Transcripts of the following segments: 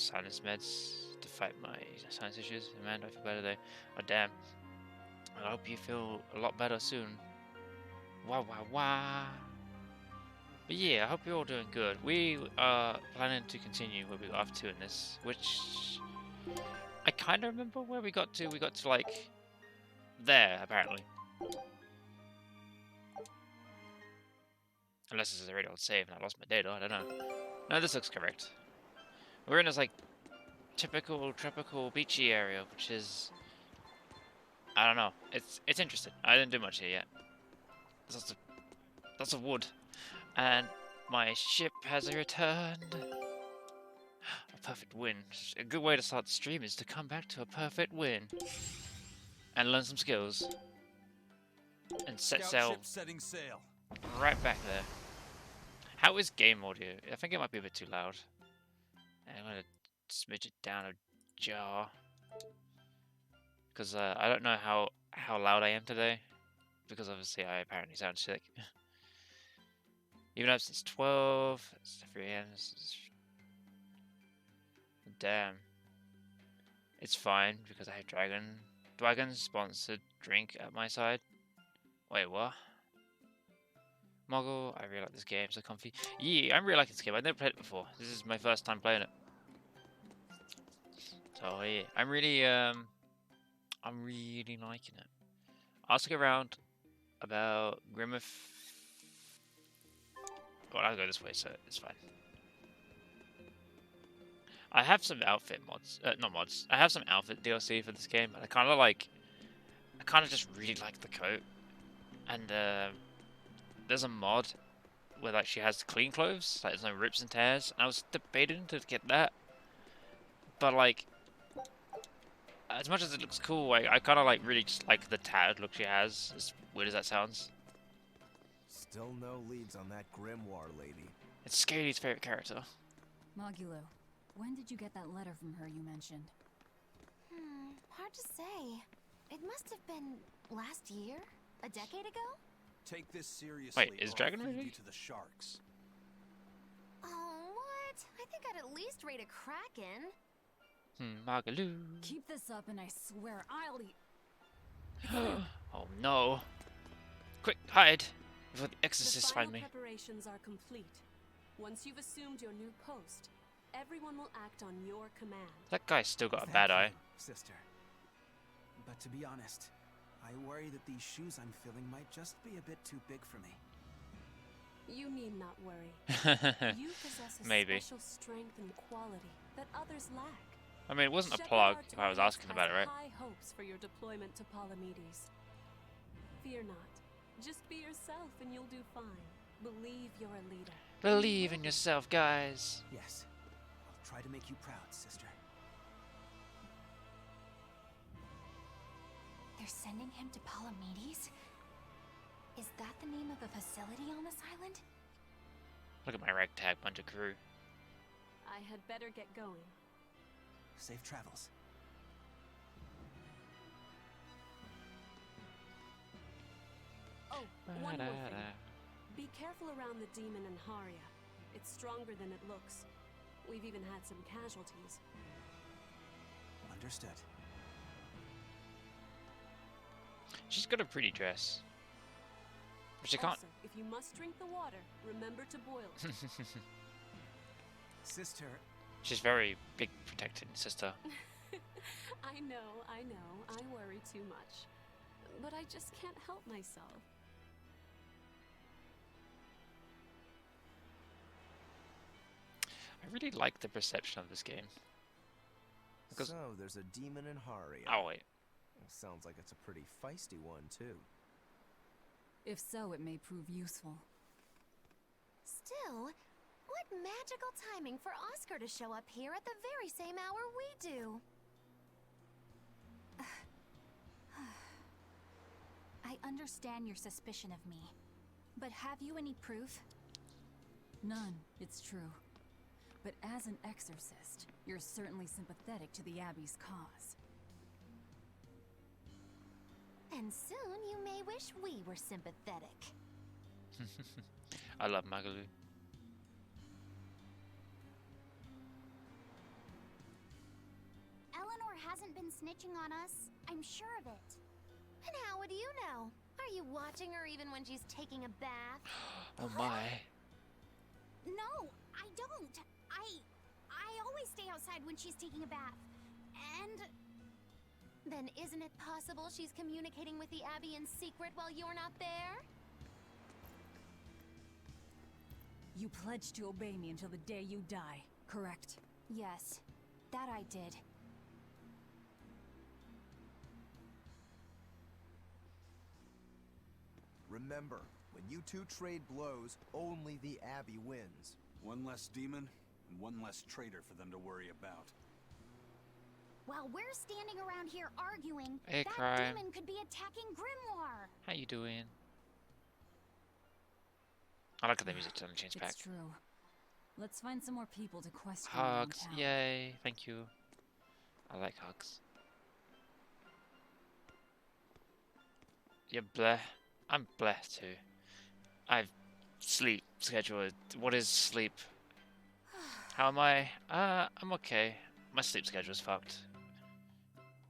sinus meds to fight my sinus issues. Man, I feel better today. Oh damn. I hope you feel a lot better soon. Wah wah wah. But yeah, I hope you're all doing good. We are planning to continue where we got up to in this, which I kind of remember where we got to. We got to like there apparently. Unless this is a really old save and I lost my data, I don't know. No, this looks correct. We're in this like typical tropical beachy area, which is, I don't know. It's interesting. I didn't do much here yet. There's lots of wood, and my ship has returned. A perfect win. A good way to start the stream is to come back to a perfect win and learn some skills and set sail right back there. How is game audio? I think it might be a bit too loud. I'm gonna smidge it down a jar because I don't know how loud I am today, because obviously I apparently sound sick. Even up since 12, it's 3 AM. Damn. It's fine because I have Dragon sponsored drink at my side. Wait, what? Moggle, I really like this game, so comfy. Yeah, I'm really liking this game. I've never played it before. This is my first time playing it. So yeah, I'm really liking it. I'll stick around about Grimmeth. Well, I'll go this way, so it's fine. I have some outfit mods, not mods. I have some outfit DLC for this game, and I kind of just really like the coat. And there's a mod where like she has clean clothes, like there's no rips and tears. And I was debating to get that, but like, as much as it looks cool, I kind of like really just like the tattered look she has. As weird as that sounds. Still no leads on that Grimoire lady. It's Scaly's favorite character. Mogulo, when did you get that letter from her you mentioned? Hard to say. It must have been last year? A decade ago? Take this seriously. Wait, is Dragon ready? You to the sharks. Oh, what? I think I'd at least rate a Kraken. Magaloo. Keep this up and I swear I'll eat. Oh no. Quick, hide before the exorcists find me. Preparations are complete. Once you've assumed your new post, everyone will act on your command. That guy's still got a bad eye. Sister. But to be honest, I worry that these shoes I'm filling might just be a bit too big for me. You need not worry. You possess a special strength and quality that others lack. I mean, it wasn't a plug if I was asking about it, right? High hopes for your deployment to Palamedes. Fear not. Just be yourself and you'll do fine. Believe you're a leader. Believe in yourself, guys. Yes. I'll try to make you proud, sister. They're sending him to Palamedes? Is that the name of a facility on this island? Look at my ragtag bunch of crew. I had better get going. Safe travels. Oh, one more thing. Be careful around the demon in Haria. It's stronger than it looks. We've even had some casualties. Understood. She's got a pretty dress. But she can't. Also, if you must drink the water, remember to boil it. Sister. She's very big protecting sister. I know. I worry too much. But I just can't help myself. I really like the perception of this game. Because So, there's a demon in Haria. oh wait. Sounds like it's a pretty feisty one, too. If so, it may prove useful. Still, what magical timing for Oscar to show up here at the very same hour we do. I understand your suspicion of me, but have you any proof? None, it's true. But as an exorcist, you're certainly sympathetic to the Abbey's cause. And soon you may wish we were sympathetic. I love Magaloo. hasn't been snitching on us. I'm sure of it. And how would you know? Are you watching her even when she's taking a bath? Oh my. No, I don't. I always stay outside when she's taking a bath. And Then isn't it possible she's communicating with the Abbey in secret while you're not there? You pledged to obey me until the day you die, correct? yes, that I did. Remember, when you two trade blows, only the Abbey wins. One less demon, and one less traitor for them to worry about. While we're standing around here arguing, Hey, that Crime. demon could be attacking Grimoire. How you doing? I like how the music doesn't change back. It's true. Let's find some more people to question Hugs, around town. yay, thank you. I like hugs. You're bleh. I'm bleh too. I've sleep schedule. What is sleep? How am I? I'm okay. My sleep schedule is fucked.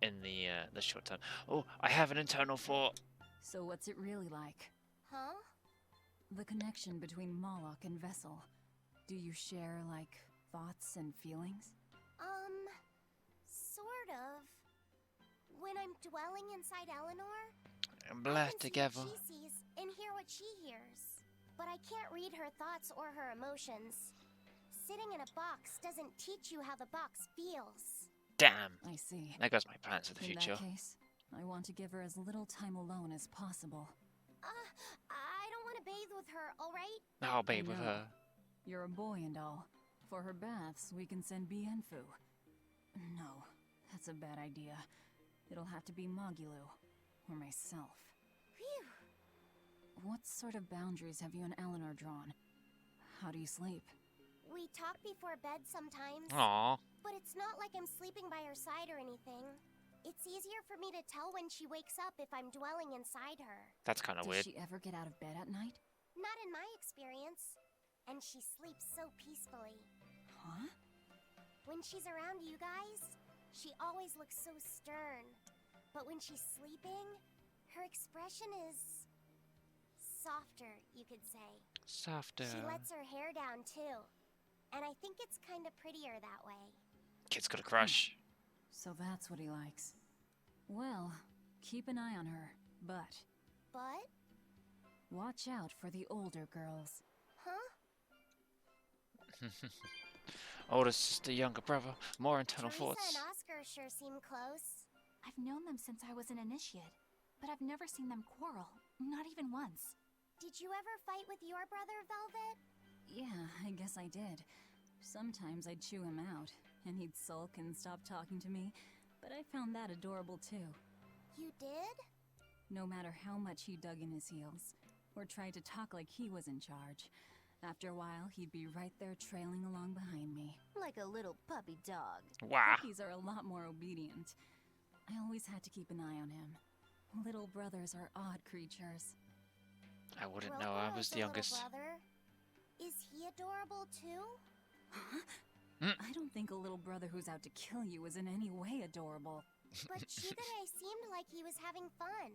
In the short term. Oh, I have an internal thought. So what's it really like? Huh? The connection between Moloch and Vessel. Do you share, like, thoughts and feelings? Sort of. When I'm dwelling inside Eleanor, I'm I bleh can together. see what she sees and hear what she hears. But I can't read her thoughts or her emotions. Sitting in a box doesn't teach you how the box feels. Damn. I see. There goes my plans for the In future. that case, I want to give her as little time alone as possible. I don't want to bathe with her, alright? I'll bathe with No. her. You're a boy and all. For her baths, we can send Bienfu. No, that's a bad idea. It'll have to be Magulu, or myself. Phew. What sort of boundaries have you and Eleanor drawn? How do you sleep? We talk before bed sometimes, Aww. but it's not like I'm sleeping by her side or anything. It's easier for me to tell when she wakes up if I'm dwelling inside her. That's kind of Does weird. she ever get out of bed at night? Not in my experience. And she sleeps so peacefully. Huh? When she's around you guys, she always looks so stern. But when she's sleeping, her expression is softer, you could say. Softer. She lets her hair down too. And I think it's kind of prettier that way. Kid's got a crush. So that's what he likes. Well, keep an eye on her, but But, watch out for the older girls. huh? Older sister, younger brother, more internal Teresa thoughts. and Oscar sure seem close. I've known them since I was an initiate, but I've never seen them quarrel, not even once. Did you ever fight with your brother, Velvet? Yeah, I guess I did. Sometimes I'd chew him out, and he'd sulk and stop talking to me, but I found that adorable too. You did? No matter how much he dug in his heels, or tried to talk like he was in charge, after a while he'd be right there trailing along behind me. Like a little puppy dog. Wow. Puppies are a lot more obedient. I always had to keep an eye on him. Little brothers are odd creatures. I wouldn't know. I was the youngest. Brother. Is he adorable too? I don't think a little brother who's out to kill you is in any way adorable. But Shigure seemed like he was having fun.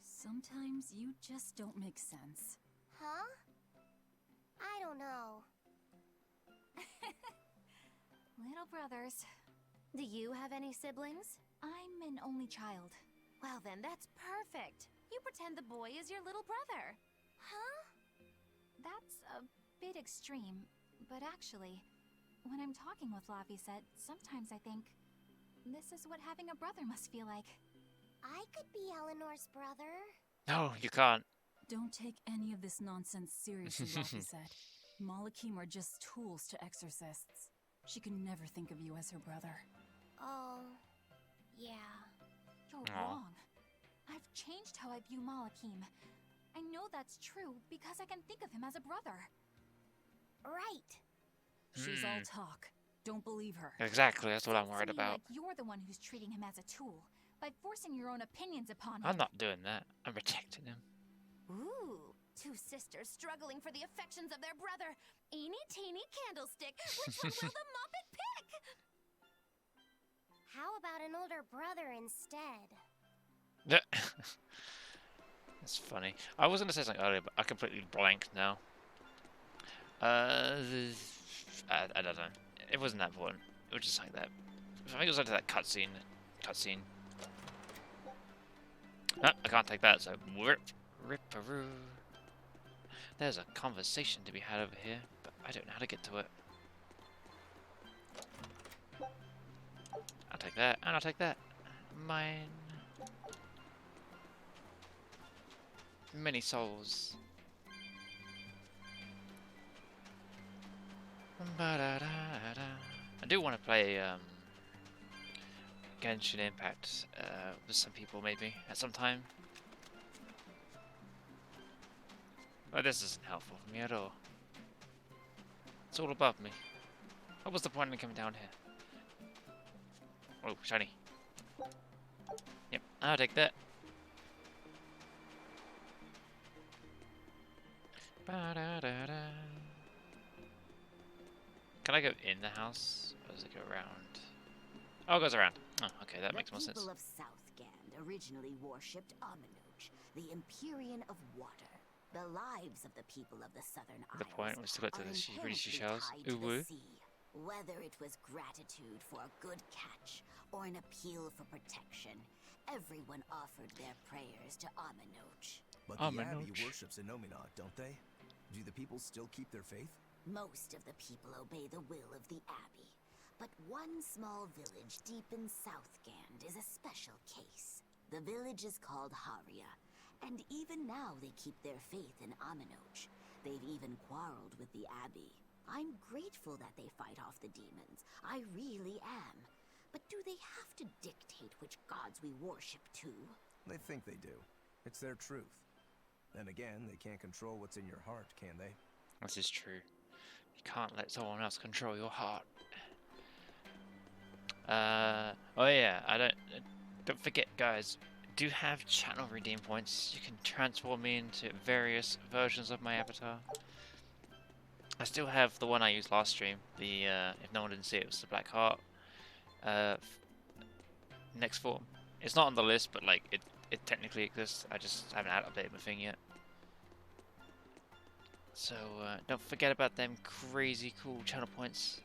Sometimes you just don't make sense. Huh? I don't know. Little brothers. Do you have any siblings? I'm an only child. Well then, that's perfect. You pretend the boy is your little brother. Huh? That's a bit extreme, but actually, when I'm talking with Lavisette, sometimes I think, this is what having a brother must feel like. I could be Eleanor's brother. No, you can't. Don't take any of this nonsense seriously, Lavisette. Malachim are just tools to exorcists. She can never think of you as her brother. Oh, yeah. You're Aw. wrong. I've changed how I view Malachim. I know that's true because I can think of him as a brother. Right. She's all talk. Don't believe her. Exactly, that's what I'm Seems to worried me about. Like you're the one who's treating him as a tool by forcing your own opinions upon him. I'm not doing that. I'm protecting him. Ooh, two sisters struggling for the affections of their brother. Eeny teeny candlestick. Which one will the Muppet pick? How about an older brother instead? That's funny. I was gonna say something earlier, but I completely blanked now. I don't know. It wasn't that important. It was just like that. I think it was like that cutscene. Ah, I can't take that, so ripperoo. There's a conversation to be had over here, but I don't know how to get to it. I'll take that, and I'll take that. Mine. Many souls. I do want to play Genshin Impact with some people maybe at some time. But this isn't helpful for me at all. It's all above me. What was the point in coming down here? Oh, shiny. Yep, I'll take that. Can I go in the house? Or does it go around? Oh, it goes around. Oh, okay, that makes more sense. The people of Southgand originally worshipped Aminoch, the Empyrean of water. The lives of the people of the Southern Isles The point was to get to the pretty seashells. Ooh woo. Whether it was gratitude for a good catch or an appeal for protection, everyone offered their prayers to Aminoch. But the Abbey worships Innominat, don't they? Do the people still keep their faith? Most of the people obey the will of the Abbey, but one small village deep in Southgand is a special case. The village is called Haria, and even now they keep their faith in Aminoch. They've even quarreled with the Abbey. I'm grateful that they fight off the demons. I really am. But do they have to dictate which gods we worship too? They think they do. It's their truth. Then again, they can't control what's in your heart, can they? This is true. You can't let someone else control your heart. Oh yeah, don't forget guys, do have channel redeem points. You can transform me into various versions of my avatar. I still have the one I used last stream. The if no one didn't see it, was the Black Heart next form. It's not on the list, but like it technically exists. I just haven't updated my thing yet. So don't forget about them crazy cool channel points.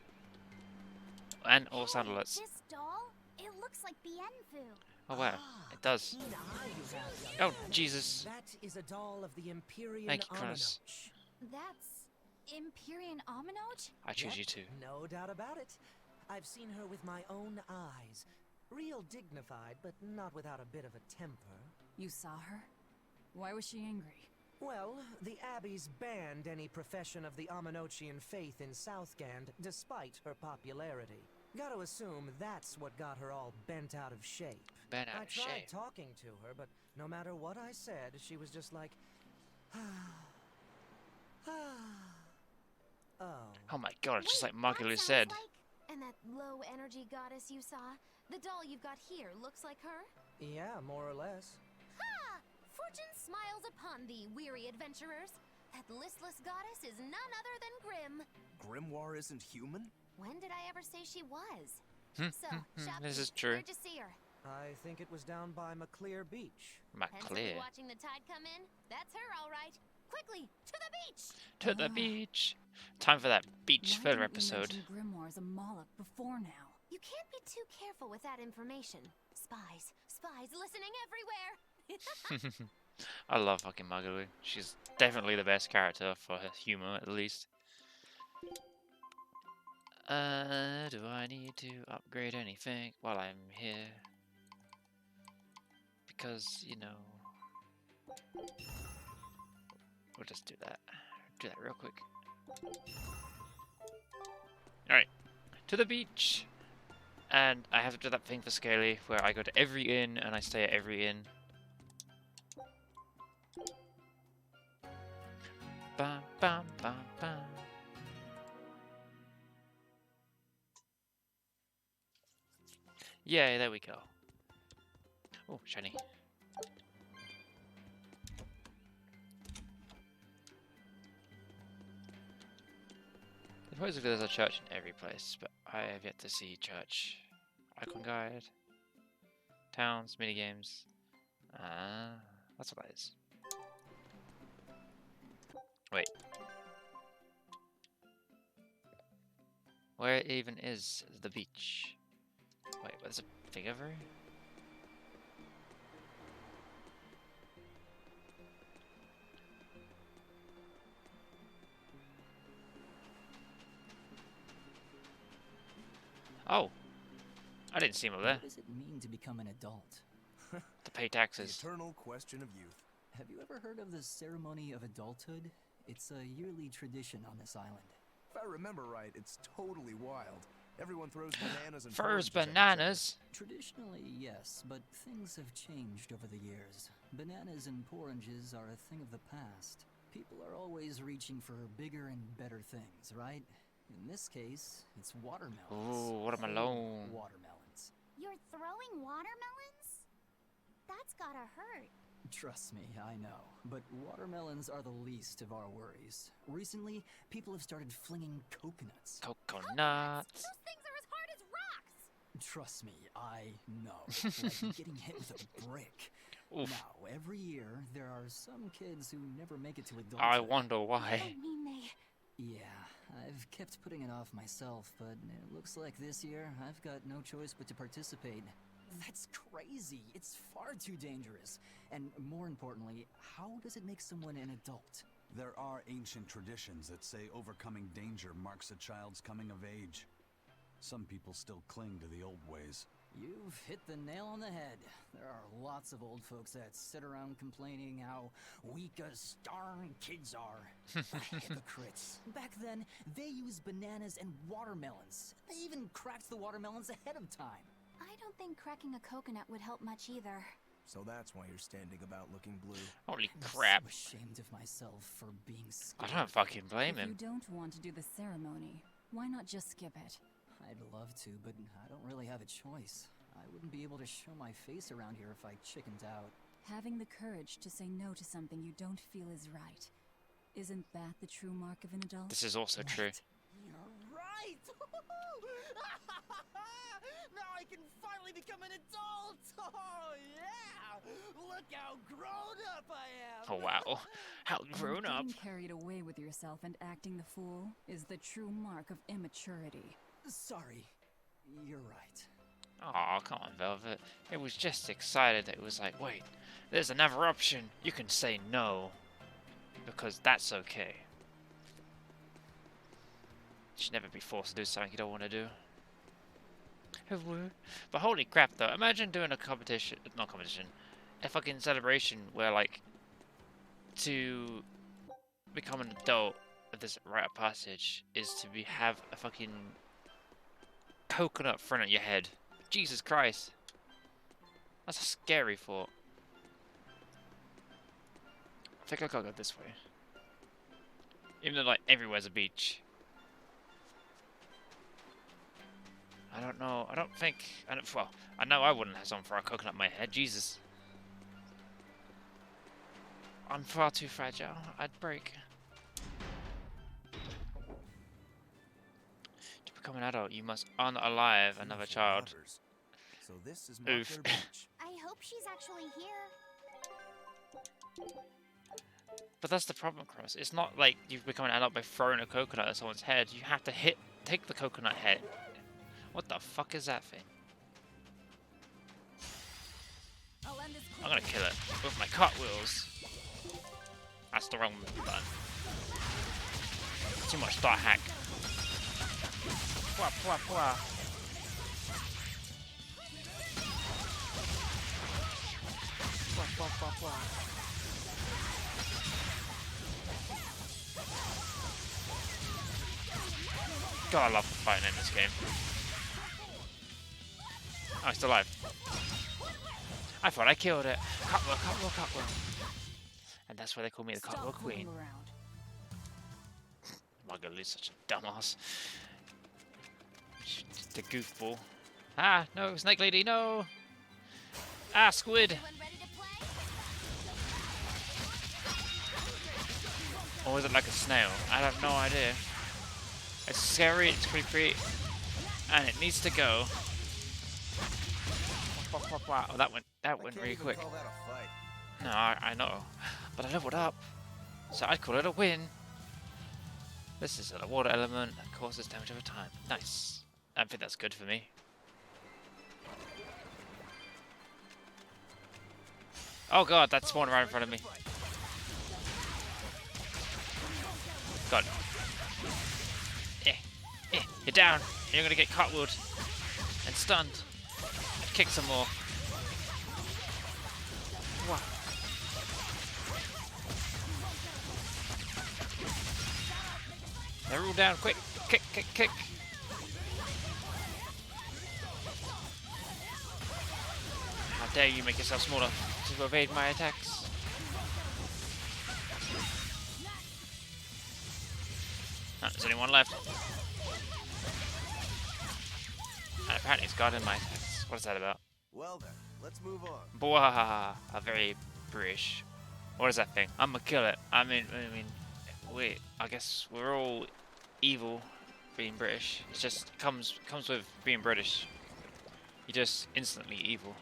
And all sound alerts. This doll? It looks like Bienfu. Oh wow, it does. Oh Jesus. That is a doll of the Empyrean Thank you, Chronos. That's Empyrean Aminoch? I choose you too. No doubt about it. I've seen her with my own eyes. Real dignified, but not without a bit of a temper. You saw her? Why was she angry? Well, the Abbey's banned any profession of the Aminochian faith in Southgand, despite her popularity. Gotta assume that's what got her all bent out of shape. Bent out I of tried shape. talking to her, but no matter what I said, she was just like, oh. Oh my god, it's just like Wait, Margulis that said. sounds like... And that low energy goddess you saw? The doll you've got here looks like her? Yeah, more or less. Ha! Fortune smiles upon thee, weary adventurers. That listless goddess is none other than Grim. Grimoire isn't human? When did I ever say she was? So, This is Shopkeep, true. where'd you see her? I think it was down by Maclear Beach. Pensively McClear. watching the tide come in? That's her, all right. Quickly, to the beach! To the beach. Time for that beach Why filler didn't you episode. mention Grimoire as a Moloch before now? You can't be too careful with that information. Spies listening everywhere. I love fucking Margulis. She's definitely the best character for her humor, at least. Do I need to upgrade anything while I'm here? Because, you know... We'll just do that. Do that real quick. Alright. To the beach! And I have to do that thing for Scaly, where I go to every inn and I stay at every inn. Bam, bam, bam, bam. Yay, there we go. Oh, shiny. Supposedly there's a church in every place, but I have yet to see church. Icon guide. Towns, minigames. That's what that is. Wait. Where even is the beach? Wait, what's a thing over here? Oh, I didn't see him over there. What does it mean to become an adult? To pay The taxes. eternal question of youth. Have you ever heard of the ceremony of adulthood? It's a yearly tradition on this island. If I remember right, it's totally wild. Everyone throws bananas and Furs porridge at each other. bananas. Traditionally, yes, but things have changed over the years. Bananas and porridges are a thing of the past. People are always reaching for bigger and better things, right? In this case, it's watermelons. Ooh, watermelon. Whole watermelons. You're throwing watermelons? That's gotta hurt. Trust me, I know. But watermelons are the least of our worries. Recently, people have started flinging coconuts. Coconuts. Those things are as hard as rocks! Trust me, I know. Like getting hit with a brick. Oof. Now, every year, there are some kids who never make it to adulthood. I wonder I why. don't mean they... Yeah, I've kept putting it off myself, but it looks like this year I've got no choice but to participate. That's crazy. It's far too dangerous. And more importantly, how does it make someone an adult? There are ancient traditions that say overcoming danger marks a child's coming of age. Some people still cling to the old ways. You've hit the nail on the head. There are lots of old folks that sit around complaining how weak as darn kids are. Hypocrites. Back then, they used bananas and watermelons. They even cracked the watermelons ahead of time. I don't think cracking a coconut would help much either. So that's why you're standing about looking blue. Holy I'm crap. so ashamed of myself for being I scared. don't fucking blame If you him. don't want to do the ceremony, why not just skip it? I'd love to, but I don't really have a choice. I wouldn't be able to show my face around here if I chickened out. Having the courage to say no to something you don't feel is right. Isn't that the true mark of an adult? This is also true. Right. You're right! Now I can finally become an adult! Oh, yeah! Look how grown up I am! Oh wow. How grown And up. getting carried away with yourself and acting the fool is the true mark of immaturity. Sorry. You're right. Aw, come on, Velvet. It was just excited that it was like, wait, there's another option. You can say no. Because that's okay. You should never be forced to do something you don't want to do. But holy crap, though. Imagine doing a competition, not competition, a fucking celebration where, like, to become an adult of this rite of passage is to have a fucking coconut thrown at your head. Jesus Christ. That's a scary thought. I think I gotta go this way. Even though, like, everywhere's a beach. I don't know. Well, I know I wouldn't have something for a coconut in my head. Jesus. I'm far too fragile. I'd break. To become an adult, you must unalive another Beautiful child. lovers. So this is Oof. Mockler Beach. I hope she's actually here. But that's the problem, Cross. It's not like you've become an adult by throwing a coconut at someone's head. You have to take the coconut head. What the fuck is that thing? I'll end this I'm gonna kill it with my cartwheels. That's the wrong button. Too much start hack. Pwah, pwah, pwah. Pwah, pwah, pwah, pwah. God, I love fighting in this game. Oh, it's still alive. I thought I killed it. Cartwheel, cartwheel, cartwheel. And that's why they call me the Cartwheel Stop Queen. fooling around. Margot's such a dumbass. The goofball. Ah, no, Snake Lady, no! Ah, squid! Everyone ready to play? Or is it like a snail? I have no idea. It's scary, it's creepy, and it needs to go. Wow, that went really quick. Call that a fight. No, I know, but I leveled up, so I'd call it a win. This is a water element that causes damage over time. Nice. I think that's good for me. Oh god, that spawned right in front of me. God. You're down. You're gonna get cartwheeled and stunned. And kick some more. Wow. They're all down, quick! Kick, kick, kick! How dare you make yourself smaller to evade my attacks? Oh, there's only one left. And apparently it's guarding my attacks. What is that about? Well then, let's move on. Bwahaha, very British. What is that thing? I'm gonna kill it. I mean, wait. I guess we're all evil, being British. It just comes with being British. You're just instantly evil.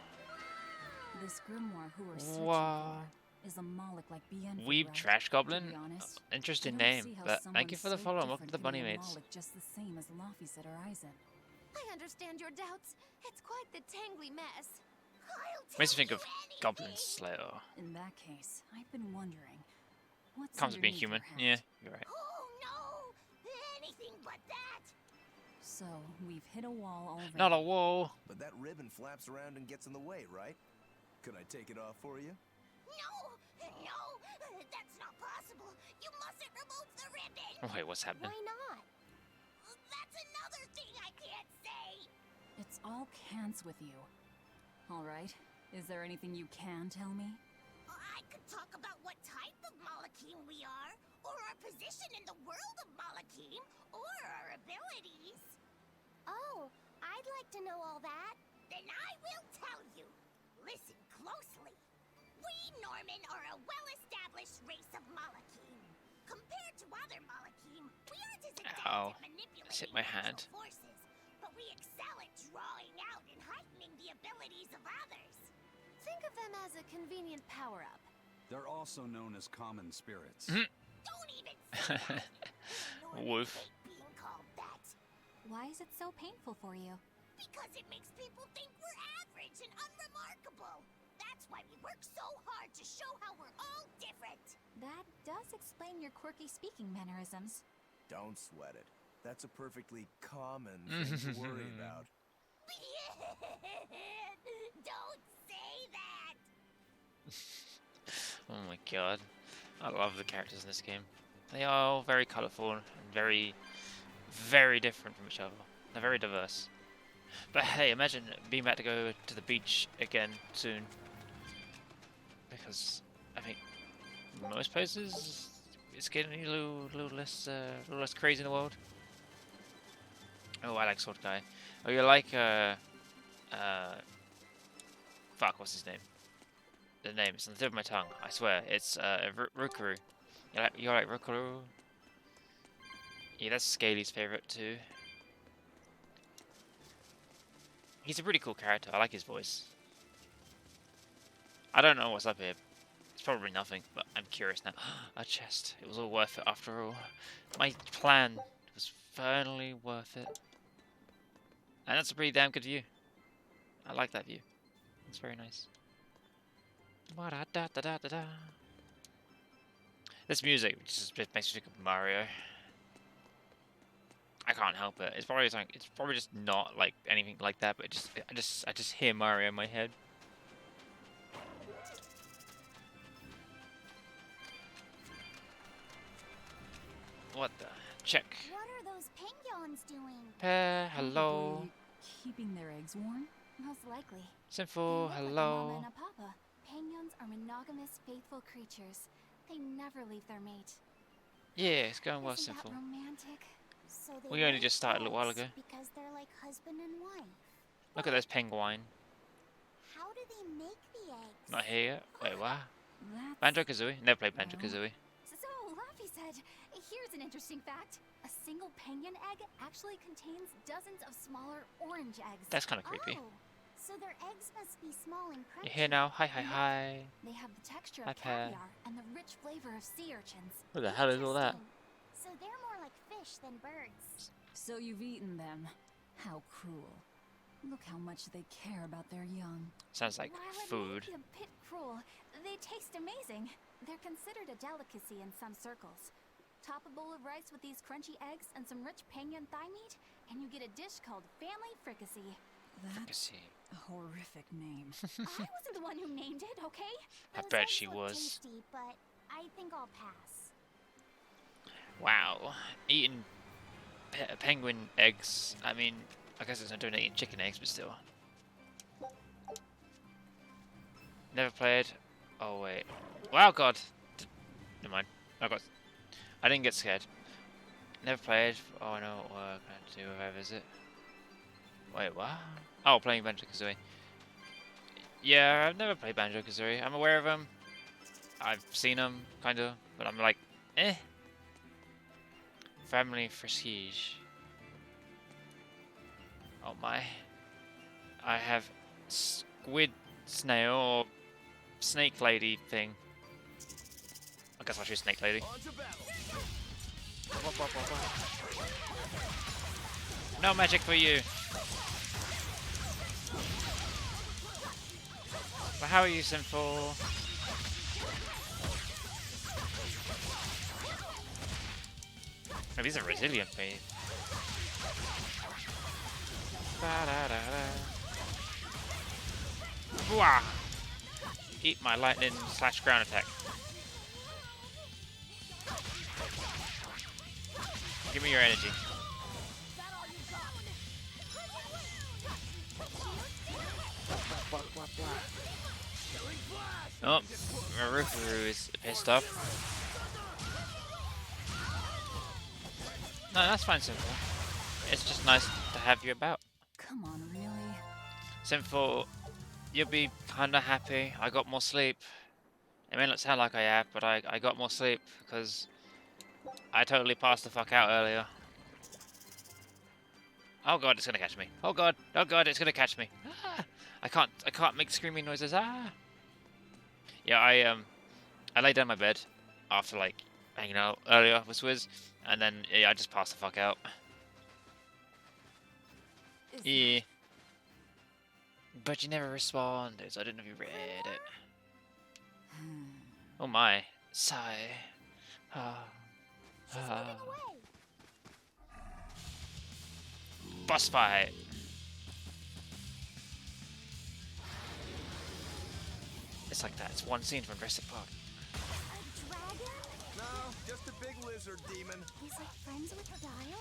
This grimoire who are searching Wow. for is a Moloch like Bienfu, Weeb right? Trash Goblin. To be honest, Interesting I don't name, see how but thank you someone for the so follow and welcome to the different Bunny can be a Maids. Moloch just the same as Laphicet or Eisen. I understand your doubts. It's quite the tangly mess. Makes me think of Goblin Slayer. In that case, I've been wondering, what's Comes with being underneath human. your Yeah, hat? you're right. Oh no! Anything but that! So, we've hit a wall already. Not a wall. But that ribbon flaps around and gets in the way, right? Could I take it off for you? No! No! That's not possible! You mustn't remove the ribbon! Oh, wait, what's happening? Why not? That's another thing I can't say! It's all cans with you. Alright, is there anything you can tell me? I could talk about what type of Malachim we are, or our position in the world of Malachim, or our abilities. Oh, I'd like to know all that. Then I will tell you. Listen closely. We Norman are a well-established race of Malachim. Compared to other Malachim, we aren't as adept Ow. at manipulating Just hit my natural hand. forces, but we excel at drawing out and heightening the abilities of others. Think of them as a convenient power-up. They're also known as common spirits. Don't even say that. Normans Wolf. hate being called that. Why is it so painful for you? Because it makes people think we're average and unremarkable. That's why we work so hard to show how we're all different. That does explain your quirky speaking mannerisms. Don't sweat it. That's a perfectly common thing to worry about. Don't say that. Oh my god. I love the characters in this game. They are all very colourful and very, very different from each other. They're very diverse. But hey, imagine being back to go to the beach again soon. Because I think most places it's getting a little less crazy in the world. Oh, I like Sword Guy. Oh, you like fuck, what's his name? The name, it's on the tip of my tongue. I swear, it's Rukuru. You like Rukuru? Yeah, that's Scaly's favorite too. He's a pretty cool character. I like his voice. I don't know what's up here. It's probably nothing, but I'm curious now. A chest. It was all worth it after all. My plan was finally worth it. And that's a pretty damn good view. I like that view. It's very nice. Ba-da-da-da-da-da. This music just makes me think of Mario. I can't help it. It's probably just not like anything like that, but I just hear Mario in my head. What the? Check. What are those penguins doing? Hello. Probably keeping their eggs warm? Most likely. Sinful, They look like a mama hello. and a papa. Penguins are monogamous, faithful creatures. They never leave their mate. Yeah, it's going well, Isn't Sinful. that romantic? So they We only lay just started a little while eggs ago. Because they're like husband and wife. Look at those penguin. How do they make the eggs? Not here yet. Wait, what? That's... Banjo-Kazooie? Never played Banjo-Kazooie. So, Laffy said, here's an interesting fact. A single penguin egg actually contains dozens of smaller orange eggs. That's kind of creepy. Oh, So their eggs must be small and crunchy. You here now? Hi, hi, hi. They have the texture Hi, of Pear. caviar and the rich flavor of sea urchins. What the hell is all that? Interesting. So they're more like fish than birds. So you've eaten them. How cruel. Look how much they care about their young. Sounds like While it food. may be a bit cruel, they taste amazing. They're considered a delicacy in some circles. Top a bowl of rice with these crunchy eggs and some rich pangan thigh meat, and you get a dish called family fricassee. That's a horrific name. I wasn't the one who named it, okay? I Those bet eggs she look was. Tasty, but I think I'll pass. Wow. Eating penguin eggs. I mean, I guess it's not doing eating chicken eggs, but still. Never played. Oh, wait. Wow, God. Never mind. I didn't get scared. Never played. Oh, I know what we're going to do if I visit. Wait, what? Oh, playing Banjo-Kazooie. Yeah, I've never played Banjo-Kazooie. I'm aware of them. I've seen them, kind of. But I'm like, eh. Family Prestige. Oh my. I have squid snail or snake lady thing. I guess I'll choose snake lady. No magic for you. But how are you, Sinful? Oh, these are resilient, babe. Wah! Eat my lightning / ground attack. Give me your energy. Oh, Marufu is pissed off. No, that's fine, Simple. It's just nice to have you about. Come on, really? Simple, you'll be kinda happy. I got more sleep. It may not sound like I have, but I got more sleep because I totally passed the fuck out earlier. Oh god, it's gonna catch me. Oh god, it's gonna catch me. Ah! I can't make screaming noises. Ah! Yeah, I laid down in my bed after like hanging out earlier with Swizz, and then yeah, I just passed the fuck out. Yeah. But you never responded, so I didn't know if you read it. Oh my. Sigh. Ah. Ah. Boss fight. It's like that. It's one scene from Jurassic Park. A dragon? No, just a big lizard demon. He's like friends with Dio?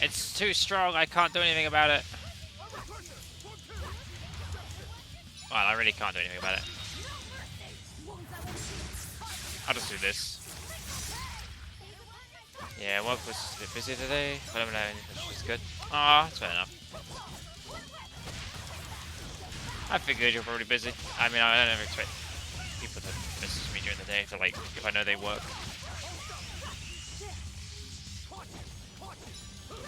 It's too strong. I can't do anything about it. Well, I really can't do anything about it. I'll just do this. Yeah, work was a bit busy today, but I don't know anything, which is good. Ah, that's fair enough. I figured you're probably busy. I mean, I don't ever expect people to message me during the day for like, if I know they work.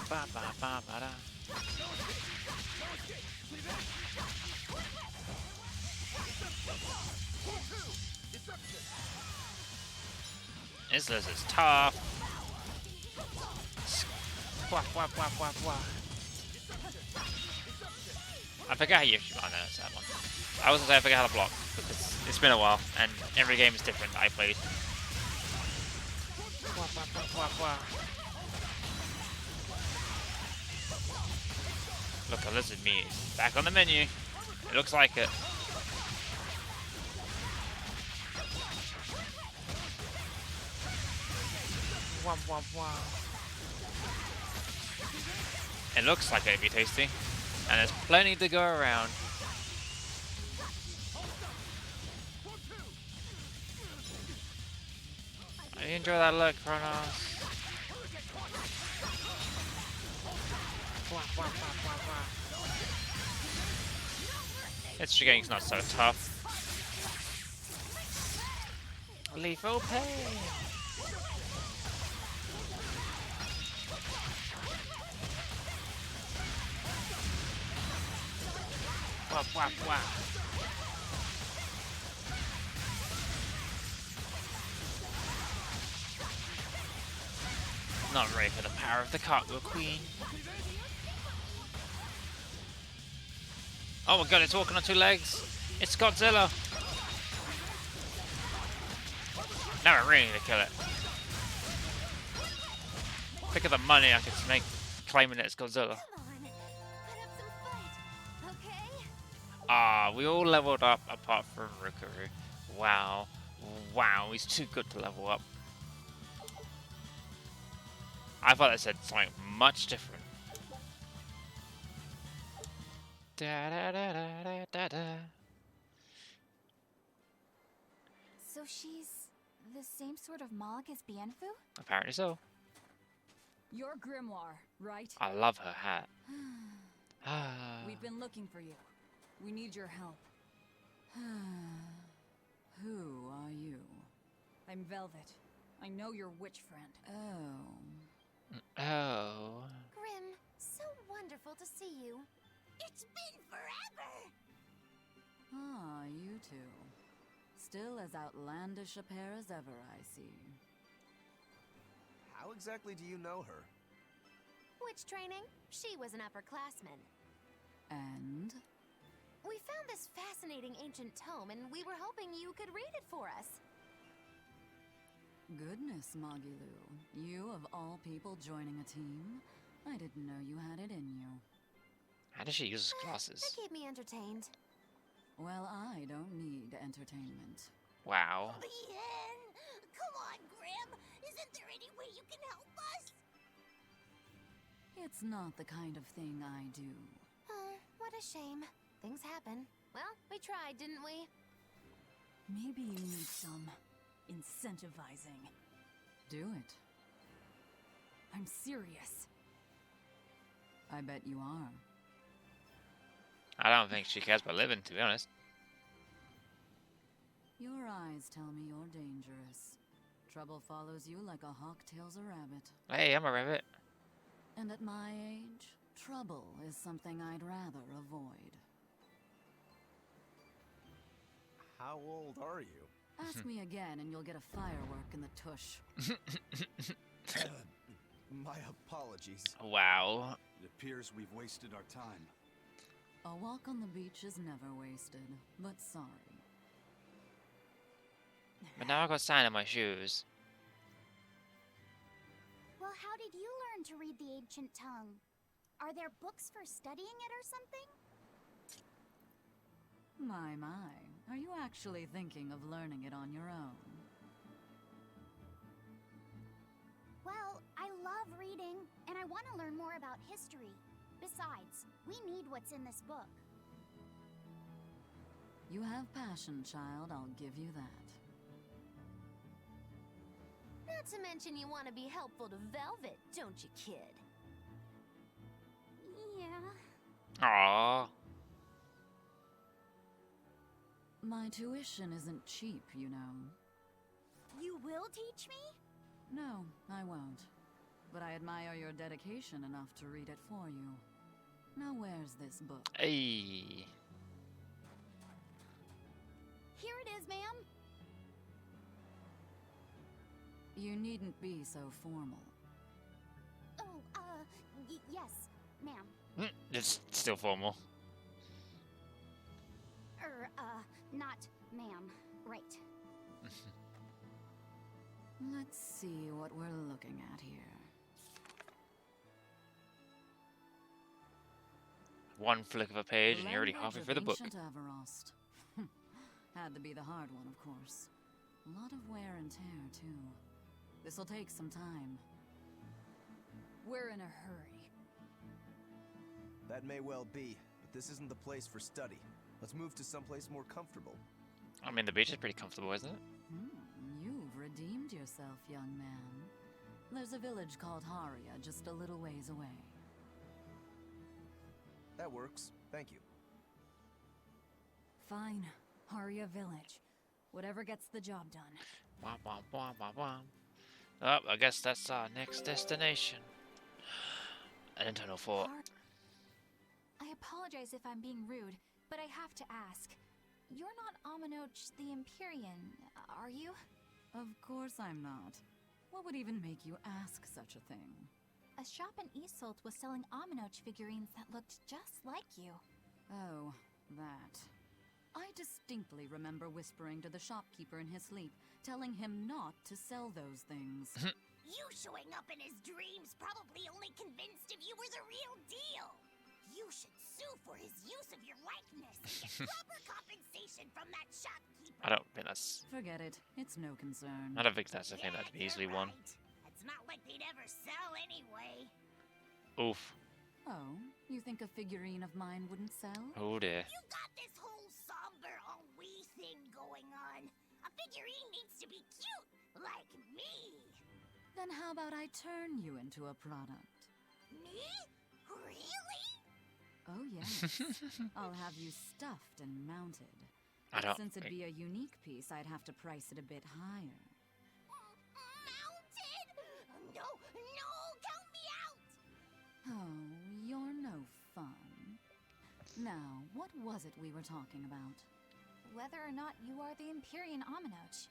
Ba, ba, ba, ba, da. This lizard's tough. Wah, wah, wah, wah, wah. I forgot how you. Oh no, that's that one. I was gonna say I forgot how to block because it's been a while and every game is different that I played. Wah, wah, wah, wah, wah. Look, a lizard meat is back on the menu. It looks like it. Wah, wah, wah. It looks like it'd be tasty, and there's plenty to go around. You enjoy that look, Kronos. It's getting not so tough. Lethal pain. Wah, wah, wah. Not ready for the power of the cartwheel queen. Oh my god, it's walking on two legs. It's Godzilla. Now I really need to kill it. Think of the money I could make claiming it's Godzilla. Ah, we all leveled up apart from Rukuru. Wow. Wow, he's too good to level up. I thought they said something much different. Da da da da da da da. So she's the same sort of Moloch as Bienfu? Apparently so. Your grimoire, right? I love her hat. Ah. We've been looking for you. We need your help. Who are you? I'm Velvet. I know your witch friend. Oh. Grim, so wonderful to see you. It's been forever! Ah, you two. Still as outlandish a pair as ever, I see. How exactly do you know her? Witch training? She was an upperclassman. And? We found this fascinating ancient tome, and we were hoping you could read it for us. Goodness, Magilu. You, of all people, joining a team? I didn't know you had it in you. How does she use That glasses? kept me entertained. Well, I don't need entertainment. Wow. Bien! Come on, Grim! Isn't there any way you can help us? It's not the kind of thing I do. Oh, what a shame. Things happen. Well, we tried, didn't we? Maybe you need some incentivizing. Do it. I'm serious. I bet you are. I don't think she cares about living, to be honest. Your eyes tell me you're dangerous. Trouble follows you like a hawk tails a rabbit. Hey, I'm a rabbit. And at my age, trouble is something I'd rather avoid. How old are you? Ask me again and you'll get a firework in the tush. My apologies. Wow. It appears we've wasted our time. A walk on the beach is never wasted, but sorry. But now I got sand in my shoes. Well, how did you learn to read the ancient tongue? Are there books for studying it or something? My. Are you actually thinking of learning it on your own? Well, I love reading, and I want to learn more about history. Besides, we need what's in this book. You have passion, child, I'll give you that. Not to mention you want to be helpful to Velvet, don't you, kid? Yeah. Aww. My tuition isn't cheap, you know. You will teach me? No, I won't. But I admire your dedication enough to read it for you. Now where's this book? Hey. Here it is, ma'am. You needn't be so formal. Oh, yes, ma'am. It's still formal. Not ma'am. Right. Let's see what we're looking at here. One flick of a page and you're already halfway through the book. Ancient Averost. Had to be the hard one, of course. A lot of wear and tear, too. This'll take some time. We're in a hurry. That may well be, but this isn't the place for study. Let's move to someplace more comfortable. I mean, the beach is pretty comfortable, isn't it? You've redeemed yourself, young man. There's a village called Haria, just a little ways away. That works. Thank you. Fine. Haria Village. Whatever gets the job done. Wah, wah, wah, wah, wah. Oh, I guess that's our next destination. An internal fort. I apologize if I'm being rude, but I have to ask. You're not Aminoch the Empyrean, are you? Of course I'm not. What would even make you ask such a thing? A shop in Isolt was selling Aminoch figurines that looked just like you. Oh, that. I distinctly remember whispering to the shopkeeper in his sleep, telling him not to sell those things. You showing up in his dreams probably only convinced him you were the real deal. You should sue for his use of your likeness and get proper compensation from that shopkeeper. I don't think that's... Forget it. It's no concern. I don't think that's a thing that'd be easily won. It's not like they'd ever sell anyway. Oof. Oh, you think a figurine of mine wouldn't sell? Oh dear. You got this whole somber ennui thing going on. A figurine needs to be cute, like me. Then how about I turn you into a product? Me? Really? Oh yes. I'll have you stuffed and mounted. I don't Since it'd think... be a unique piece, I'd have to price it a bit higher. Mounted? No, count me out. Oh, you're no fun. Now, what was it we were talking about? Whether or not you are the Empyrean Aminoch.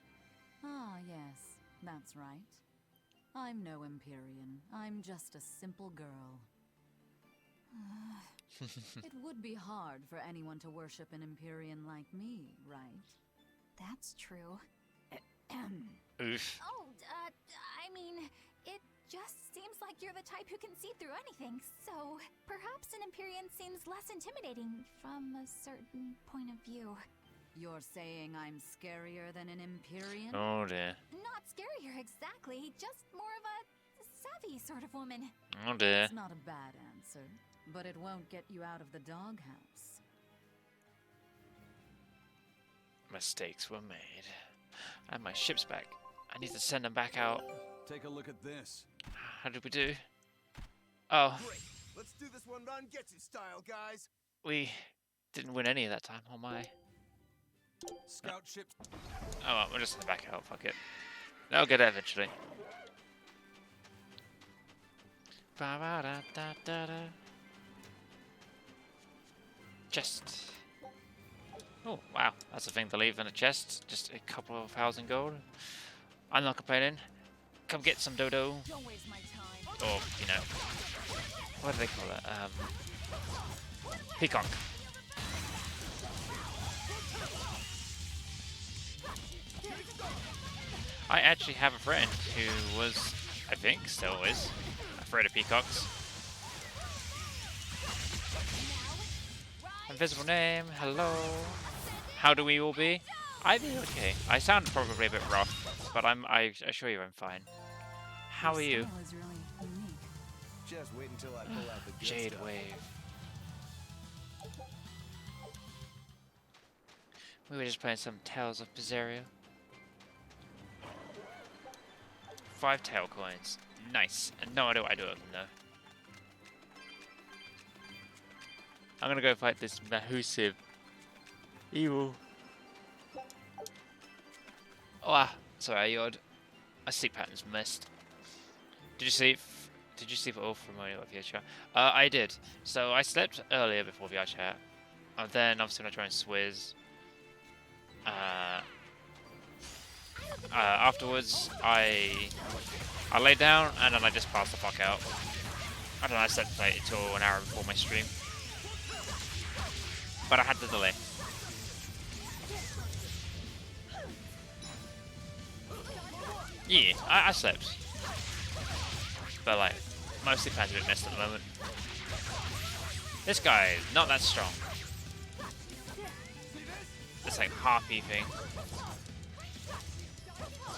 Ah, yes, that's right. I'm no Empyrean. I'm just a simple girl. It would be hard for anyone to worship an Empyrean like me, right? That's true. Oof. Oh, I mean, it just seems like you're the type who can see through anything, so perhaps an Empyrean seems less intimidating from a certain point of view. You're saying I'm scarier than an Empyrean? Oh dear. Not scarier exactly, just more of a savvy sort of woman. Oh dear. It's not a bad answer, but it won't get you out of the doghouse. Mistakes were made. And my ship's back. I need to send them back out. Take a look at this. How did we do? Oh, Great. Let's do this one Rangetsu style, guys. we didn't win any of that time. Oh my. Scout ship. Oh well, we're just gonna back out. Fuck it. They'll get it eventually. Ba-ba-da-da-da-da. Chest. Oh wow, that's a thing to leave in a chest. Just a couple of 1,000 gold. I'm not complaining. Come get some dodo. Don't waste my time. Or, you know, what do they call it? Peacock. I actually have a friend who was, I think, still is, afraid of peacocks. Invisible name, hello. How do we all be? I be okay. I sound probably a bit rough, but I assure you I'm fine. How are you? Style is really unique. Just wait until I pull out the good Jade stuff. Wave. We were just playing some Tales of Berseria. 5 tail coins. Nice. And no idea what I do with them though. I'm gonna go fight this Mahusive evil. Oh, sorry, I yawned. My sleep pattern's missed. Did you sleep? Did you sleep at all from when you got VR chat? I did. So I slept earlier before VR chat. And then obviously when I joined Swizz. Afterwards, I laid down and then I just passed the fuck out. I don't know, I slept like until an hour before my stream. But I had the delay. Yeah, I slept. But like, mostly fans a bit missed at the moment. This guy is not that strong. This like harpy thing.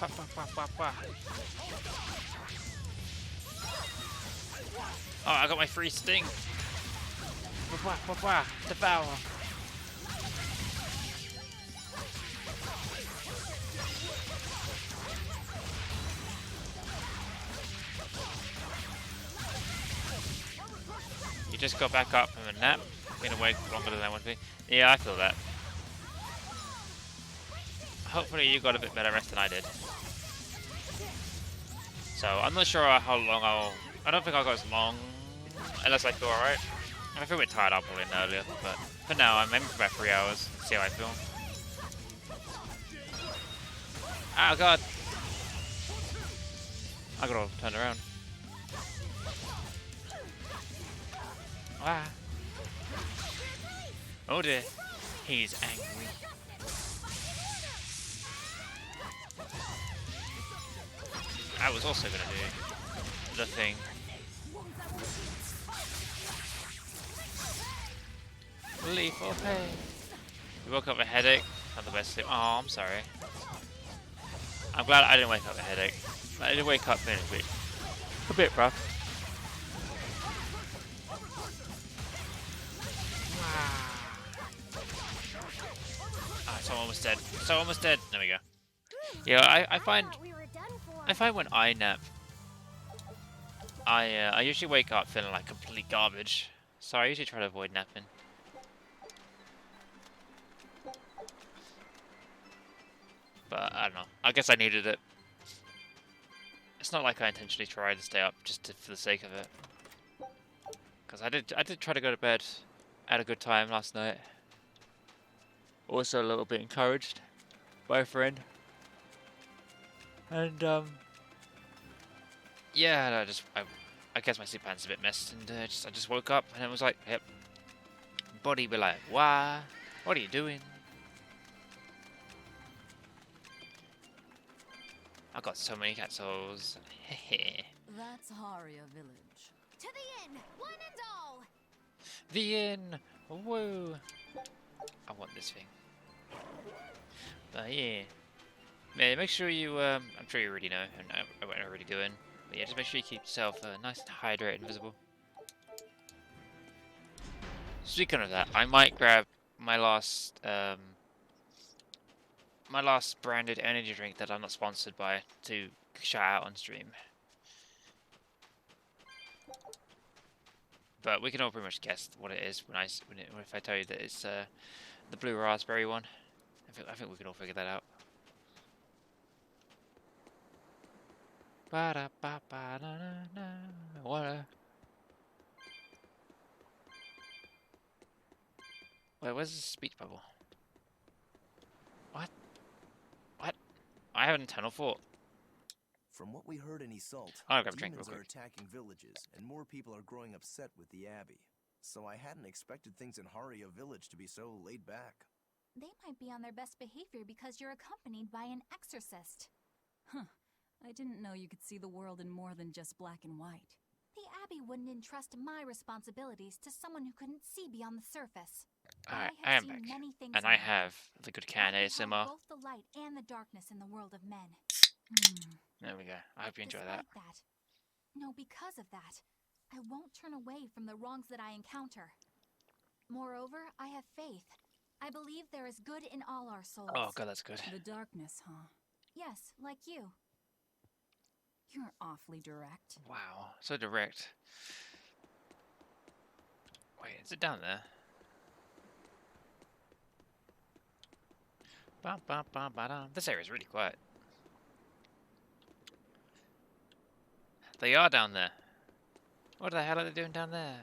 Wah, wah, wah, wah, wah. Oh, I got my free sting. Wah, wah, wah, wah. Devour. You just got back up from a nap. Been awake longer than I want to be. Yeah, I feel that. Hopefully you got a bit better rest than I did. So I'm not sure how long I don't think I'll go as long unless I feel alright. If I feel a bit tired, I'll probably end earlier, but for now, I'm aiming for about 3 hours. See how I feel. Oh god! I gotta turn around. Ah. Oh dear. He's angry. I was also gonna do the thing. Lethal pain. You woke up with a headache. Not the best sleep. Oh, I'm sorry. I'm glad I didn't wake up with a headache. I did wake up feeling a bit rough. Ah, so almost dead. So almost dead. There we go. Yeah, I find when I nap, I usually wake up feeling like complete garbage. So I usually try to avoid napping. But I don't know. I guess I needed it. It's not like I intentionally tried to stay up just for the sake of it. Because I did try to go to bed at a good time last night. Also a little bit encouraged by a friend. And yeah, I guess my sleep plan's a bit messed, and I just woke up and it was like, yep. Body be like, why? What are you doing? I got so many cat souls. Hehe. That's Haria Village. To the inn, one and all. The inn. Whoa. I want this thing. But yeah. Yeah, make sure you, I'm sure you already know, and I won't already go in. But yeah, just make sure you keep yourself nice and hydrated and visible. Speaking of that, I might grab my last branded energy drink that I'm not sponsored by to shout out on stream. But we can all pretty much guess what it is if I tell you that it's the blue raspberry one. I think we can all figure that out. Wait, where's the speech bubble? What? What? I have an internal thought. From what we heard in Iseult, I'll grab a drink real demons are quick. attacking villages, and more people are growing upset with the Abbey. So I hadn't expected things in Haria Village to be so laid back. They might be on their best behavior because you're accompanied by an exorcist. Huh. I didn't know you could see the world in more than just black and white. The Abbey wouldn't entrust my responsibilities to someone who couldn't see beyond the surface. Alright, I have am seen back. many things And in I my have life. the good can I ASMR. beheld both the light and the darkness in the world of men. There we go. I hope you enjoy that. Despite that, no, because of that, I won't turn away from the wrongs that I encounter. Moreover, I have faith. I believe there is good in all our souls. Oh god, that's good. The darkness, huh? Yes, like you. You're awfully direct. Wow, so direct. Wait, is it down there? This area is really quiet. They are down there. What the hell are they doing down there?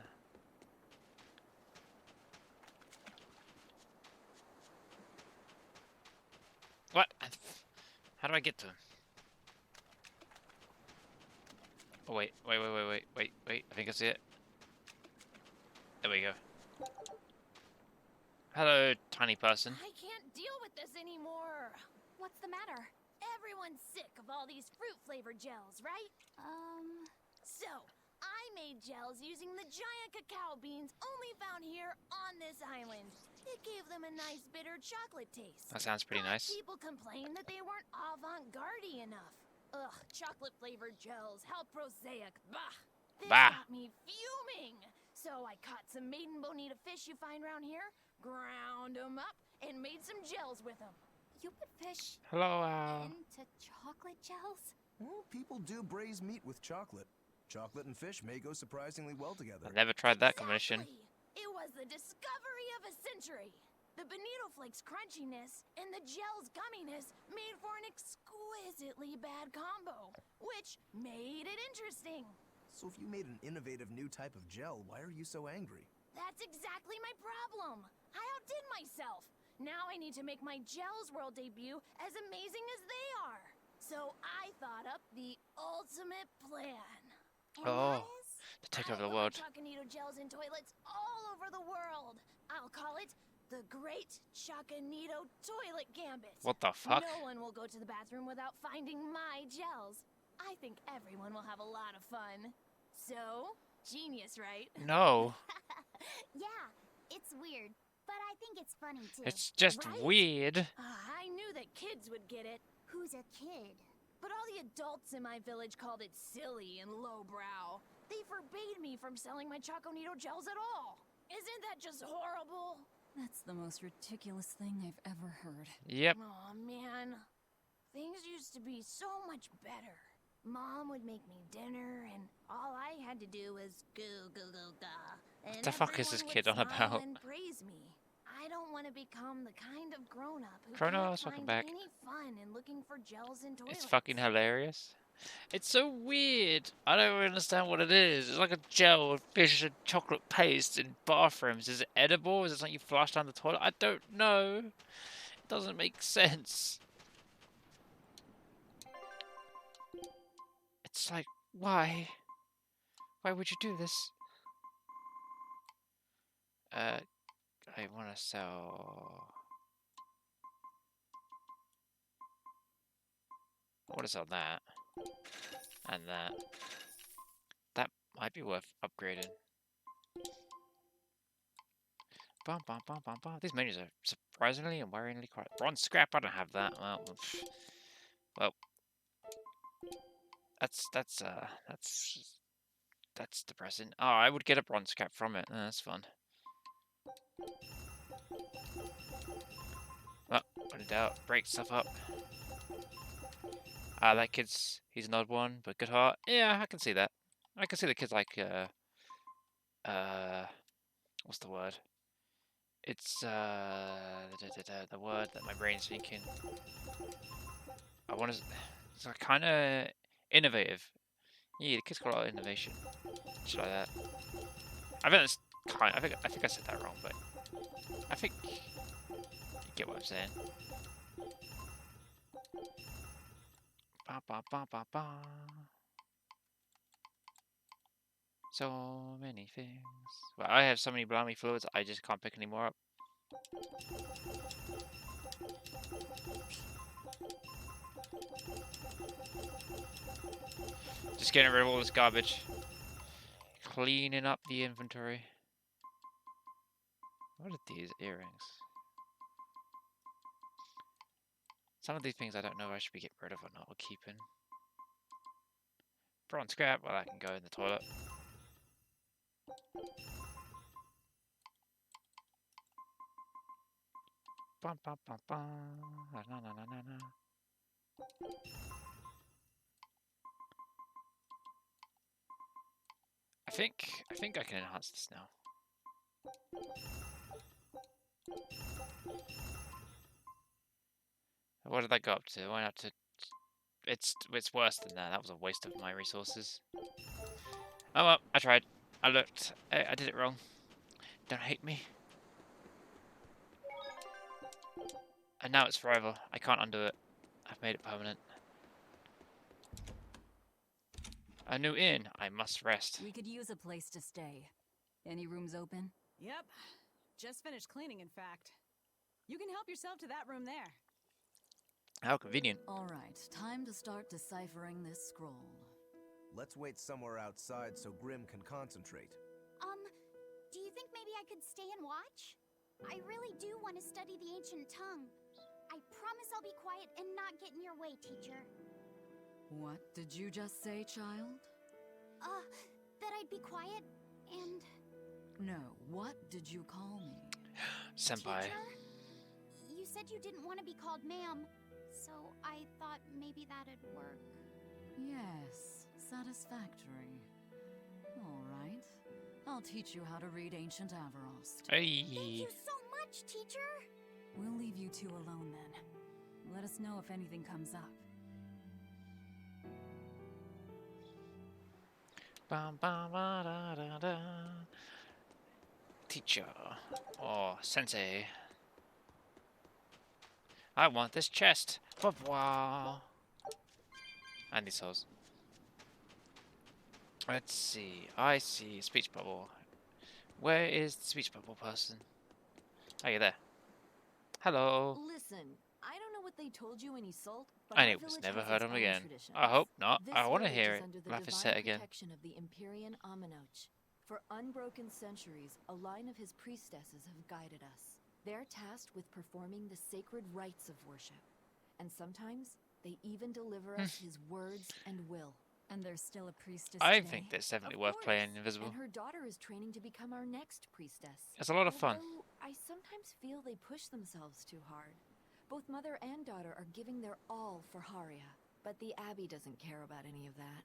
What? How do I get to them? Oh wait. I think I see it. There we go. Hello, tiny person. I can't deal with this anymore. What's the matter? Everyone's sick of all these fruit-flavored gels, right? So, I made gels using the giant cacao beans only found here on this island. It gave them a nice bitter chocolate taste. That sounds pretty But nice. people complained that they weren't avant-garde enough. Ugh, chocolate-flavored gels, how prosaic. Bah! This got me fuming. So I caught some maiden bonita fish you find around here, ground them up, and made some gels with them. You put fish Hello, into chocolate gels? Well, people do braise meat with chocolate. Chocolate and fish may go surprisingly well together. I've never tried that combination. It was the discovery of a century. The bonito flakes crunchiness and the gel's gumminess made for an exquisitely bad combo, which made it interesting. So if you made an innovative new type of gel, why are you so angry? That's exactly my problem. I outdid myself. Now I need to make my Gels World debut as amazing as they are. So I thought up the ultimate plan. And Oh, that is, to take I over the want world. Chacanito gels in toilets all over the world. I'll call it the Great Chacanito Toilet Gambit. What the fuck? No one will go to the bathroom without finding my gels. I think everyone will have a lot of fun. So, genius, right? No. Yeah, it's weird, but I think it's funny too. It's just Right? weird. I knew that kids would get it. Who's a kid? But all the adults in my village called it silly and lowbrow. They forbade me from selling my Chaconito gels at all. Isn't that just horrible? That's the most ridiculous thing I've ever heard. Yep. Aw, man. Things used to be so much better. Mom would make me dinner, and all I had to do was go, go, go, go. And What the fuck is this everyone kid would on smile about? and praise me. I don't want to become the kind of grown-up who Kronos, can't welcome find back. any fun in looking for gels in toilets. It's fucking hilarious. It's so weird. I don't understand what it is. It's like a gel with fish and chocolate paste in bathrooms. Is it edible? Is it something you flush down the toilet? I don't know. It doesn't make sense. It's like, why? Why would you do this? I want to sell... I want to sell that. And that. That might be worth upgrading. Bum, bum, bum, bum, bum. These menus are surprisingly and worryingly quiet. Bronze scrap, I don't have that. Well, that's depressing. Oh, I would get a bronze scrap from it. That's fun. Well, put it out, break stuff up. That he's an odd one, but good heart. Yeah, I can see that. I can see the kid's like, what's the word? It's, the word that my brain's thinking. It's like kind of innovative. Yeah, the kid's got a lot of innovation. Shit like that. I think that's I think I said that wrong, but I think you get what I'm saying. Ba ba ba ba ba. So many things. Well, I have so many blimey fluids, I just can't pick any more up. Just getting rid of all this garbage. Cleaning up the inventory. What are these earrings? Some of these things I don't know if I should be getting rid of or not, or keeping. Bronze scrap, well, that can go in the toilet. Bum, bum, bum, bum. Na, na, na, na, na. I think I can enhance this now. What did that go up to? It went up to... It's worse than that. That was a waste of my resources. Oh well, I tried. I looked. I did it wrong. Don't hate me. And now it's forever. I can't undo it. I've made it permanent. A new inn. I must rest. We could use a place to stay. Any rooms open? Yep. Just finished cleaning, in fact. You can help yourself to that room there. How convenient. All right, time to start deciphering this scroll. Let's wait somewhere outside so Grim can concentrate. Do you think maybe I could stay and watch? I really do want to study the ancient tongue. I promise I'll be quiet and not get in your way, teacher. What did you just say, child? That I'd be quiet and... No, what did you call me? Senpai. Teacher? You said you didn't want to be called ma'am, so I thought maybe that'd work. Yes, satisfactory. All right. I'll teach you how to read Ancient Avarost. Hey. Thank you so much, teacher! We'll leave you two alone then. Let us know if anything comes up. Bum, bum, ba, da, da, da. teacher or sensei. I want this chest. Wow. And these souls. Let's see. I see speech bubble. Where is the speech bubble person? Oh, you're there. Hello. Listen, I don't know what they told you in Isolt, but And our it was village never has heard its him own again. traditions. I hope not. This I want to village hear is it. under the Laugh is divine set again. protection of the Empyrean Aminoch. For unbroken centuries, a line of his priestesses have guided us. They're tasked with performing the sacred rites of worship. And sometimes, they even deliver us his words and will. And there's still a priestess I today. think that's definitely Of worth course. playing Invisible. And her daughter is training to become our next priestess. It's a lot of fun. Although, I sometimes feel they push themselves too hard. Both mother and daughter are giving their all for Haria. But the Abbey doesn't care about any of that.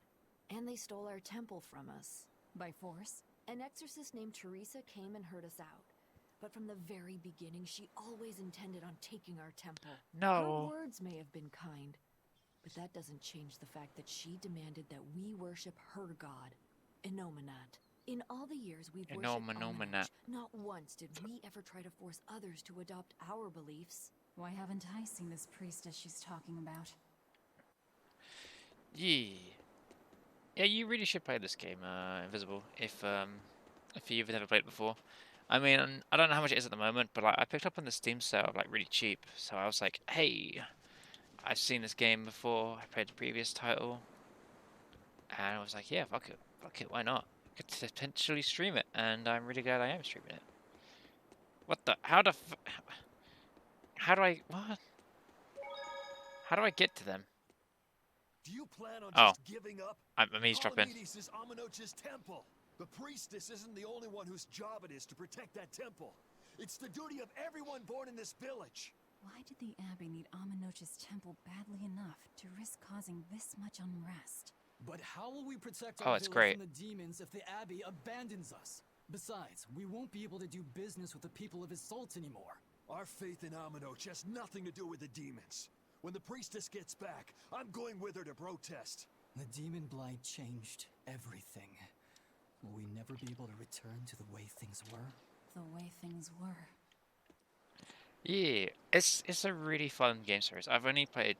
And they stole our temple from us. By force? An exorcist named Teresa came and heard us out. But from the very beginning, she always intended on taking our temple. No. Her words may have been kind, but that doesn't change the fact that she demanded that we worship her god, Inominat. In all the years we've worshipped Aminoch, not once did we ever try to force others to adopt our beliefs. Why haven't I seen this priestess she's talking about? Yeah, you really should play this game, Invisible, if you've never played it before. I mean, I don't know how much it is at the moment, but like, I picked up on the Steam sale, like, really cheap. So I was like, hey, I've seen this game before. I played the previous title. And I was like, yeah, fuck it, why not? I could potentially stream it, and I'm really glad I am streaming it. What the? How do I, what? How do I get to them? Do you plan on Oh. just giving up? I'm eavesdropping. Palamedes is Aminoch's temple. The priestess isn't the only one whose job it is to protect that temple. It's the duty of everyone born in this village. Why did the Abbey need Aminoch's temple badly enough to risk causing this much unrest? But how will we protect Oh, our it's village great. from the demons if the Abbey abandons us? Besides, we won't be able to do business with the people of Isolt anymore. Our faith in Aminoch has nothing to do with the demons. When the priestess gets back, I'm going with her to protest. The demon blight changed everything. Will we never be able to return to the way things were? The way things were. Yeah, it's a really fun game series. I've only played.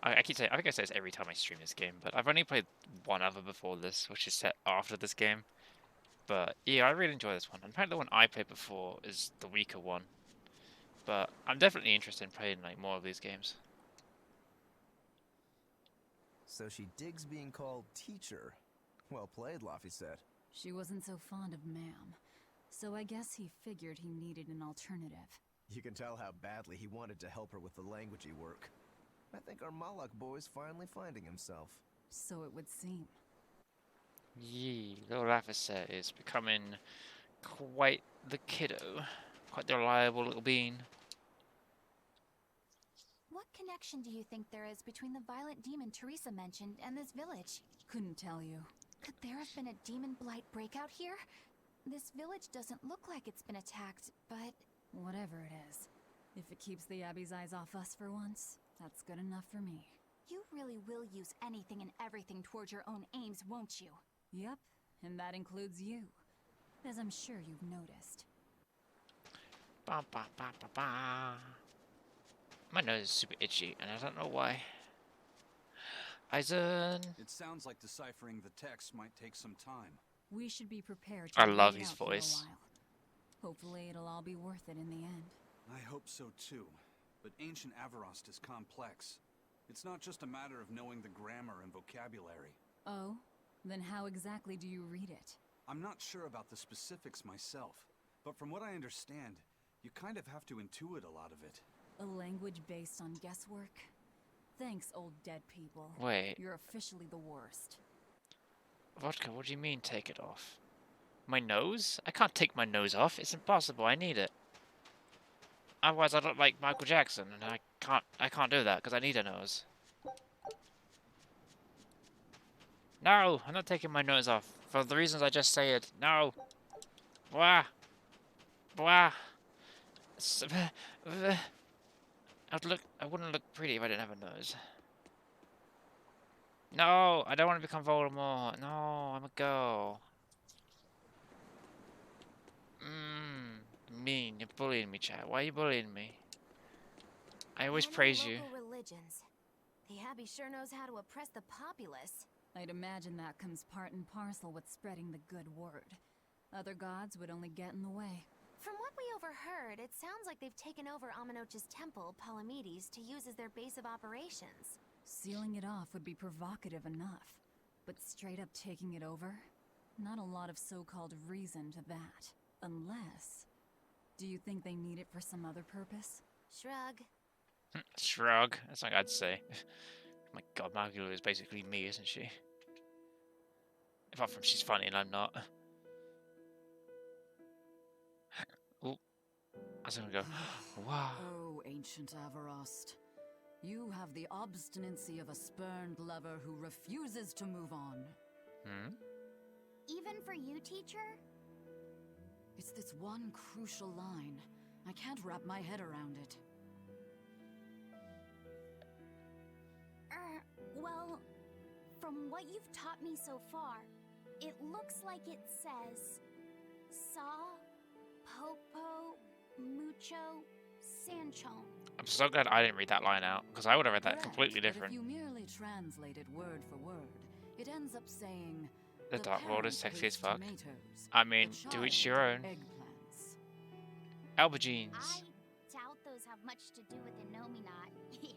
I keep saying, I think I say this every time I stream this game, but I've only played one other before this, which is set after this game. But yeah, I really enjoy this one. And apparently the one I played before is the weaker one. But I'm definitely interested in playing like more of these games. So she digs being called teacher. Well played, Laphicet. She wasn't so fond of ma'am, so I guess he figured he needed an alternative. You can tell how badly he wanted to help her with the languagey work. I think our Malak boy's finally finding himself. So it would seem. Yee, little Laphicet is becoming quite the kiddo. Quite the reliable little bean. What connection do you think there is between the violent demon Teresa mentioned and this village? Couldn't tell you. Could there have been a demon blight breakout here? This village doesn't look like it's been attacked, but... Whatever it is. If it keeps the Abbey's eyes off us for once, that's good enough for me. You really will use anything and everything towards your own aims, won't you? Yep, and that includes you. As I'm sure you've noticed. Ba ba ba ba ba. My nose is super itchy, and I don't know why. Aizen. It sounds like deciphering the text might take some time. We should be prepared to I love wait his out for a voice. while. Hopefully it'll all be worth it in the end. I hope so too. But ancient Avarost is complex. It's not just a matter of knowing the grammar and vocabulary. Oh? Then how exactly do you read it? I'm not sure about the specifics myself, but from what I understand, you kind of have to intuit a lot of it. A language based on guesswork? Thanks, old dead people. Wait. You're officially the worst. Vodka, what do you mean take it off? My nose? I can't take my nose off. It's impossible. I need it. Otherwise I look like Michael Jackson, and I can't do that because I need a nose. No, I'm not taking my nose off for the reasons I just said. No. Blah. Blah. I wouldn't look pretty if I didn't have a nose. No, I don't want to become Voldemort. No, I'm a girl. Mean. You're bullying me, chat. Why are you bullying me? I always And praise you. local religions. The Abbey sure knows how to oppress the populace. I'd imagine that comes part and parcel with spreading the good word. Other gods would only get in the way. From what we overheard, it sounds like they've taken over Amenoch's temple, Palamedes, to use as their base of operations. Sealing it off would be provocative enough. But straight up taking it over? Not a lot of so-called reason to that. Unless... Do you think they need it for some other purpose? Shrug. Shrug. That's what I'd say. My god, Magula is basically me, isn't she? Apart from she's funny and I'm not. Ooh. I was gonna go, wow. Oh, ancient Avarost. You have the obstinacy of a spurned lover who refuses to move on. Even for you, teacher? It's this one crucial line. I can't wrap my head around it. Well, from what you've taught me so far, it looks like it says... Saw, Popo, Mucho, Sanchon. I'm so glad I didn't read that line out, because I would have read that Correct, completely but different. if you merely translate it word for word, it ends up saying... The Dark Lord is parent sexy as hates fuck. tomatoes, I mean, the to each child your own. eggplants. Aubergines. I doubt those have much to do with Innominat. Yeah.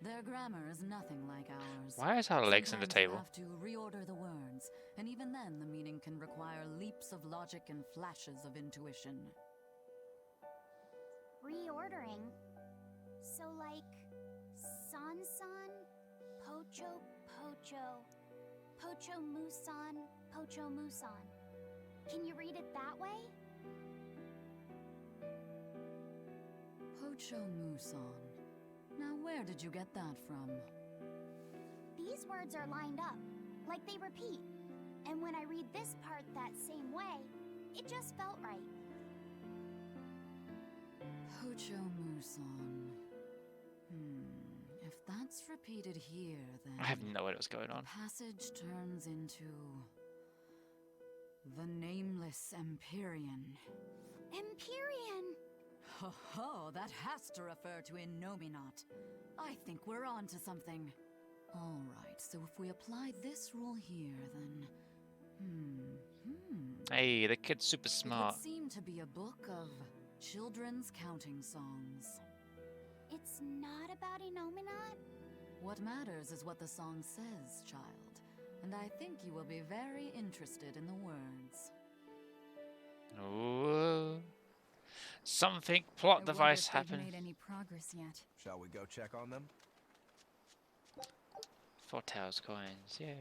Their grammar is nothing like ours. Why is our legs in the Sometimes you table? have to reorder the words, and even then the meaning can require leaps of logic and flashes of intuition. Reordering. So like... San-san, Pocho, Pocho, Pocho Musan, Pocho Musan. Can you read it that way? Pocho Muson. Now where did you get that from? These words are lined up, like they repeat. And when I read this part that same way, it just felt right. Pocho Muson. If that's repeated here, then... I have no idea what's going on. The passage turns into... The Nameless Empyrean. Empyrean! Ho ho, that has to refer to Innominat. I think we're on to something. Alright, so if we apply this rule here, then... Hey, the kid's super It smart. would seem to be a book of children's counting songs. It's not about Innominat? What matters is what the song says, child. And I think you will be very interested in the words. Ooh. Something plot device I wonder if happened. they've made any progress yet. Shall we go check on them? 4 tails coins, yay.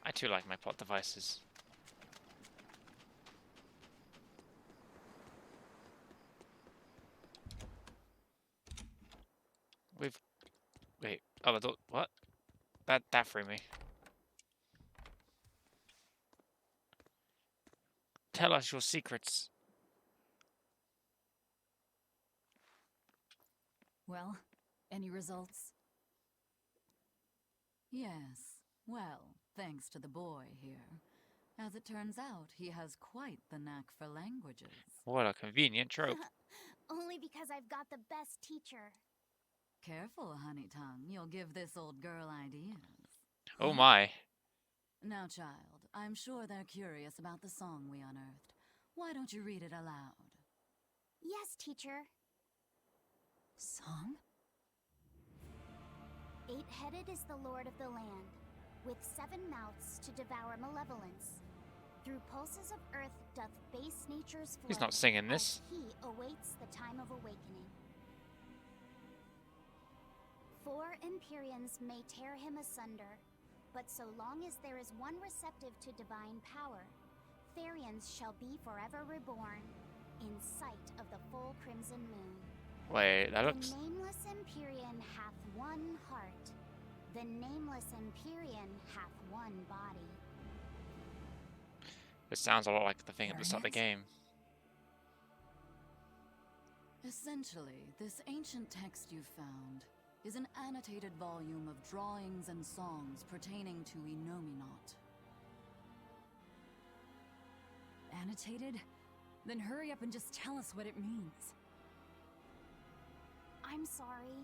I too like my plot devices. We've... Wait, oh, I thought... What? That threw me. Tell us your secrets. Well, any results? Yes. Well, thanks to the boy here. As it turns out, he has quite the knack for languages. What a convenient trope. Only because I've got the best teacher. Careful, honey tongue. You'll give this old girl ideas. Oh my. Now, child, I'm sure they're curious about the song we unearthed. Why don't you read it aloud? Yes, teacher. Song? 8-headed is the lord of the land, with 7 mouths to devour malevolence. Through pulses of earth doth base nature's flow. He's not singing this. As he awaits the time of awakening. 4 Empyreans may tear him asunder, but so long as there is one receptive to divine power, Therians shall be forever reborn, in sight of the full crimson moon. Wait, that looks... The nameless Empyrean hath one heart. The nameless Empyrean hath one body. It sounds a lot like the thing at the start of the game. Essentially, this ancient text you found is an annotated volume of drawings and songs pertaining to Innominat. annotated? Then hurry up and just tell us what it means. I'm sorry.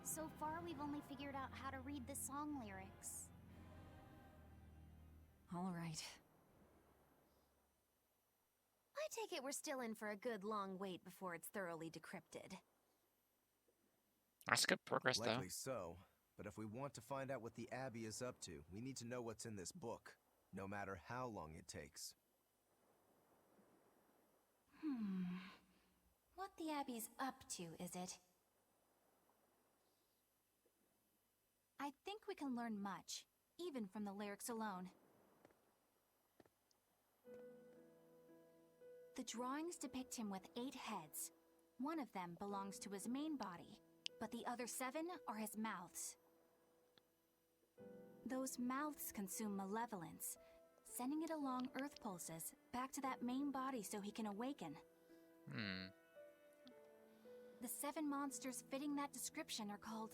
So far, we've only figured out how to read the song lyrics. All right. I take it we're still in for a good long wait before it's thoroughly decrypted. That's good progress, though. Likely so, but if we want to find out what the Abbey is up to, we need to know what's in this book, no matter how long it takes. What the Abbey's up to, is it? I think we can learn much, even from the lyrics alone. The drawings depict him with 8 heads. One of them belongs to his main body, but the other 7 are his mouths. Those mouths consume malevolence, sending it along earth pulses back to that main body so he can awaken. The 7 monsters fitting that description are called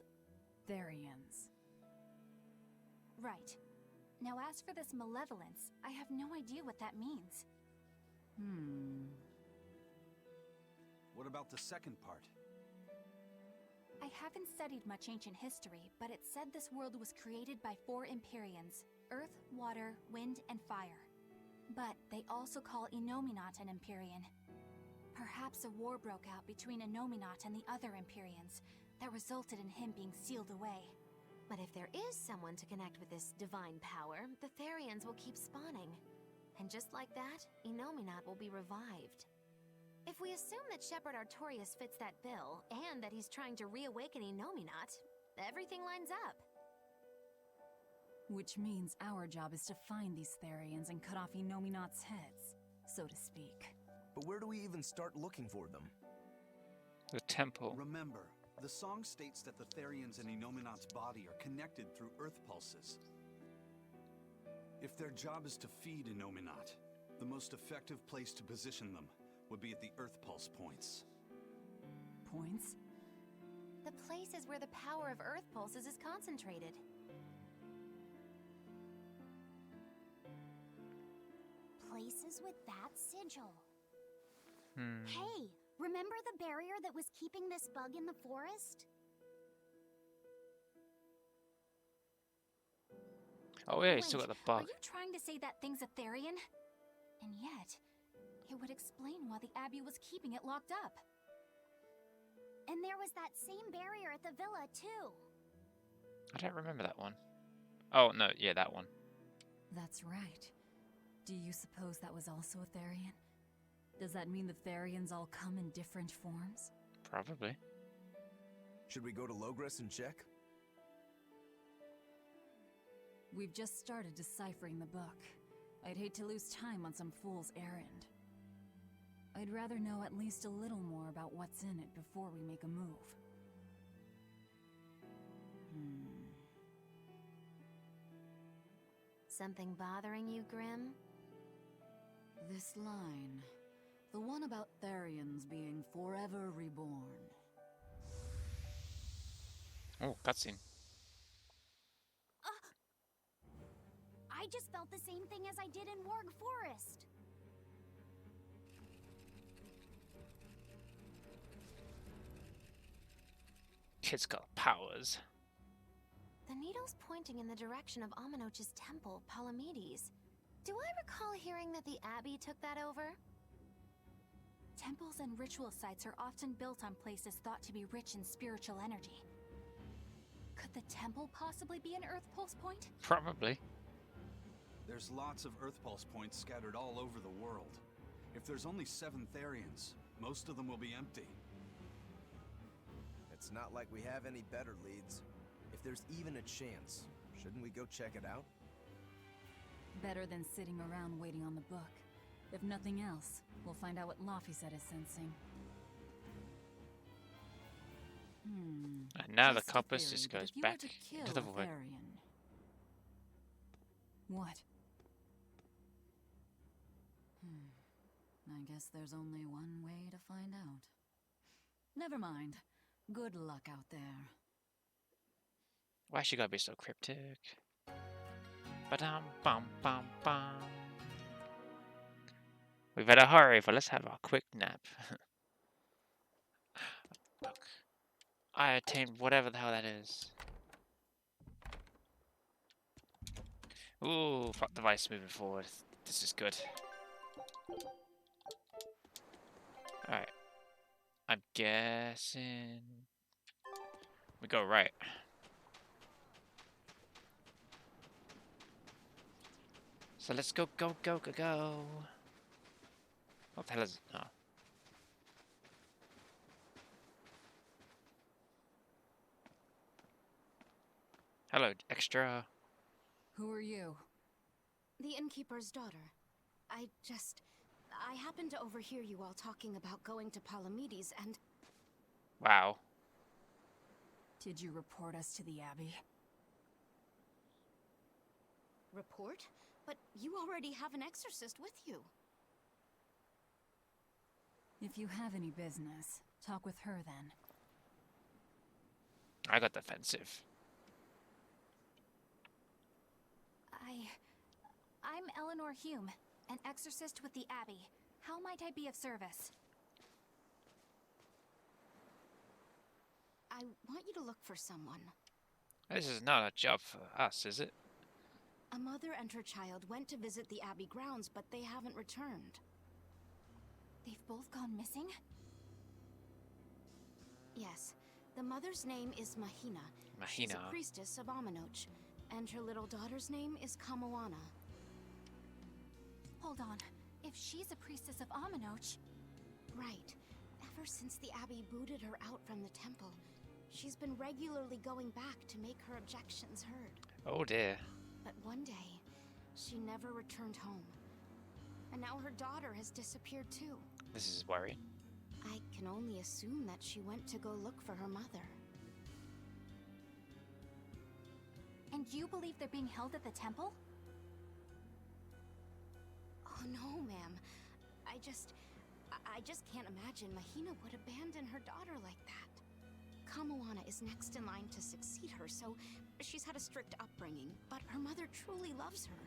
Therians. Right. Now as for this malevolence, I have no idea what that means. What about the second part? I haven't studied much ancient history, but it said this world was created by 4 Empyreans: Earth, Water, Wind, and Fire. But they also call Innominat an Empyrean. Perhaps a war broke out between Innominat and the other Empyreans that resulted in him being sealed away. But if there is someone to connect with this divine power, the Therians will keep spawning. And just like that, Innominat will be revived. If we assume that Shepherd Artorius fits that bill, and that he's trying to reawaken Innominat, everything lines up. Which means our job is to find these Therians and cut off Innominat's heads, so to speak. But where do we even start looking for them? The temple. Remember, the song states that the Therians in Innominat's body are connected through earth pulses. If their job is to feed Innominat, the most effective place to position them would be at the earth pulse points. Points? The places where the power of earth pulses is concentrated. Places with that sigil. Hey, remember the barrier that was keeping this bug in the forest? Oh yeah, you still got the bug. Are you trying to say that thing's a Therian? And yet, it would explain why the Abbey was keeping it locked up. And there was that same barrier at the villa, too. I don't remember that one. Oh, no, yeah, that one. That's right. Do you suppose that was also a Therian? Does that mean the Therians all come in different forms? Probably. Should we go to Logres and check? We've just started deciphering the book. I'd hate to lose time on some fool's errand. I'd rather know at least a little more about what's in it before we make a move. Something bothering you, Grim? This line. The one about Therians being forever reborn. Oh, cutscene. I just felt the same thing as I did in Warg Forest. Kid's got powers. The needle's pointing in the direction of Aminoch's temple, Palamedes. Do I recall hearing that the Abbey took that over? Temples and ritual sites are often built on places thought to be rich in spiritual energy. Could the temple possibly be an Earth Pulse point? Probably. There's lots of earth pulse points scattered all over the world. If there's only 7 Therians, most of them will be empty. It's not like we have any better leads. If there's even a chance, shouldn't we go check it out? Better than sitting around waiting on the book. If nothing else, we'll find out what Laphicet is sensing. And now the compass just goes back into the void. What? I guess there's only one way to find out. Never mind. Good luck out there. Why she gotta be so cryptic? Ba-dum bum bum bum. We better hurry, but let's have a quick nap. Look, I attained whatever the hell that is. Ooh, plot device moving forward. This is good. Alright. I'm guessing we go right. So let's go, go, go, go, go. What the hell is it? Oh. Hello, extra. Who are you? The innkeeper's daughter. I happened to overhear you all talking about going to Palamedes and... Wow. Did you report us to the Abbey? Report? But you already have an exorcist with you. If you have any business, talk with her then. I got defensive. I'm Eleanor Hume, an exorcist with the Abbey. How might I be of service? I want you to look for someone. This is not a job for us, is it? A mother and her child went to visit the Abbey grounds, but they haven't returned. They've both gone missing? Yes. The mother's name is Mahina. She's a priestess of Aminoch. And her little daughter's name is Kamoana. Hold on. If she's a priestess of Aminoch... Right. Ever since the Abbey booted her out from the temple, she's been regularly going back to make her objections heard. Oh dear. But one day, she never returned home. And now her daughter has disappeared too. This is worrying. I can only assume that she went to go look for her mother. And you believe they're being held at the temple? Oh no, ma'am. I just can't imagine Mahina would abandon her daughter like that. Kamoana is next in line to succeed her, so she's had a strict upbringing, but her mother truly loves her.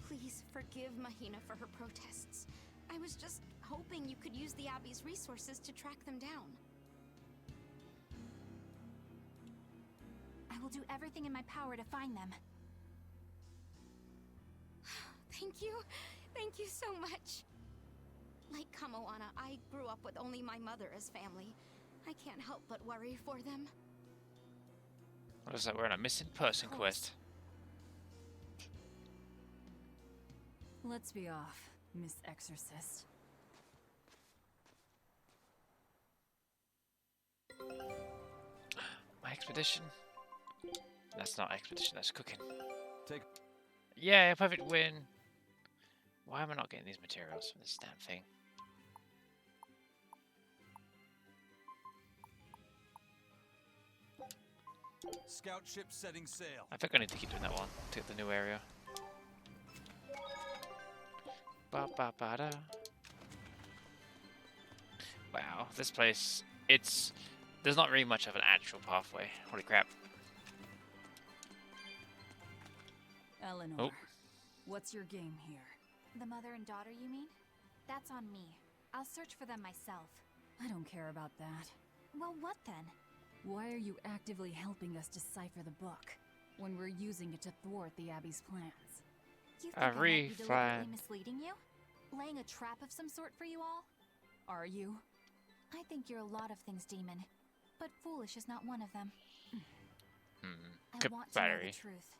Please forgive Mahina for her protests. I was just hoping you could use the Abbey's resources to track them down. I will do everything in my power to find them. Thank you. Thank you so much. Like Kamoana, I grew up with only my mother as family. I can't help but worry for them. Looks like we're on a missing person quest. Let's be off, Miss Exorcist. My expedition? That's not expedition, that's cooking. Take. Yeah, perfect win. Why am I not getting these materials from this damn thing? Scout ship setting sail. I think I need to keep doing that one to get the new area. Ba ba ba da. Wow, this place, there's not really much of an actual pathway. Holy crap. Eleanor, what's your game here? The mother and daughter, you mean? That's on me. I'll search for them myself. I don't care about that. Well, what then? Why are you actively helping us decipher the book, when we're using it to thwart the Abbey's plans? You think I might be deliberately misleading you? Laying a trap of some sort for you all? Are you? I think you're a lot of things, Daemon. But foolish is not one of them. I want to know the truth.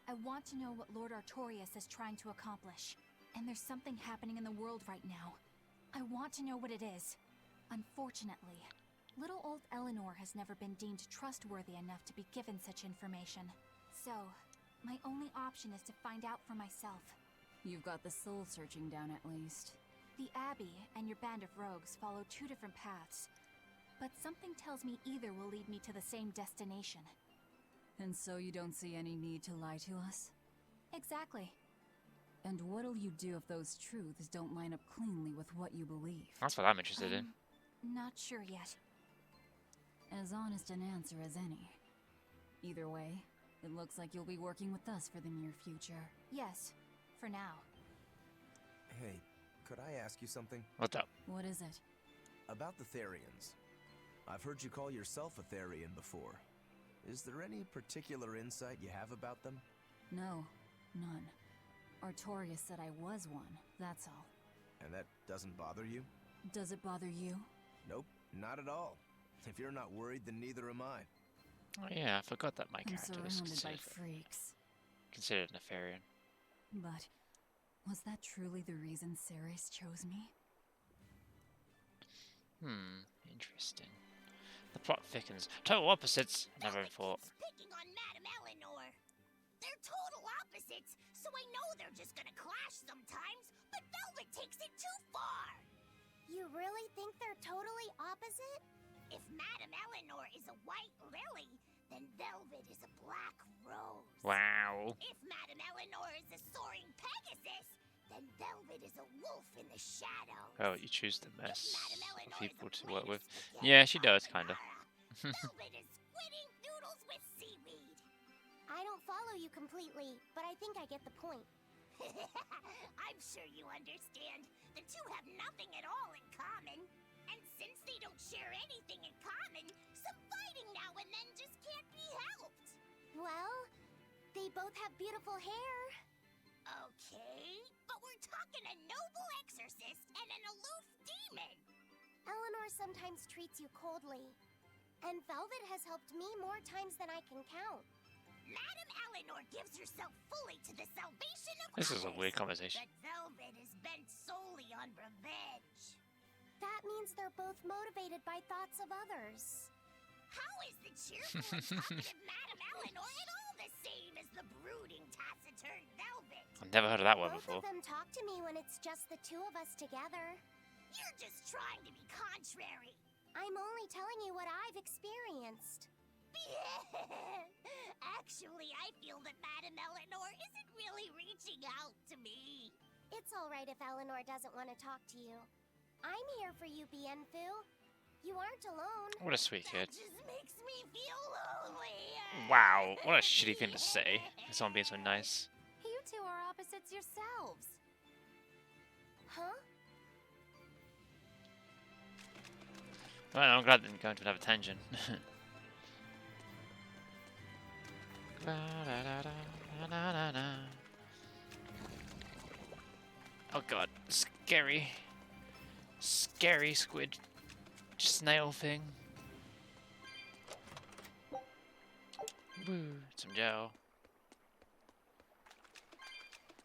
I want to know what Lord Artorias is trying to accomplish. And there's something happening in the world right now. I want to know what it is. Unfortunately, little old Eleanor has never been deemed trustworthy enough to be given such information. So, my only option is to find out for myself. You've got the soul searching down at least. The Abbey and your band of rogues follow two different paths. But something tells me either will lead me to the same destination. And so you don't see any need to lie to us? Exactly. And what'll you do if those truths don't line up cleanly with what you believe? That's what I'm interested in. Not sure yet. As honest an answer as any. Either way, it looks like you'll be working with us for the near future. Yes, for now. Hey, could I ask you something? What's up? What is it? About the Therians. I've heard you call yourself a Therian before. Is there any particular insight you have about them? No, none. Artorias said I was one, that's all. And that doesn't bother you? Does it bother you? Nope, not at all. If you're not worried, then neither am I. Oh yeah, I forgot that my I'm character was surrounded by considered, freaks. considered an Nefarian. But was that truly the reason Ceres chose me? Interesting. The plot thickens. Total opposites. Never thought. Picking on Madame Eleanor. They're total opposites, so I know they're just gonna clash sometimes, but Velvet takes it too far. You really think they're totally opposite? If Madame Eleanor is a white lily, then Velvet is a black rose. Wow. If Madame Eleanor is a soaring Pegasus, then Velvet is a wolf in the shadows. Oh, you choose the best Madame Eleanor is people a to work with. spaghetti Yeah, she does, kinda. Velvet is squidding noodles with seaweed. I don't follow you completely, but I think I get the point. I'm sure you understand. The two have nothing at all in common. And since they don't share anything in common, some fighting now and then just can't be helped. Well, they both have beautiful hair. Okay, but we're talking a noble exorcist and an aloof demon. Eleanor sometimes treats you coldly. And Velvet has helped me more times than I can count. Madame Eleanor gives herself fully to the salvation of This is a others, weird conversation. but Velvet is bent solely on revenge. That means they're both motivated by thoughts of others. How is the cheerful and talkative Madame Eleanor at all the same as the brooding, taciturn Velvet? I've never heard of that word Both before. of them talk to me when it's just the two of us together. You're just trying to be contrary. I'm only telling you what I've experienced. Actually, I feel that Madame Eleanor isn't really reaching out to me. It's alright if Eleanor doesn't want to talk to you. I'm here for you, Bienfu. You aren't alone. What a sweet kid. That just makes me feel lonely. Wow, what a shitty thing to say. Someone being so nice. You two are opposites yourselves. Huh? Well, I'm glad I didn't go into another tangent. Oh god, scary. Scary squid snail thing. Woo, some gel.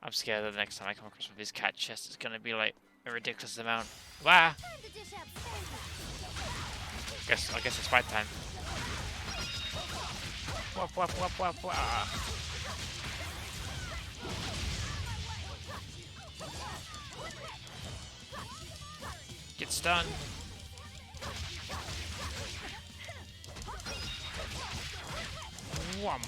I'm scared that the next time I come across with these cat chests, it's gonna be like a ridiculous amount. Wah! I guess it's fight time. Wop, wop, wop, wop, wop. Get stunned. Wham.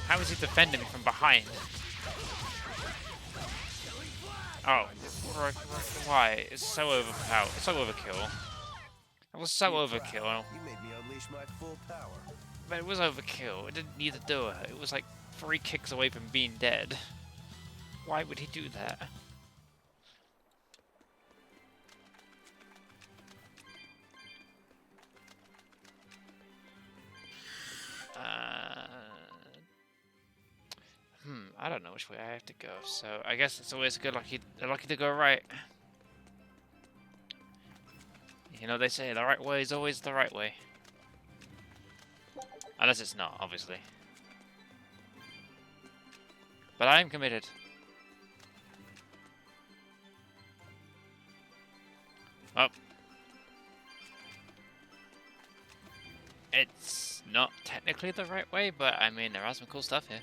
How is he defending me from behind? Oh, why? It's so overpowered. It's so overkill. It was so overkill. You made me unleash my full power. But it was overkill. It didn't need to do it. It was like 3 kicks away from being dead. Why would he do that? I don't know which way I have to go, so I guess it's always lucky to go right. You know, they say the right way is always the right way. Unless it's not, obviously. But I am committed. Oh. It's not technically the right way, but I mean, there are some cool stuff here.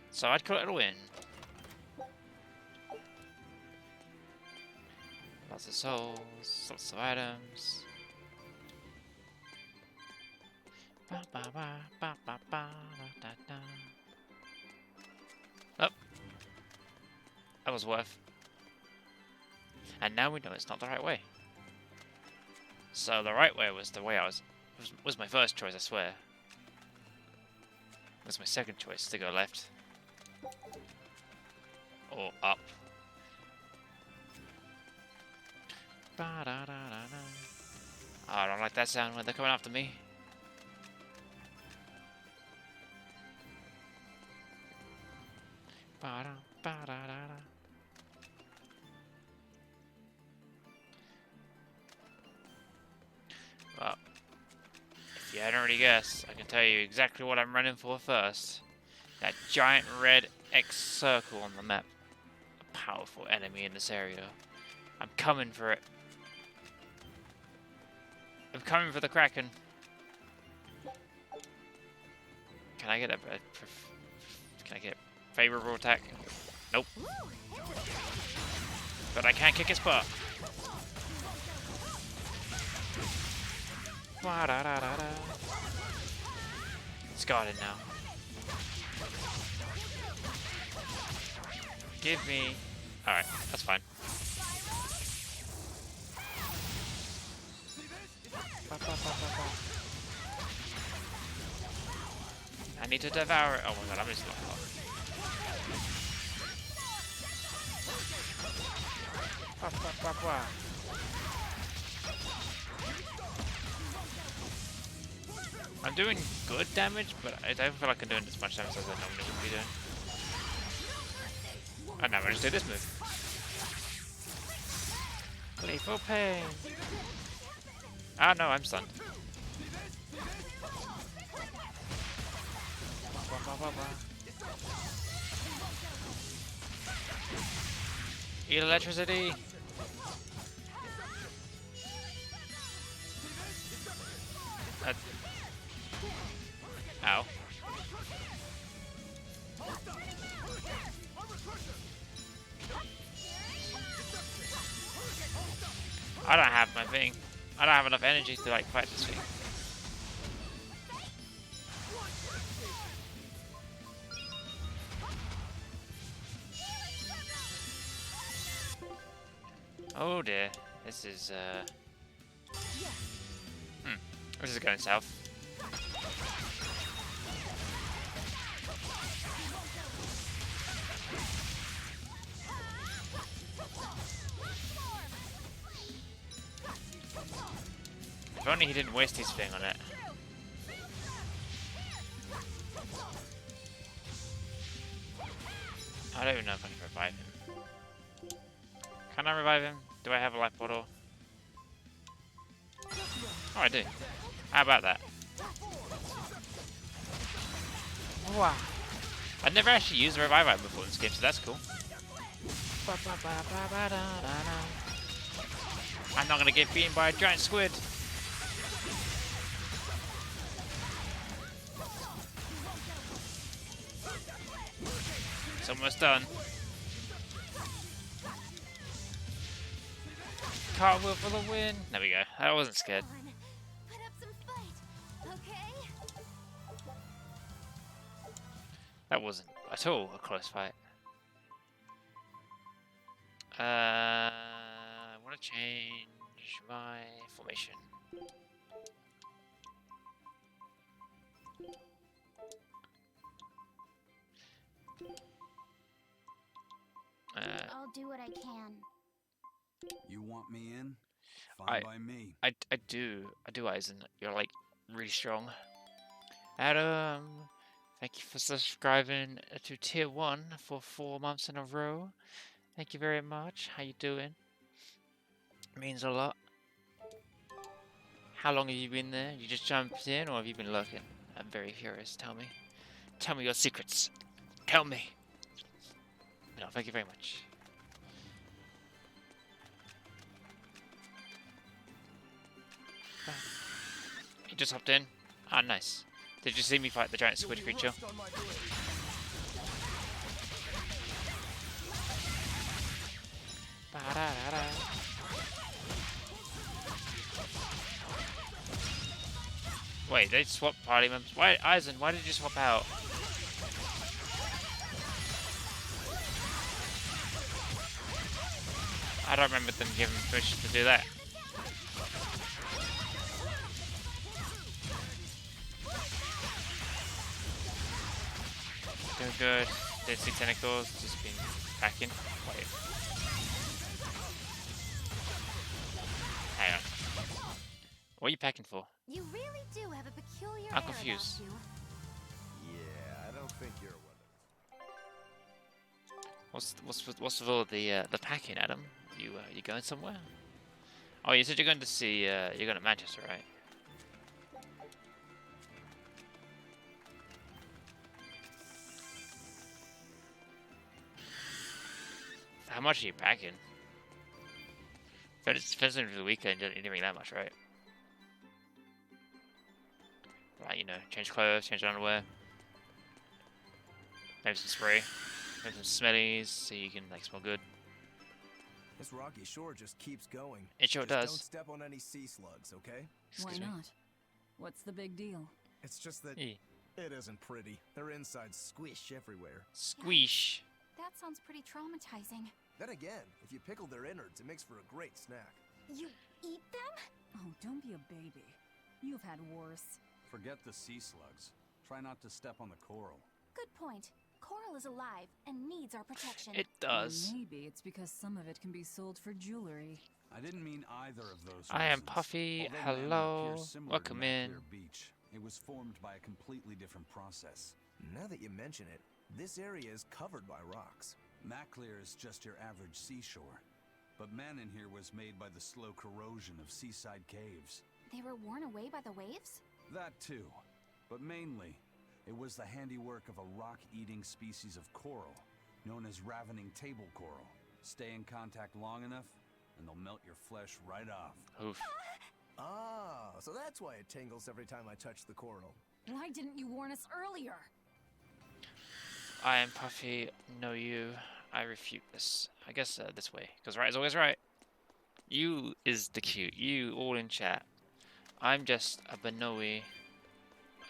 So I'd call it a win. Lots of souls, lots of items. Ba, ba, ba, ba, ba, ba, da, da. Oh. That was worth. And now we know it's not the right way. So the right way was the way was my first choice, I swear. That's my second choice, to go left. Or up. Ba-da-da-da-da. Oh, I don't like that sound when they're coming after me. Ba-da, ba-da-da-da. Well, if you hadn't already guessed, I can tell you exactly what I'm running for first. That giant red X circle on the map. A powerful enemy in this area. I'm coming for it. I'm coming for the Kraken. Can I get a can I get a favorable attack? Nope. But I can kick his butt. It's guarded now. Give me. Alright, that's fine. I need to devour it. Oh my god, I'm just looking up. I'm doing good damage, but I don't feel like I'm doing as much damage as I normally would be doing. And now I just do this move. Lethal pain. Ah no, I'm stunned. Eat electricity. Ow. I don't have my thing. I don't have enough energy to like fight this thing. Oh dear. This is This is going south. If only he didn't waste his thing on it. I don't even know if I can revive him. Can I revive him? Do I have a life bottle? Oh, I do. How about that? Wow. I've never actually used a revive item before in this game, so that's cool. I'm not gonna get beaten by a giant squid. It's almost done. Cartwheel for the win. There we go. I wasn't scared. Put up some fight, okay? That wasn't at all a close fight. I want to change my formation. I'll do what I can. You want me in? Fine by me. I do, Eisen. You're like really strong. Adam, thank you for subscribing to Tier 1 for 4 months in a row. Thank you very much. How you doing? It means a lot. How long have you been there? You just jumped in, or have you been lurking? I'm very curious. Tell me. Tell me your secrets. Tell me. No, thank you very much. You just hopped in? Ah, nice. Did you see me fight the giant squid creature? Ba-da-da-da. Wait, they swapped party members. Why, Eisen, why did you swap out? I don't remember them giving permission to do that. Doing good. Didn't see tentacles. Just been packing. Wait. Hang on. What are you packing for? You really do have a peculiar I'm air confused. about you. Yeah, I don't think you're one of What's with all the packing, Adam? You going somewhere? Oh, you said you're going to see you're going to Manchester, right? How much are you packing? Depends on the weekend. You didn't bring that much, right? Right, you know, change clothes, change underwear, maybe some spray, maybe some smellies, so you can like smell good. This rocky shore just keeps going. It sure just does. Don't step on any sea slugs, okay? Excuse Why me. not? What's the big deal? It's just that Eh. it isn't pretty. Their insides squish everywhere. Squeesh. That sounds pretty traumatizing. Then again, if you pickle their innards, it makes for a great snack. You eat them? Oh, don't be a baby. You've had worse. Forget the sea slugs. Try not to step on the coral. Good point. Coral is alive and needs our protection. It does. Maybe it's because some of it can be sold for jewelry. I didn't mean either of those I am reasons. Puffy. Although Manor Hello. appears similar to Welcome in. Maclear Beach, it was formed by a completely different process. Now that you mention it, this area is covered by rocks. Maclear is just your average seashore. But Manon here was made by the slow corrosion of seaside caves. They were worn away by the waves? That too. But mainly, it was the handiwork of a rock-eating species of coral, known as ravening table coral. Stay in contact long enough, and they'll melt your flesh right off. Oof. Ah, so that's why it tingles every time I touch the coral. Why didn't you warn us earlier? I am Puffy. No, you. I refute this. I guess this way, because right is always right. You is the cute. You all in chat. I'm just a Banoe.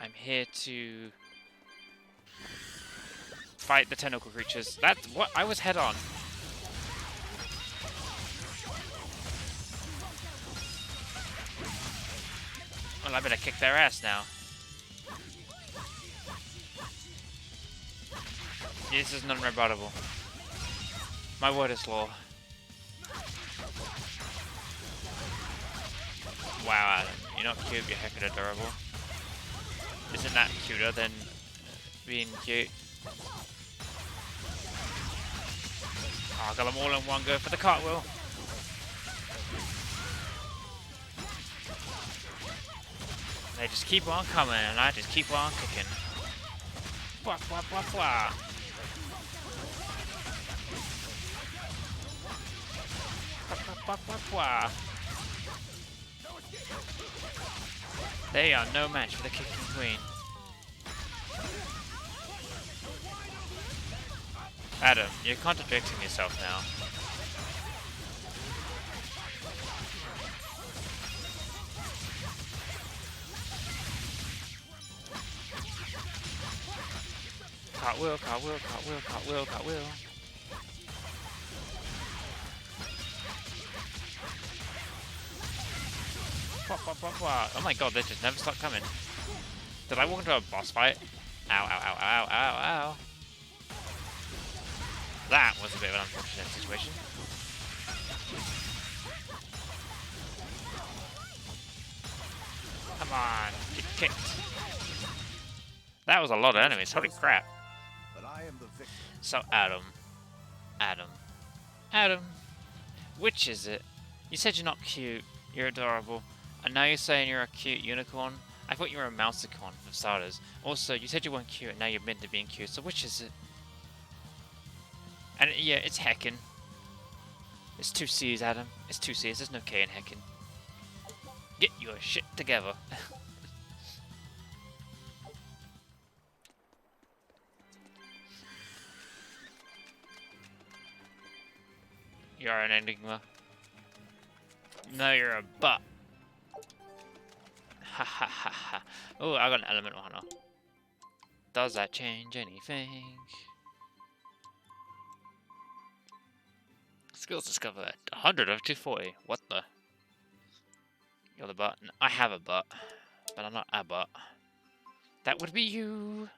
I'm here to fight the tentacle creatures. That's what I was head on. Well, I better kick their ass now. This is non-rebuttable. My word is law. Wow, Adam, you're not cute, you're heckin' adorable. Isn't that cuter than being cute? Oh, I got them all in one go for the cartwheel. They just keep on coming, and I just keep on kicking. Blah, blah, blah, blah. Blah, blah, blah, blah, blah. They are no match for the kicking queen. Adam, you're contradicting yourself now. Cartwheel, cartwheel, cartwheel, cartwheel, cartwheel. Wah, wah, wah, wah. Oh my god, they just never stop coming. Did I walk into a boss fight? Ow, ow, ow, ow, ow, ow. That was a bit of an unfortunate situation. Come on, get kicked. That was a lot of enemies, holy crap. But I am the victor. So Adam, which is it? You said you're not cute, you're adorable, and now you're saying you're a cute unicorn? I thought you were a mouseicorn for starters. Also, you said you weren't cute, and now you're meant to being cute, so which is it? And yeah, it's heckin'. It's 2 C's, Adam. It's 2 C's, there's no K in heckin'. Get your shit together. You're an enigma. No, you're a butt. Ha ha ha ha. Oh, I got an elemental hunter. Does that change anything? Skills discovered. 100 of 240. What the? You're the butt. I have a butt, but I'm not a butt. That would be you.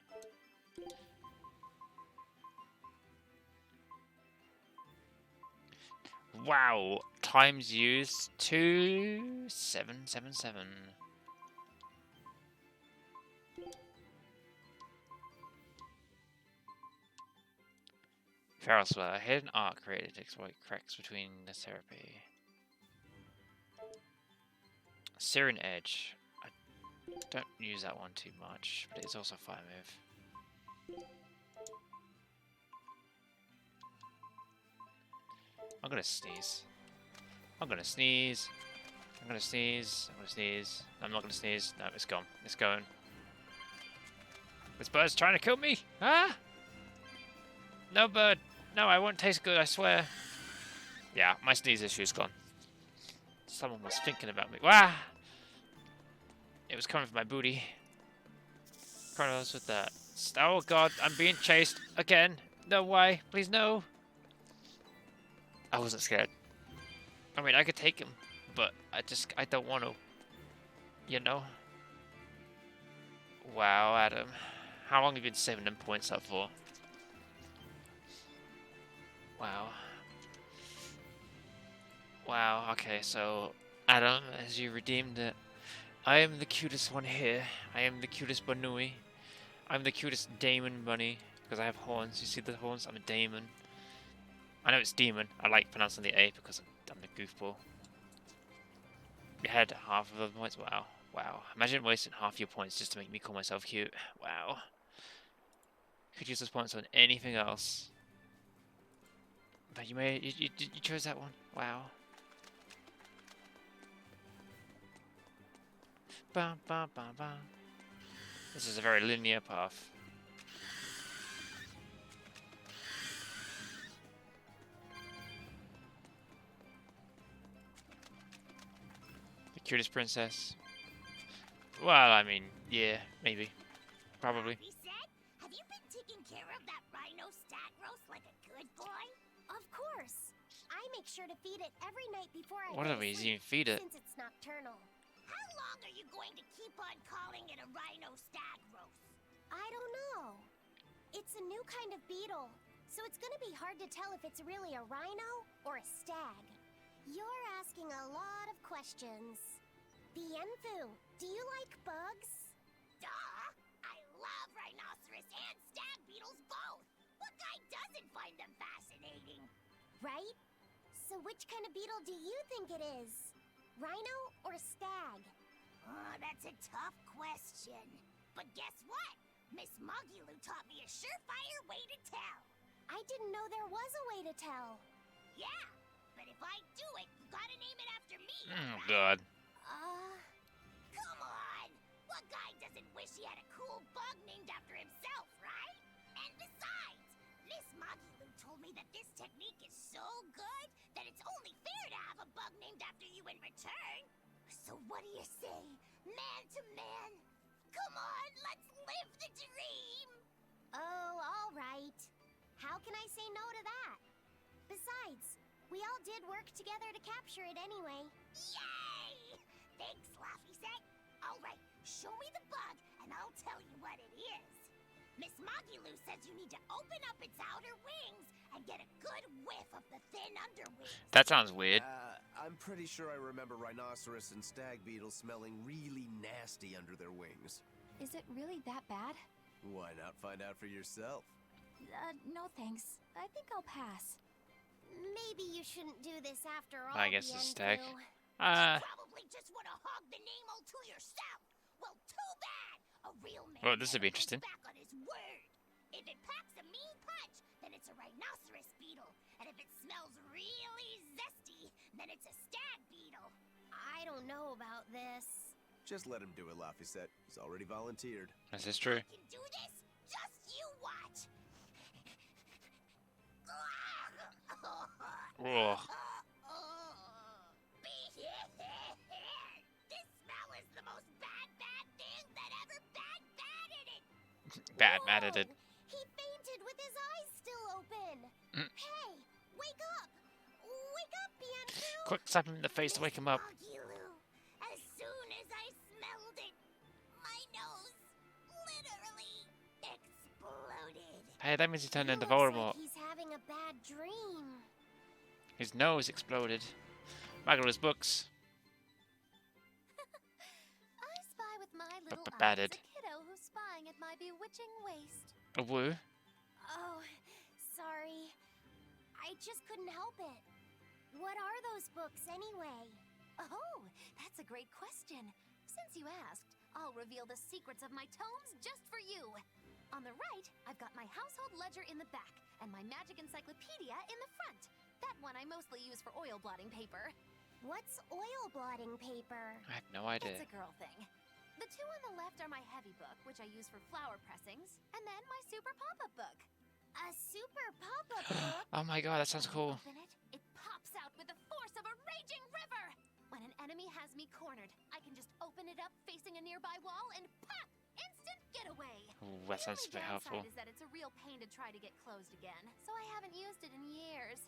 Wow. Times used 2777. Feral Swear. A hidden art created to exploit cracks between the therapy. Syrian Edge. I don't use that one too much, but it's also a fire move. I'm gonna sneeze. I'm gonna sneeze. I'm gonna sneeze. I'm gonna sneeze. I'm not gonna sneeze. No, it's gone. It's going. This bird's trying to kill me! Ah! No, bird! No, I won't taste good, I swear. Yeah, my sneeze issue's gone. Someone was thinking about me. Wah! It was coming from my booty. Chronos with that. Oh god, I'm being chased again. No, why? Please, no. I wasn't scared. I mean, I could take him, but I don't want to. You know? Wow, Adam. How long have you been saving them points up for? Wow. Wow, okay, so Adam, as you redeemed it, I am the cutest one here. I am the cutest Banui. I'm the cutest Daemon bunny, because I have horns. You see the horns? I'm a Daemon. I know it's demon. I like pronouncing the A because I'm the goofball. You had half of the points? Wow. Wow. Imagine wasting half your points just to make me call myself cute. Wow. Could use those points on anything else. But you chose that one. Wow. Bum, bum, bum, bum. This is a very linear path. The cutest princess. Well, I mean, yeah, maybe. Probably. Have you been taking care of that rhino stag roast like a good boy? Of course. I make sure to feed it every night before I What go are to we sleep, even feed it? since it's nocturnal. How long are you going to keep on calling it a rhino stag roast? I don't know. It's a new kind of beetle, so it's gonna be hard to tell if it's really a rhino or a stag. You're asking a lot of questions. Bienfu, do you like bugs? Duh! I love rhinoceros and stag beetles both! What guy doesn't find them fascinating? Right? So which kind of beetle do you think it is? Rhino or stag? Oh, that's a tough question. But guess what? Miss Mogulu taught me a surefire way to tell. I didn't know there was a way to tell. Yeah, but if I do it, you gotta name it after me, Oh, right? God. Come on! What guy doesn't wish he had a cool bug named after himself, right? And besides, Miss Mogulu told me that this technique is so good that it's only fair to have a bug named after you in return. So what do you say, man to man? Come on, let's live the dream! Oh, all right. How can I say no to that? Besides, we all did work together to capture it anyway. Yay! Thanks, Laffy Set. All right, show me the bug, and I'll tell you what it is. Miss Mogulu says you need to open up its outer wings and get a good whiff of the thin underwings. That sounds weird. I'm pretty sure I remember rhinoceros and stag beetles smelling really nasty under their wings. Is it really that bad? Why not find out for yourself? No thanks. I think I'll pass. Maybe you shouldn't do this after all. I guess it's stag. You probably just want to hog the name all to yourself. Well, too bad. A real man Well, this would be never goes interesting. back on his word. If it packs a mean punch, then it's a rhinoceros beetle. And if it smells really zesty, then it's a stag beetle. I don't know about this. Just let him do it, Laffy-Set. He's already volunteered. This is true. I can do this. Just you watch. Ugh. This smell is the most bad thing that ever bad-batted it. Bad at it. He fainted with his eyes still open. Hey, wake up! Wake up, Bienfu! Quick, slap him in the face to wake him up. Mogulu, as soon as I smelled it, my nose literally exploded. Hey, that means he turned into Looks Voldemort. like he's having a bad dream. His nose exploded. Magalu's books. I spy with my little eyes Batted. a kiddo who's spying at my bewitching waist. A woo. Oh, sorry. I just couldn't help it. What are those books anyway? Oh, that's a great question. Since you asked, I'll reveal the secrets of my tomes just for you. On the right, I've got my household ledger in the back, and my magic encyclopedia in the front. That one I mostly use for oil blotting paper. What's oil blotting paper? I have no idea. It's a girl thing. The two on the left are my heavy book, which I use for flower pressings, and then my super pop-up book. A super pop-up book? Oh my god, that sounds cool. Open it, it pops out with the force of a raging river! When an enemy has me cornered, I can just open it up facing a nearby wall and pop! Instant getaway! Ooh, that sounds The very only helpful. downside is that it's a real pain to try to get closed again, so I haven't used it in years.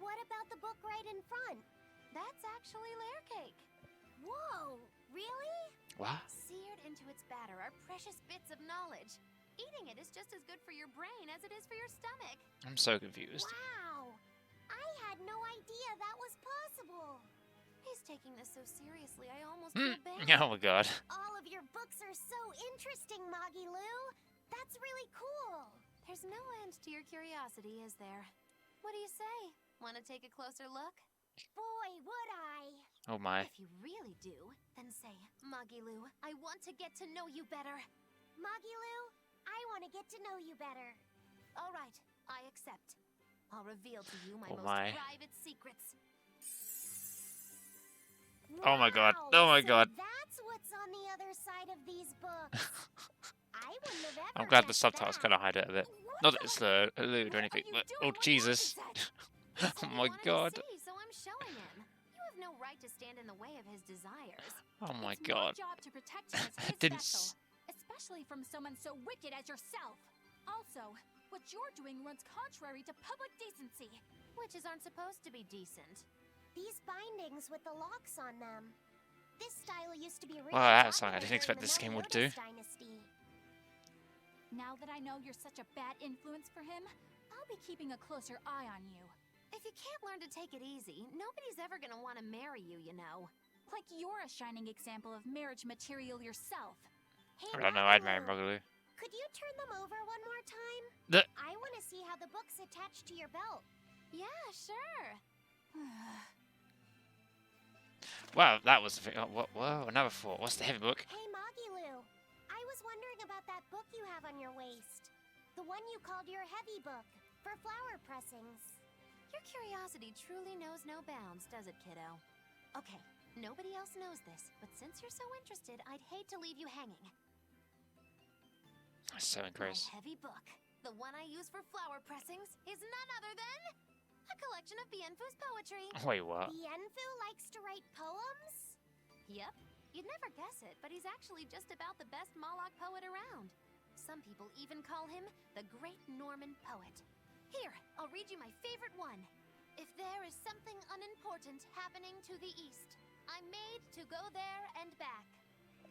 What about the book right in front? That's actually layer cake. Whoa, really? What? Seared into its batter are precious bits of knowledge. Eating it is just as good for your brain as it is for your stomach. I'm so confused. Wow! I had no idea that was possible. He's taking this so seriously, I almost feel bad. Oh my god. All of your books are so interesting, Magilu. That's really cool. There's no end to your curiosity, is there? What do you say? Want to take a closer look? Boy, would I. Oh my. If you really do, then say, Magilu, I want to get to know you better. Magilu, I want to get to know you better. All right, I accept. I'll reveal to you my Oh most my. private secrets. Oh my god. Wow, Oh my so god. That's what's on the other side of these books. I wouldn't have ever I'm glad the guessed subtitles that. kind of hide it a bit. Not that it's lewd or anything, but oh Jesus. He Oh said he my wanted to god. see, so I'm showing him. You have no right to stand in the way of his desires. Oh my It's god. my job to protect him as his Didn't vessel, especially from someone so wicked as yourself. Also, what you're doing runs contrary to public decency. Witches aren't supposed to be decent. These bindings with the locks on them. This style used to be really Well, that's something I popular didn't expect during this the game would Meliodas do. Dynasty. Now that I know you're such a bad influence for him, I'll be keeping a closer eye on you. If you can't learn to take it easy, nobody's ever gonna want to marry you, you know. Like you're a shining example of marriage material yourself. Hey, I don't know, I'd marry Magalu, Magalu. could you turn them over one more time? I want to see how the book's attached to your belt. Yeah, sure. Wow, that was whoa, another thought. What's the heavy book? Hey, Magilu, I was wondering about that book you have on your waist. The one you called your heavy book, for flower pressings. Your curiosity truly knows no bounds, does it, kiddo? Okay, nobody else knows this, but since you're so interested, I'd hate to leave you hanging. I'm so engrossed. My heavy book, the one I use for flower pressings, is none other than a collection of Bienfu's poetry. Wait, what? Bienfu likes to write poems? Yep, you'd never guess it, but he's actually just about the best Moloch poet around. Some people even call him the Great Norman Poet. Here, I'll read you my favorite one. If there is something unimportant happening to the east, I'm made to go there and back.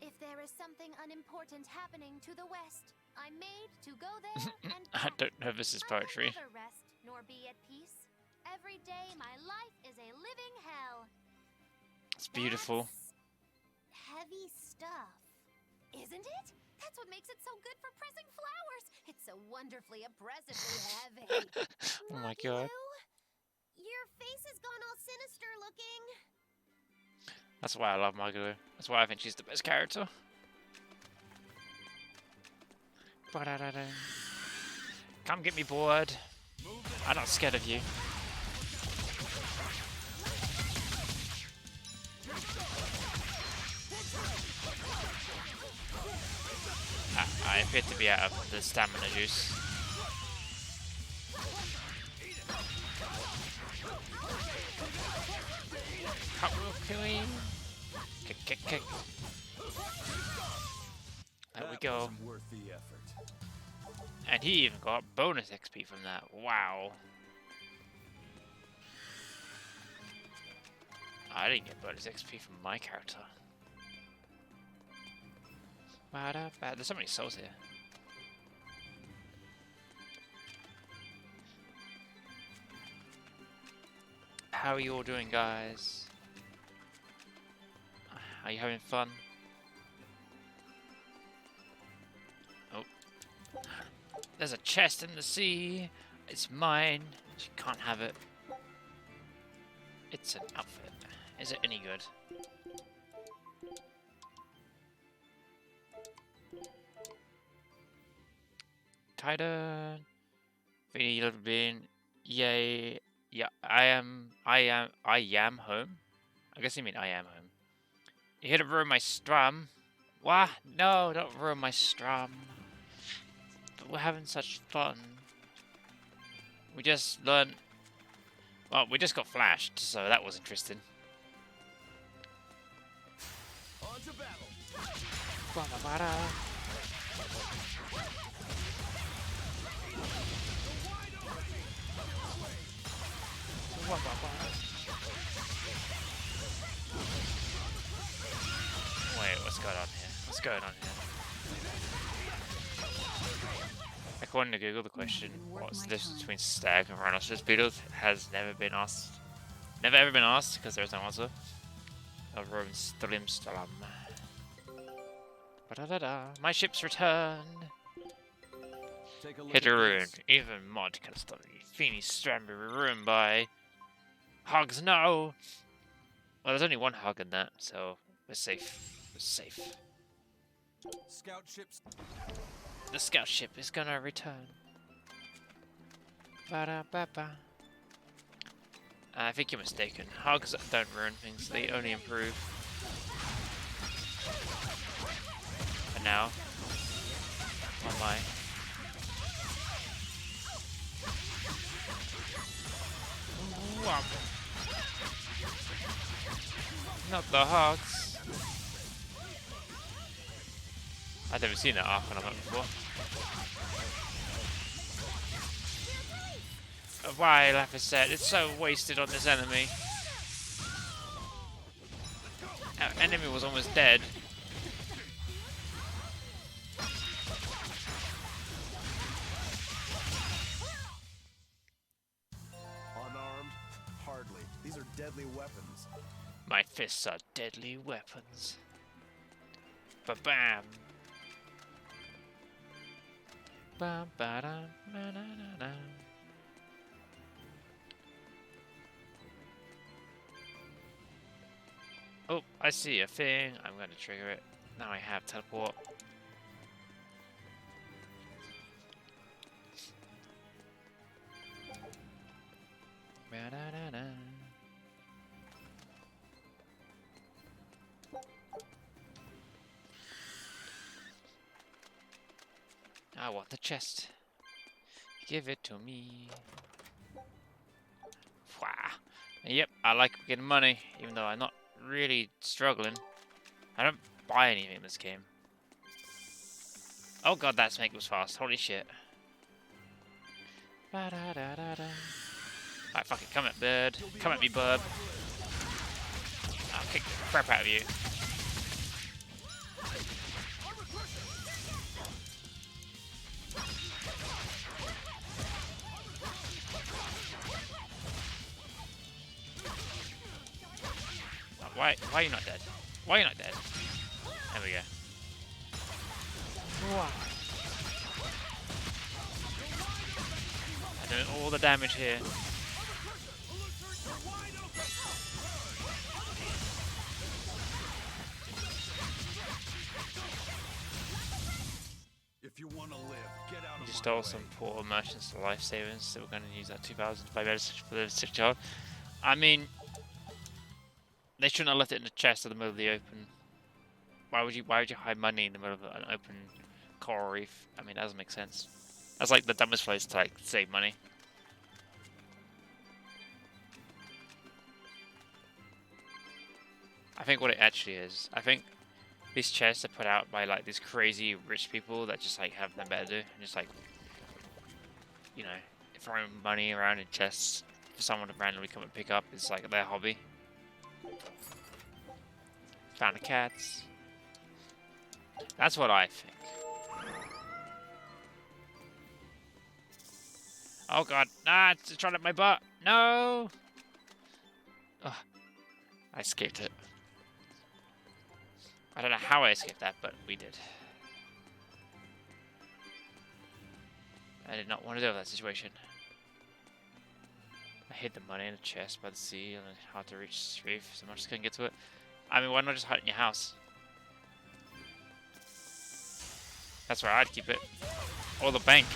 If there is something unimportant happening to the west, I'm made to go there and back. I don't know if this is poetry. I will never rest nor be at peace. Every day my life is a living hell. It's beautiful. That's heavy stuff. Isn't it? That's what makes it so good for pressing flowers. It's so wonderfully oppressively heavy. Oh my god. Your face has gone all sinister looking. That's why I love Magalu. That's why I think she's the best character. Ba-da-da-da. Come get me, bored. I'm not scared of you. I appear to be out of the stamina juice. Cartwheel killing. Kick, kick, kick. There we go. Wasn't worth the effort. And he even got bonus XP from that. Wow. I didn't get bonus XP from my character. There's so many souls here. How are you all doing, guys? Are you having fun? Oh. There's a chest in the sea. It's mine. You can't have it. It's an outfit. Is it any good? Titan. Pheeni, little bean. Yay. Yeah, I am home. I guess you mean I am home. You're here to ruin my strum. What? No, don't ruin my strum. But we're having such fun. We just learned... Well, we just got flashed, so that was interesting. On to battle. Wait, what's going on here? What's going on here? According to Google, the question, what's the difference between stag and rhinoceros beetles, has never been asked. Never ever been asked, because there's no answer. My ship's returned. Hit a ruin. Even mod can study. Pheeny's strand be ruined by... Hogs, no! Well, there's only one hog in that, so we're safe. We're safe. Scout ships. The scout ship is gonna return. Ba-da-ba-ba. I think you're mistaken. Hogs don't ruin things, they only improve. But now... Oh my. Whomp. Not the hogs. I've never seen that arc on a map before. Why, Lapis said, it's so wasted on this enemy. Our enemy was almost dead. Unarmed? Hardly. These are deadly weapons. My fists are deadly weapons. Ba-bam. Ba-ba-da-ba-da-da-da. Oh, I see a thing. I'm going to trigger it. Now I have teleport. Ba-da-da-da. I want the chest. Give it to me. Wah. Yep, I like getting money, even though I'm not really struggling. I don't buy anything in this game. Oh god, that snake was fast. Holy shit. Ba-da-da-da-da. Alright, fuck it. Come at bird. Come at me, bird. I'll kick the crap out of you. Why are you not dead? Why are you not dead? There we go. I'm doing all the damage here. If you want to live, get out You of just my stole way. some poor merchants life savings, so we're going to use that 2,000 to buy medicine for the sick child. I mean, they shouldn't have left it in the chest in the middle of the open. Why would you hide money in the middle of an open coral reef? I mean, that doesn't make sense. That's like the dumbest place to like save money. I think what it actually is, I think these chests are put out by like these crazy rich people that just like have nothing better to do, and just like, you know, throwing money around in chests for someone to randomly come and pick up is like their hobby. Found the cats. That's what I think. Oh god, it's trying at my butt. No! Ugh. I escaped it. I don't know how I escaped that, but we did. I did not want to deal with that situation. I hid the money in a chest by the sea and it's hard to reach the reef, so I'm just gonna get to it. I mean, why not just hide it in your house? That's where I'd keep it. Or the bank.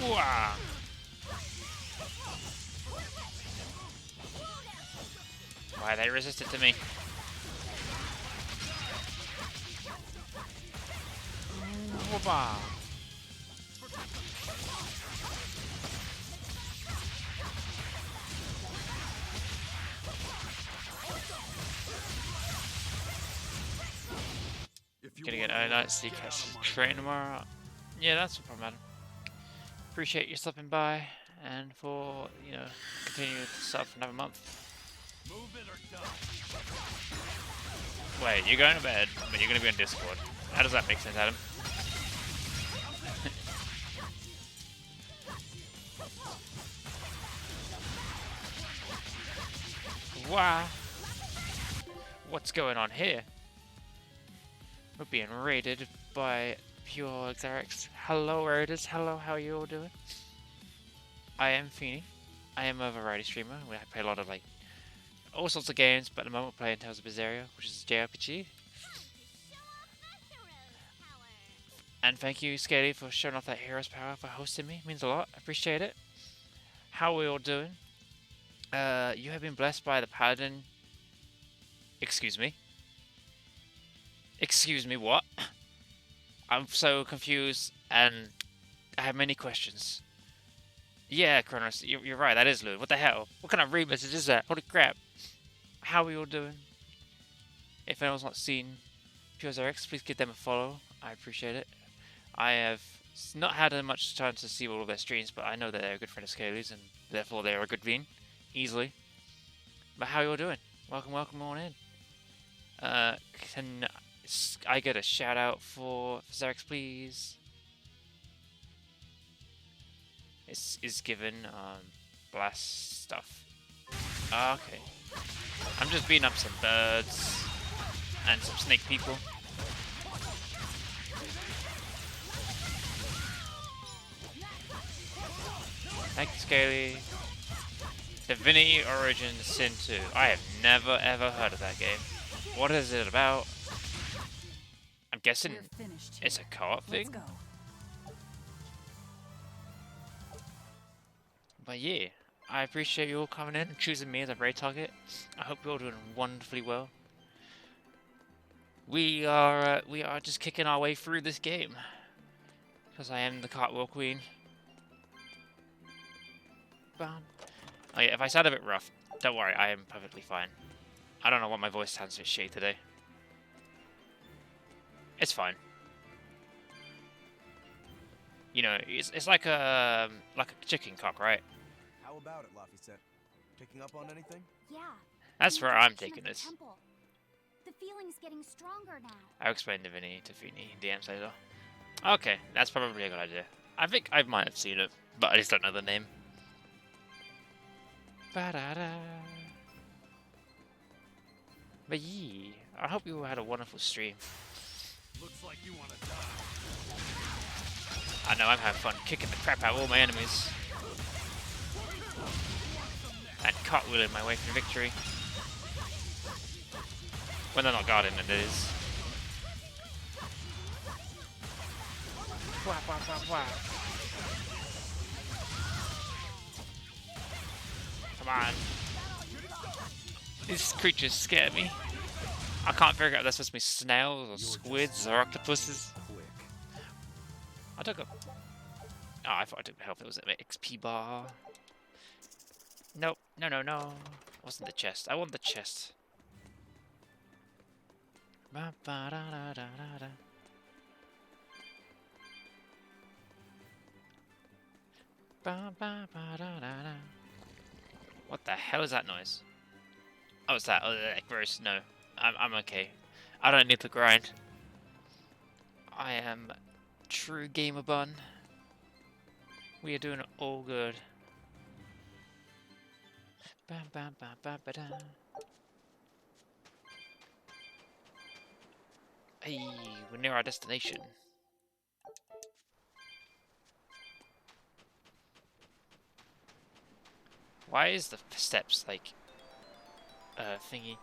Wah! Why they resisted to me? Whoopah! Gonna get a night sea catch train tomorrow. Yeah, that's no problem, Adam. Appreciate you stopping by and for, you know, continuing to sub for another month. Wait, you're going to bed, but you're gonna be on Discord. How does that make sense, Adam? Wow. What's going on here? We're being raided by pure Xerix. Hello, Raiders. Hello, how are you all doing? I am Pheeni. I am a variety streamer. We play a lot of, like, all sorts of games, but at the moment we're playing Tales of Berseria, which is a JRPG. And thank you, Scaly, for showing off that hero's power, for hosting me. It means a lot. I appreciate it. How are we all doing? You have been blessed by the Paladin. Excuse me? Excuse me, what? I'm so confused, and I have many questions. Yeah, Kronos, you're right, that is Lewd. What the hell? What kind of read message is that? Holy crap. How are we all doing? If anyone's not seen Pure Xerix, please give them a follow. I appreciate it. I have not had much time to see all of their streams, but I know that they're a good friend of Scaly's, and therefore they are a good bean. Easily. But how are you all doing? Welcome on in. Can I get a shout out for Xerix, please? Is given blast stuff. Okay. I'm just beating up some birds and some snake people. Thank you, Scaly. Divinity Origin Sin 2. I have never ever heard of that game. What is it about? I'm guessing it's a co-op thing? But yeah, I appreciate you all coming in and choosing me as a raid target. I hope you're all doing wonderfully well. We are just kicking our way through this game. Because I am the cartwheel queen. Bam. Oh yeah, if I sound a bit rough, don't worry, I am perfectly fine. I don't know why my voice sounds a bit shitty today. It's fine. You know, it's like a chicken cock, right? How about it, Laphicet? Picking up on anything? Yeah. That's where I'm taking this. The feeling's getting stronger now. I'll explain Divinity to Pheeni, DMs later. Okay, that's probably a good idea. I think I might have seen it, but I just don't know the name. Ba-da-da. But yeah, I hope you all had a wonderful stream. Looks like you want to die. I know I'm having fun kicking the crap out of all my enemies. And cartwheeling my way through victory. When they're not guarding, it is. Wah, wah, wah, wah. Come on. These creatures scare me. I can't figure out if they're supposed to be snails or squids or octopuses. I took a... Oh, I thought I took health. It was an XP bar. Nope. No. It wasn't the chest. I want the chest. Ba-ba-da-da-da-da-da. Ba-ba-ba-da-da-da. What the hell is that noise? Oh, it's that. Oh, gross. No. I'm okay. I don't need to grind. I am true gamer bun. We are doing it all good. Bam, bam, bam, bam, ba, da. Hey, we're near our destination. Why is the steps like thingy?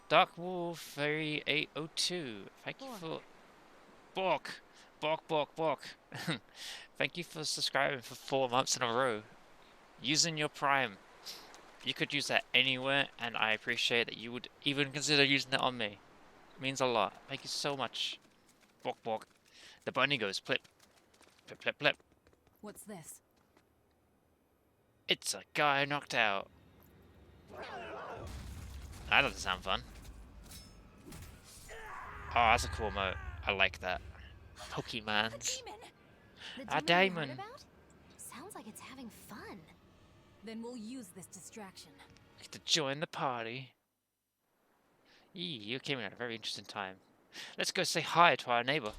Dark Wolf Fairy 802. Thank you for Bork. Thank you for subscribing for 4 months in a row. Using your Prime. You could use that anywhere, and I appreciate that you would even consider using it on me. It means a lot. Thank you so much. Bork. The bunny goes plip. Plip. What's this? It's a guy knocked out. That doesn't sound fun. Oh, that's a cool moat. I like that. Pokemons. The demon Daemon. you heard about? Sounds like it's having fun. Then we'll use this distraction. Get to join the party. Yee, you came in at a very interesting time. Let's go say hi to our neighbor.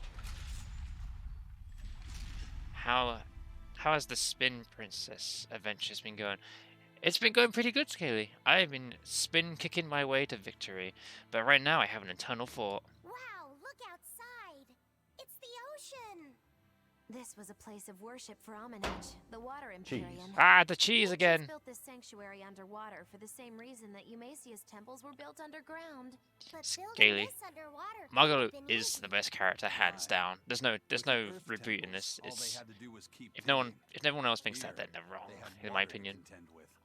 How has the Spin Princess adventures been going? It's been going pretty good, Scaly. I've been spin kicking my way to victory, but right now I have an internal thought. Wow, look outside. It's the ocean. This was a place of worship for Amanech, the Water Empyrean. Ah, the cheese Ancients again. built this sanctuary underwater for the same reason that Eumasia's temples were built underground. But Scaly. building this underwater Margot couldn't have been is easy. the best character, hands down. There's no reboot in this. It's if no one else thinks that, then they're wrong, in my opinion.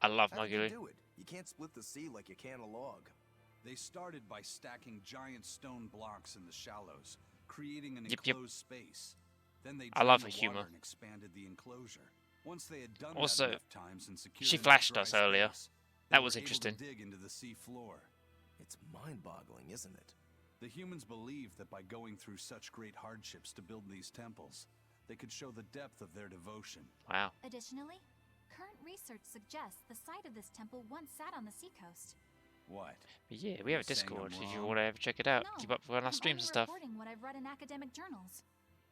I love How did you Margot. do it? You can't split the sea like you can a log. They started by stacking giant stone blocks in the shallows, creating an Yep. enclosed space. Then they I love drained her the water humor. and expanded the enclosure. Once they had done Also, that enough times and secured she enough flashed dry us earlier. space, That they was were able to interesting. dig into the sea floor. It's mind-boggling, isn't it? The humans believed that by going through such great hardships to build these temples, they could show the depth of their devotion. Wow. Additionally, current research suggests the site of this temple once sat on the seacoast. What? But yeah, we have a You're saying Discord I'm if you wrong? want to ever check it out. No, Keep up with our I'm streams and only stuff. reporting what I've read in academic journals.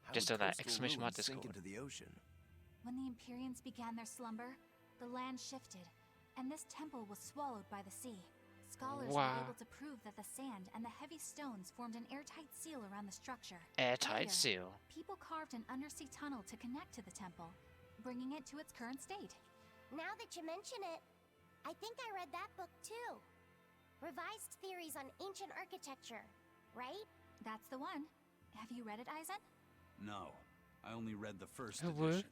How Just would on that coastal exclamation mark ruins sink Discord. into the ocean? When the Empyreans began their slumber, the land shifted, and this temple was swallowed by the sea. Scholars Wow. were able to prove that the sand and the heavy stones formed an airtight seal around the structure. Airtight Later, seal. People carved an undersea tunnel to connect to the temple, bringing it to its current state. Now that you mention it, I think I read that book too. Revised Theories on Ancient Architecture, right? That's the one. Have you read it, Eisen? No, I only read the first Oh, what? edition.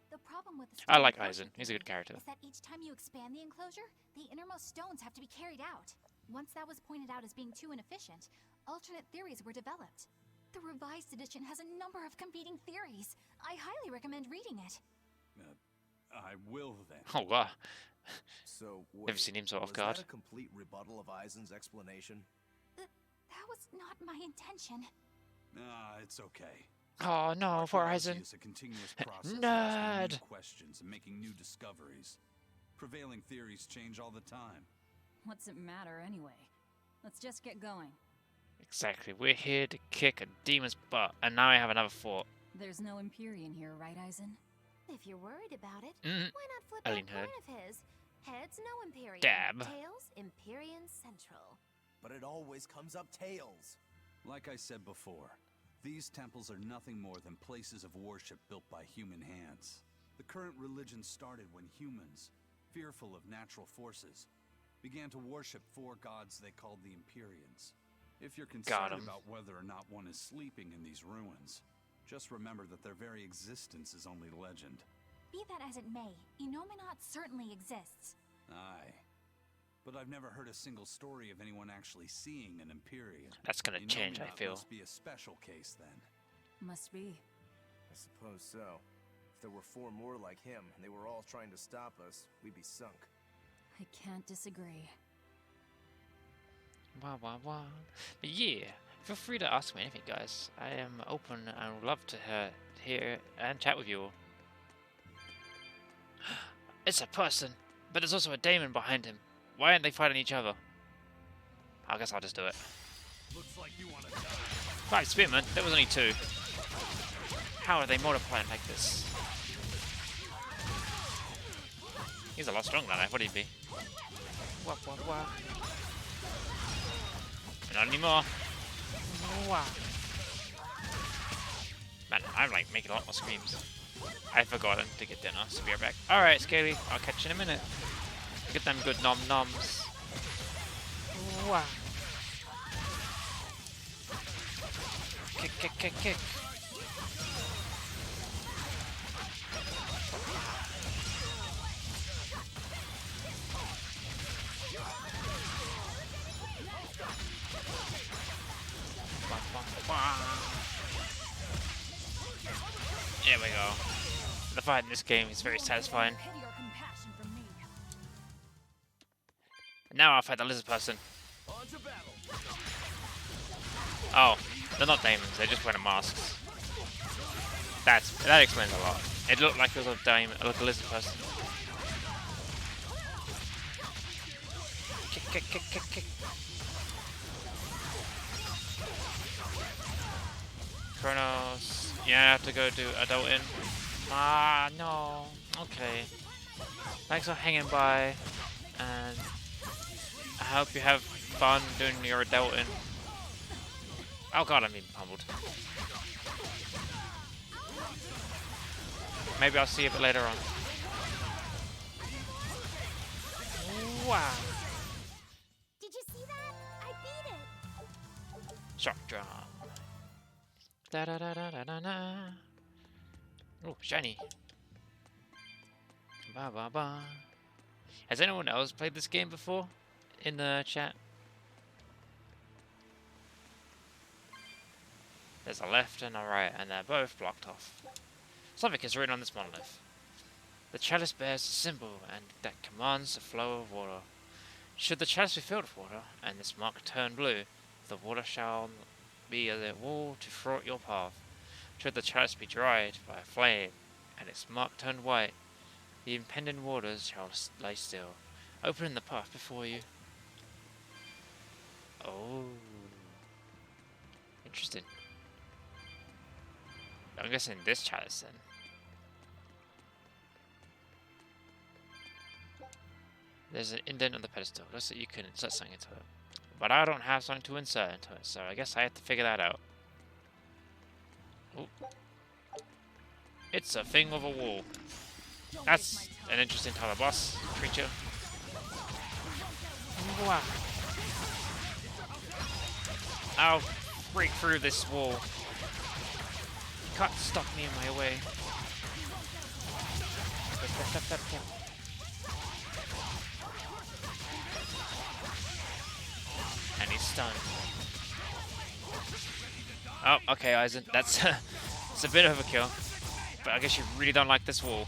The problem with the I stone like enclosure Eisen. He's a good theory character. is that each time you expand the enclosure, the innermost stones have to be carried out. Once that was pointed out as being too inefficient, alternate theories were developed. The revised edition has a number of competing theories. I highly recommend reading it. I will then. Oh wow. So, Never wait, seen him so off was guard. that a complete rebuttal of Eisen's explanation? That was not my intention. It's okay. Oh no, poor Archaeology Eisen. is a continuous process of asking Nerd. new questions and making new discoveries. Prevailing theories change all the time. What's it matter anyway? Let's just get going. Exactly. We're here to kick a demon's butt, and now I have another thought. There's no Empyrean here, right, Eisen? If you're worried about it, Mhm. why not flip Eileen that coin heard. of his? Heads, no Empyrean. Dab. Tails, Empyrean Central. But it always comes up tails. Like I said before, these temples are nothing more than places of worship built by human hands. The current religion started when humans, fearful of natural forces, began to worship four gods they called the Empyreans. If you're Got concerned 'em. about whether or not one is sleeping in these ruins, just remember that their very existence is only legend. Be that as it may, Enominat certainly exists. Aye. But I've never heard a single story of anyone actually seeing an Empyrean. That's gonna change, I Enominat feel. must be a special case then. Must be. I suppose so. If there were 4 more like him, and they were all trying to stop us, we'd be sunk. I can't disagree. Wow. But yeah, feel free to ask me anything, guys. I am open and would love to hear and chat with you all. It's a person, but there's also a Daemon behind him. Why aren't they fighting each other? I guess I'll just do it. Looks like you want to die. 5 Spearmen, there was only 2. How are they multiplying like this? He's a lot stronger than I thought he'd be. Wah, wah, wah. Not anymore. Wah. Man, I'm like making a lot more screams. I forgot to get dinner, so be right back. Alright, Scaly, I'll catch you in a minute. Get them good nom noms. Wah. Kick, kick, kick, kick. There we go. The fight in this game is very satisfying. Now I'll fight the lizard person. Oh, they're not demons, they're just wearing masks. That explains a lot. It looked like it was a demon, like a lizard person. Kick, kick, kick, kick, kick. Kronos, yeah, I have to go do adulting. Ah, no. Okay. Thanks for hanging by, and I hope you have fun doing your adulting. Oh god, I'm being pummeled. Maybe I'll see you a bit later on. Wow. Did you see that? I beat it. Shock drum. Da da da da da da da. Oh, shiny. Ba ba ba. Has anyone else played this game before? In the chat? There's a left and a right, and they're both blocked off. Something is written on this monolith. The chalice bears a symbol and that commands the flow of water. Should the chalice be filled with water, and this mark turn blue, the water shall be a wall to thwart your path. Should the chalice be dried by a flame, and its mark turn white, the impending waters shall lie still, opening the path before you. Oh. Interesting. I'm guessing this chalice then. There's an indent on the pedestal. Looks like you can insert something into it. But I don't have something to insert into it, so I guess I have to figure that out. Ooh. It's a thing of a wall. That's an interesting type of boss creature. Wow. I'll break through this wall. You can't stop me in my way. And he's stunned. Oh, okay, Eisen. That's it's a bit of a kill. But I guess you really don't like this wall.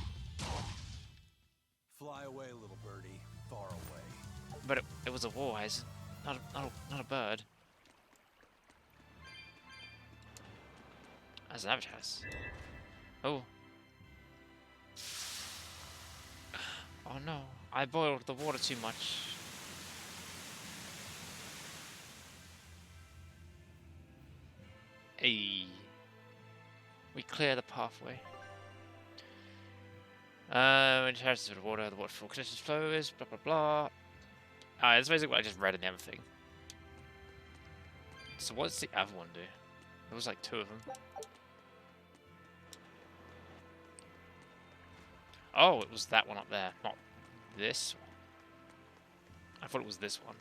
Fly away, little birdie. Far away. But it was a wall, Eisen. Not a bird. That's an advertise. Oh. Oh no. I boiled the water too much. Hey. We clear the pathway. When charges with water, the waterfall conditions flow is blah blah blah. That's basically what I just read in everything. So what does the other one do? There was like 2 of them. Oh, it was that one up there, not this one. I thought it was this one.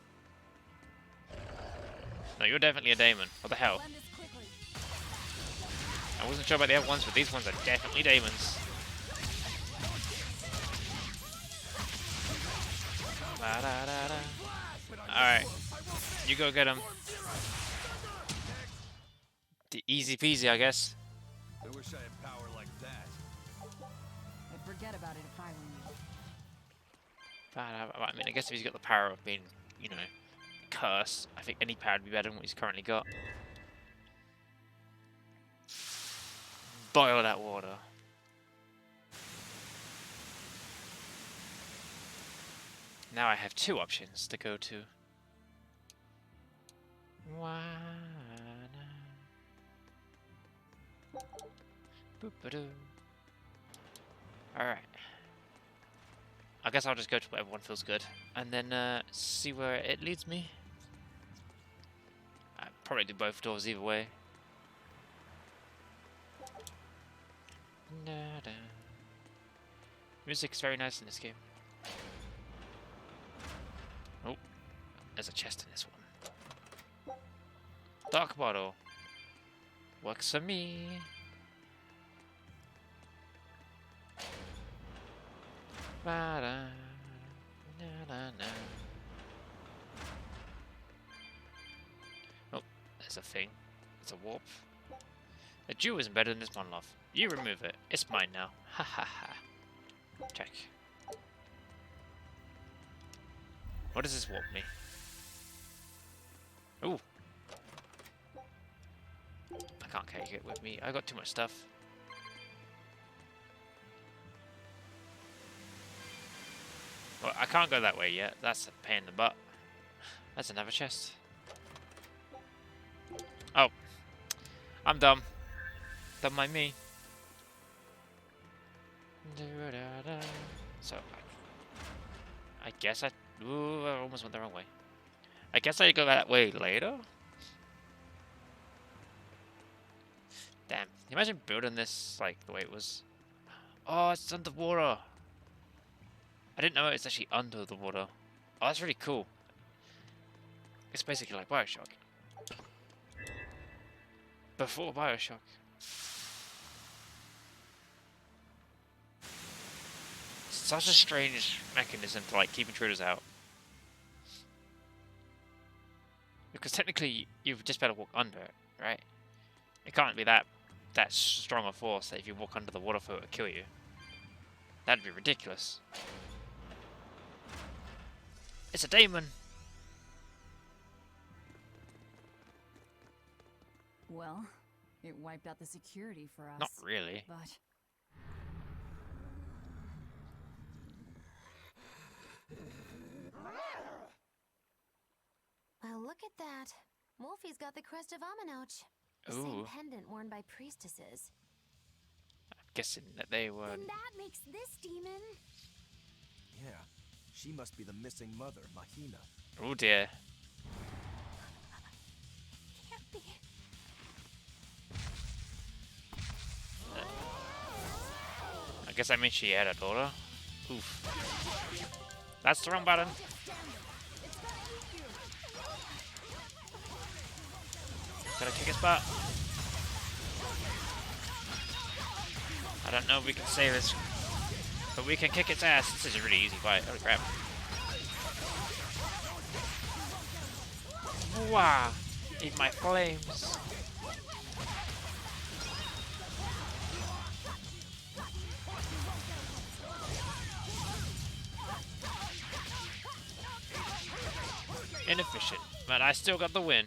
No, you're definitely a Daemon. What the hell? I wasn't sure about the other ones, but these ones are definitely Daemons. Alright. You go get him. The easy peasy, I guess. I wish I had power like that. I'd forget about it if I were you. I mean, I guess if he's got the power of being, you know, cursed, I think any power would be better than what he's currently got. Boil that water. Now I have 2 options to go to. Alright. I guess I'll just go to where everyone feels good, and then see where it leads me. I'd probably do both doors either way. Music is very nice in this game. Oh, there's a chest in this one. Dark bottle. Works for me. Ba-da, na-na-na. Oh, there's a thing. It's a warp. A Jew isn't better than this one, love. You remove it. It's mine now. Ha ha ha. Check. What does this warp me? Ooh. I can't take it with me. I got too much stuff. Well, I can't go that way yet. That's a pain in the butt. That's another chest. Oh. I'm dumb. Don't mind me. So, I guess I... Ooh, I almost went the wrong way. I guess I go that way later? Damn. Can you imagine building this, like, the way it was? Oh, it's underwater. I didn't know it was actually under the water. Oh, that's really cool. It's basically like Bioshock. Before Bioshock. Such a strange mechanism to like keep intruders out. Because technically you've just better walk under it, right? It can't be that strong a force that if you walk under the water for it will kill you. That'd be ridiculous. It's a Daemon! Well, it wiped out the security for us. Not really. But well, look at that. Wolfie's got the crest of Aminoch. The same pendant worn by priestesses. I'm guessing that they were... Then that makes this demon. Yeah, she must be the missing mother, Mahina. Oh dear. Can't be. I guess that means she had a daughter. Oof. That's the wrong button. Gotta kick his butt. I don't know if we can save this, but we can kick its ass. This is a really easy fight. Holy crap. Wow. Eat my flames. Inefficient, but I still got the win.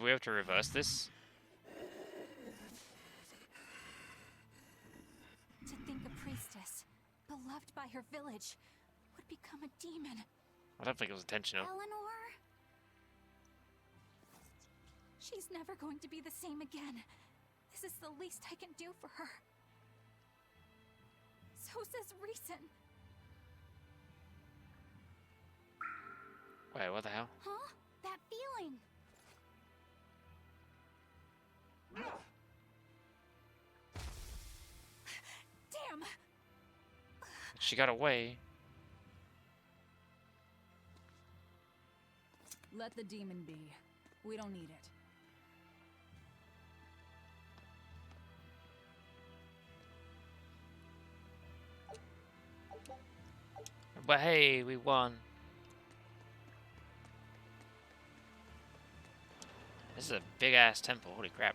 We have to reverse this. To think a priestess, beloved by her village, would become a demon. I don't think it was intentional. Eleanor? She's never going to be the same again. This is the least I can do for her. So says reason. Wait, what the hell? Huh? That feeling. Damn! She got away. let the demon be. We don't need it. But hey, we won. This is a big ass temple, holy crap.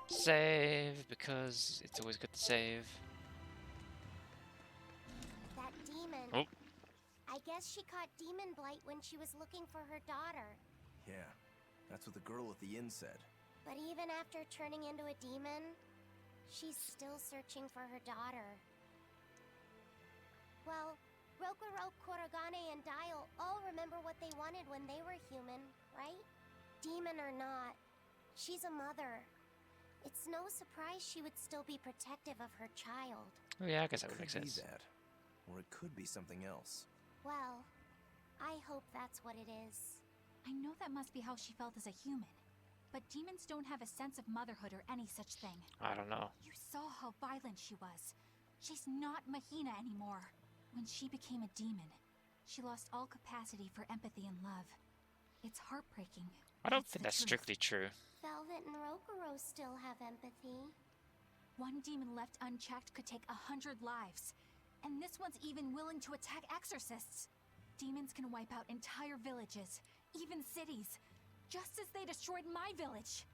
Save, because it's always good to save. That demon. Oh. I guess she caught demon blight when she was looking for her daughter. Yeah, that's what the girl at the inn said. But even after turning into a demon, she's still searching for her daughter. Well, Rokurok, Korogane, and Dial all remember what they wanted when they were human, right? Demon or not, she's a mother. It's no surprise she would still be protective of her child. Oh yeah, I guess that would Could make be sense. that, or it could be something else. Well, I hope that's what it is. I know that must be how she felt as a human. But demons don't have a sense of motherhood or any such thing. I don't know. You saw how violent she was. She's not Mahina anymore. When she became a demon, she lost all capacity for empathy and love. It's heartbreaking. I don't It's think the that's truth. strictly true. Velvet and Rokuro still have empathy. One demon left unchecked could take 100 lives. And this one's even willing to attack exorcists. Demons can wipe out entire villages, even cities, just as they destroyed my village.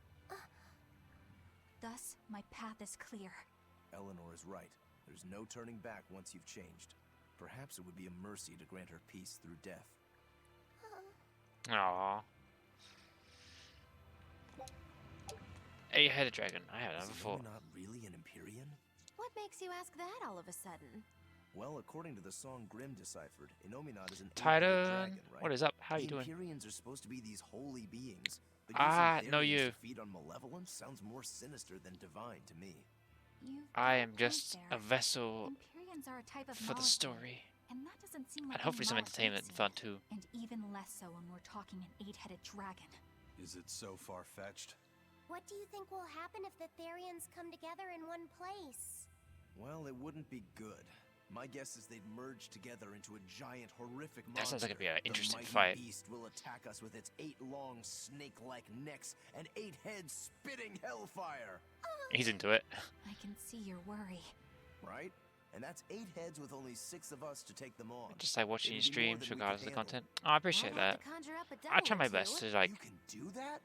Thus, my path is clear. Eleanor is right. There's no turning back once you've changed. Perhaps it would be a mercy to grant her peace through death. Aww. Eight-headed dragon. I had that before. Not really an Empyrean? What makes you ask that all of a sudden? Well, according to the song Grimm deciphered, Inominat is an Titan, eight-headed dragon, right? what is up? How you doing? The Empyreans are supposed to be these holy beings. But Ah, using no Therians you. to feed on malevolence sounds more sinister than divine to me. I am just a vessel Empyreans are a type of for the molecule, story. and that doesn't seem like And hopefully some any molecule entertainment and fun too. And even less so when we're talking an 8-headed dragon. Is it so far-fetched? What do you think will happen if the Therians come together in one place? Well, it wouldn't be good. My guess is they'd merge together into a giant, horrific monster. That sounds like it'd be an interesting the fight. mighty beast will attack us with its 8 long, snake-like necks and 8 heads spitting hellfire. He's into it. I can see your worry. Right? And that's 8 heads with only 6 of us to take them on. Just like watching your It would be more streams than we regardless of could the handle. content. Oh, I appreciate I'll have that. to conjure up a I try devil my or best two. to like You can do that?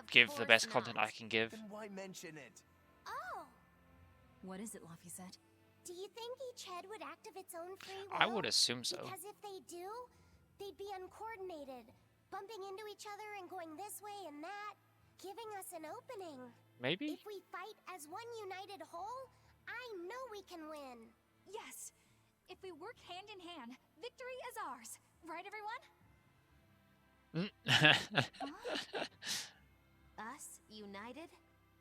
Of give the course best content not. I can give. Then why mention it? Oh! What is it, Laphicet? Do you think each head would act of its own free will? I would assume so. Because if they do, they'd be uncoordinated, bumping into each other and going this way and that, giving us an opening. Maybe? If we fight as one united whole, I know we can win. Yes! If we work hand in hand, victory is ours. Right, everyone? Us? United?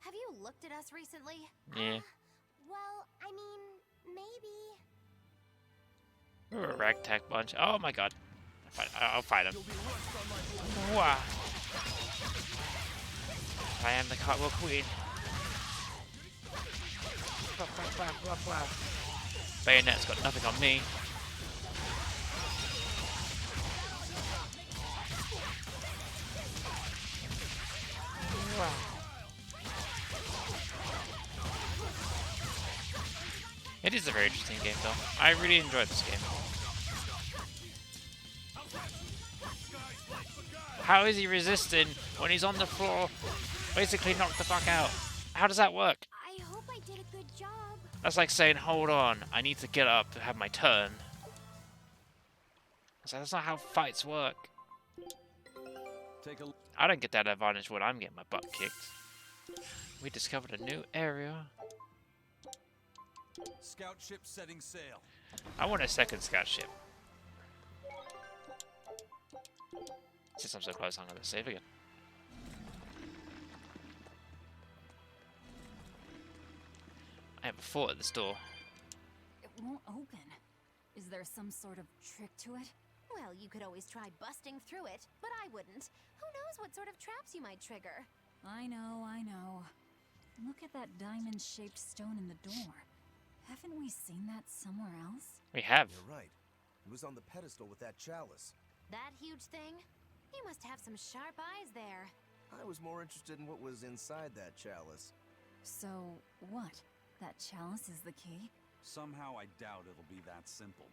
Have you looked at us recently? Yeah. Well, I mean, maybe. We're a ragtag bunch. Oh my god. I'll fight him. Wow. I am the cartwheel queen. Bayonet's got nothing on me. Wow. It is a very interesting game though. I really enjoyed this game. How is he resisting when he's on the floor, basically knocked the fuck out? How does that work? I hope I did a good job. That's like saying, hold on, I need to get up to have my turn. So that's not how fights work. Take a I don't get that advantage when I'm getting my butt kicked. We discovered a new area. scout ship setting sail. I want a second scout ship. Since I'm so close, I'm gonna save again. I have a fort at this door. It won't open. Is there some sort of trick to it? Well, you could always try busting through it, but I wouldn't. Who knows what sort of traps you might trigger? I know, I know. Look at that diamond-shaped stone in the door. Haven't we seen that somewhere else? We have. You're right. It was on the pedestal with that chalice. That huge thing? You must have some sharp eyes there. I was more interested in what was inside that chalice. So, what? That chalice is the key? Somehow I doubt it'll be that simple.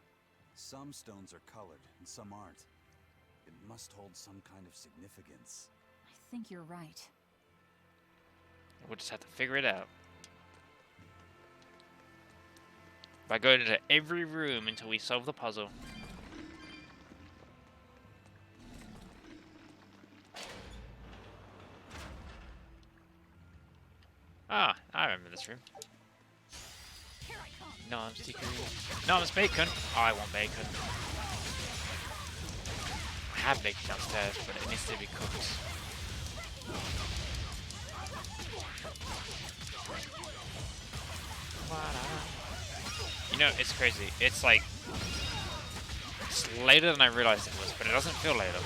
Some stones are colored and some aren't. It must hold some kind of significance. I think you're right. We'll just have to figure it out. By going into every room until we solve the puzzle. Ah, I remember this room. Nom's chicken. Nom's bacon. Oh, I want bacon. I have bacon downstairs, but it needs to be cooked. You know, it's crazy. It's like it's later than I realized it was, but it doesn't feel later.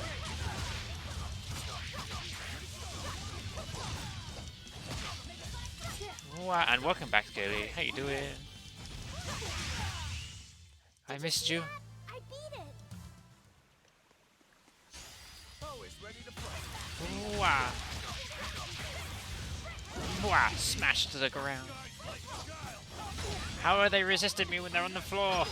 Wow, and welcome back, Gilly. How you doing? I missed you. I beat it. Always ready to fight. Wow. Wow, smashed to the ground. How are they resisting me when they're on the floor?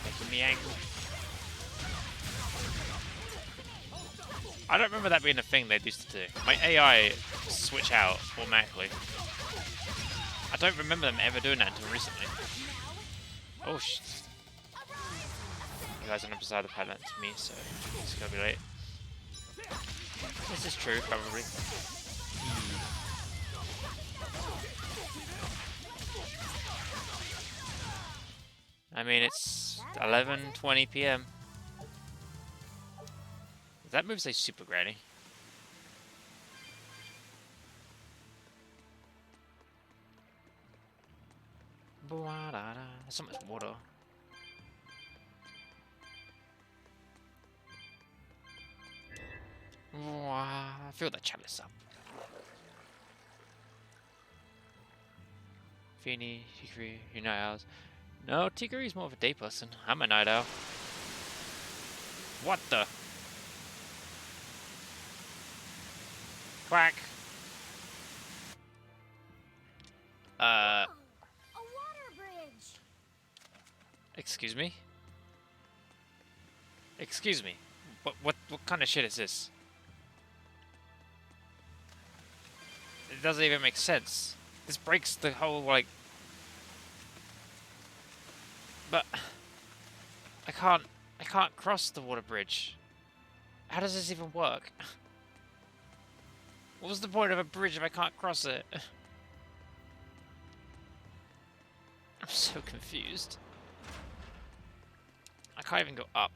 Making me angry. I don't remember that being a thing they used to do. My AI switch out automatically. I don't remember them ever doing that until recently. Oh shit. You guys are on beside the padlock to me, so it's gonna be late. This is true, probably. I mean, it's 11:20 p.m. That move say super granny. There's so much water. Fill that chalice up. Pheeni, Hikari, you're night owls. No, Tiguri's more of a day person. I'm a night owl. What the? Quack. A water bridge. Excuse me? Excuse me. What kind of shit is this? It doesn't even make sense. This breaks the whole, like... But... I can't cross the water bridge. How does this even work? What was the point of a bridge if I can't cross it? I'm so confused. I can't even go up.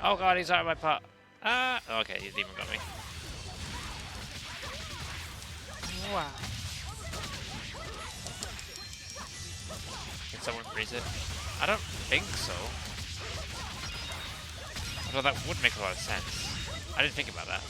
Oh god, he's out of my pot. Ah, okay, the demon got me. Wow. Can someone freeze it? I don't think so. Although that would make a lot of sense. I didn't think about that.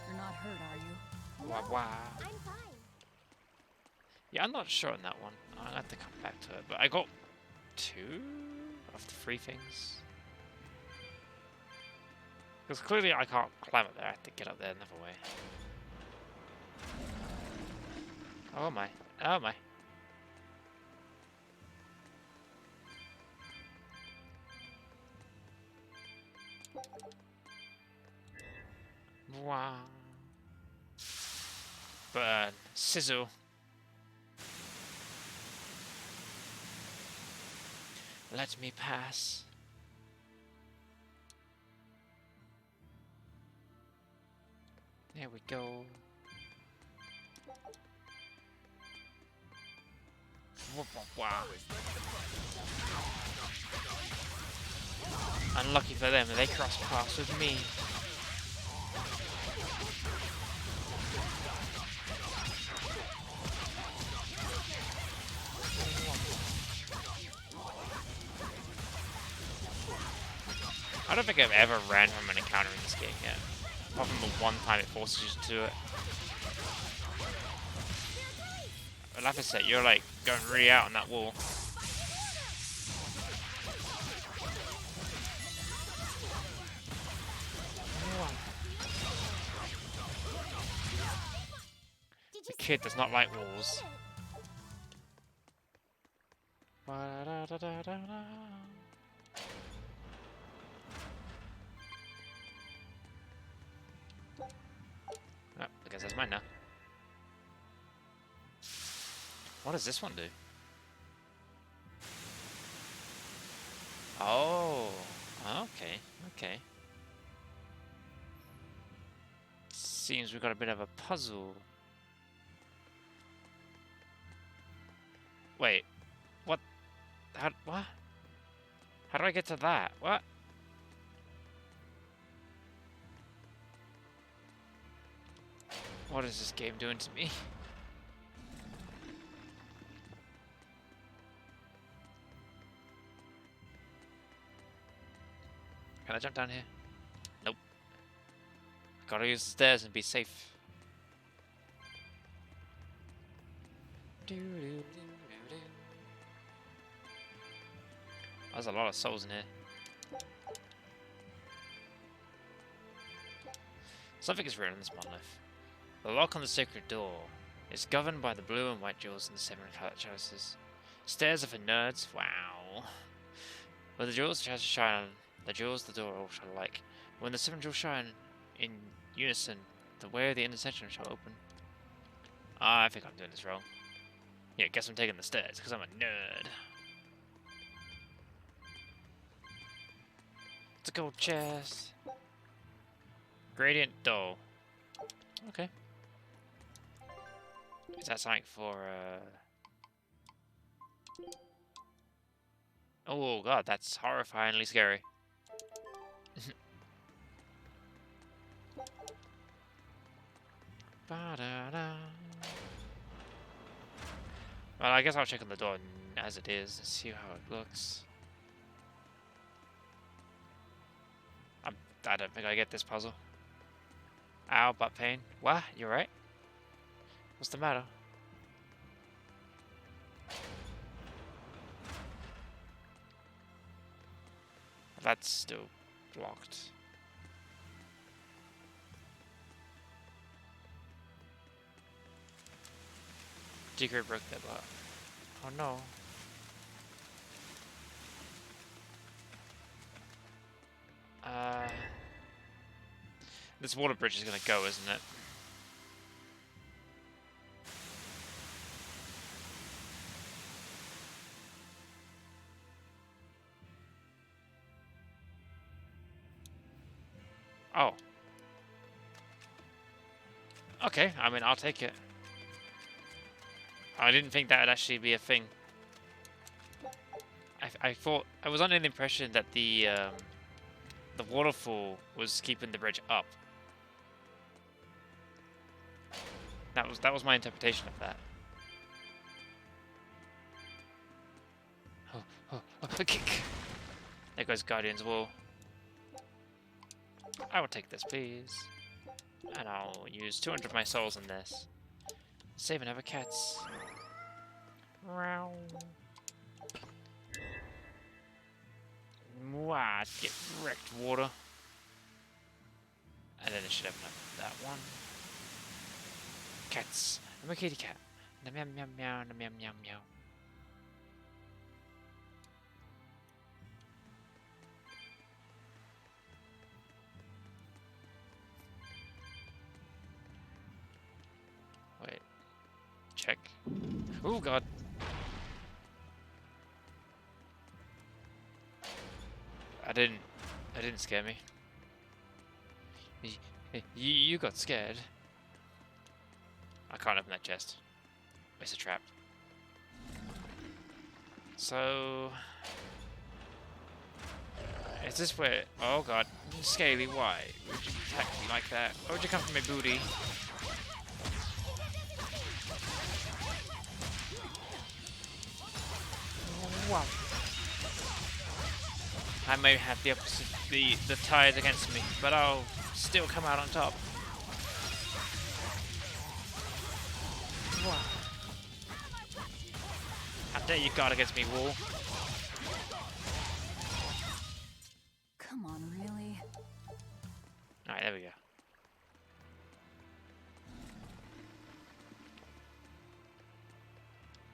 You're not hurt, are you? Wow, wow. I'm fine. Yeah, I'm not sure on that one. I'll have to come back to it. But I got 2 of the 3 things. Because clearly I can't climb up there. I have to get up there another way. Oh my. Oh my. Wow. Burn. Sizzle. Let me pass. There we go. Wow. Unlucky for them, they crossed paths with me. I don't think I've ever ran from an encounter in this game yet. Apart from the one time it forces you to do it. But like I said, you're like going really out on that wall. The kid does not like walls. Oh, I guess that's mine now. What does this one do? Oh, okay, okay. Seems we've got a bit of a puzzle. Wait, what? What? How do I get to that? What? What is this game doing to me? Can I jump down here? Nope. Gotta use the stairs and be safe. There's a lot of souls in here. Something is written on this monolith. The lock on the sacred door is governed by the blue and white jewels in the 7 chalices. Stairs are for nerds. Wow. When the jewels shine, the jewels the door all shall like. When the 7 jewels shine in unison, the way of the intersection shall open. I think I'm doing this wrong. Yeah, guess I'm taking the stairs, because I'm a nerd. It's a gold chest. Gradient doll. Okay. Is that something for, Oh god, that's horrifyingly scary. Ba-da-da. Well, I guess I'll check on the door as it is and see how it looks. I don't think I get this puzzle. Ow, butt pain. What? You right? What's the matter? That's still blocked. Secret broke that block. Oh no. This water bridge is gonna go, isn't it? Oh. Okay, I mean, I'll take it. I didn't think that would actually be a thing. I thought I was under the impression that the waterfall was keeping the bridge up. That was my interpretation of that. Oh, kick. There goes Guardian's Wall. I will take this, please. And I'll use 200 of my souls in this. Save and have a cats. Wow. Wow, get wrecked, water. And then it should open up that one. Cats. I'm a kitty cat. Meow meow meow meow meow meow. Wait. Check. Oh god. That didn't scare me. You got scared. I can't open that chest. It's a trap. So... is this where... oh god. Scaly, why? Would you attack me like that? Why would you come for my booty? Wow. I may have the opposite, the tide against me, but I'll still come out on top. Wow. How dare you guard against me, wall? Come on, really? Alright, there we go.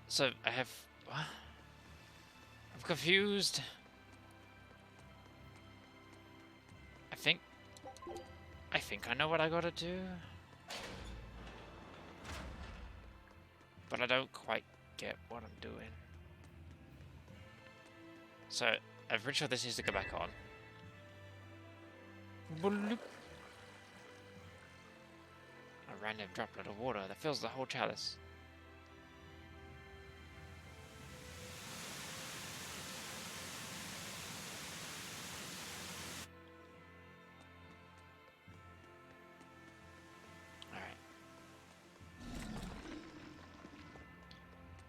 So, I have... what? I'm confused. I think I know what I gotta do. But I don't quite get what I'm doing. So, I'm pretty sure this needs to go back on. Bloop. A random droplet of water that fills the whole chalice.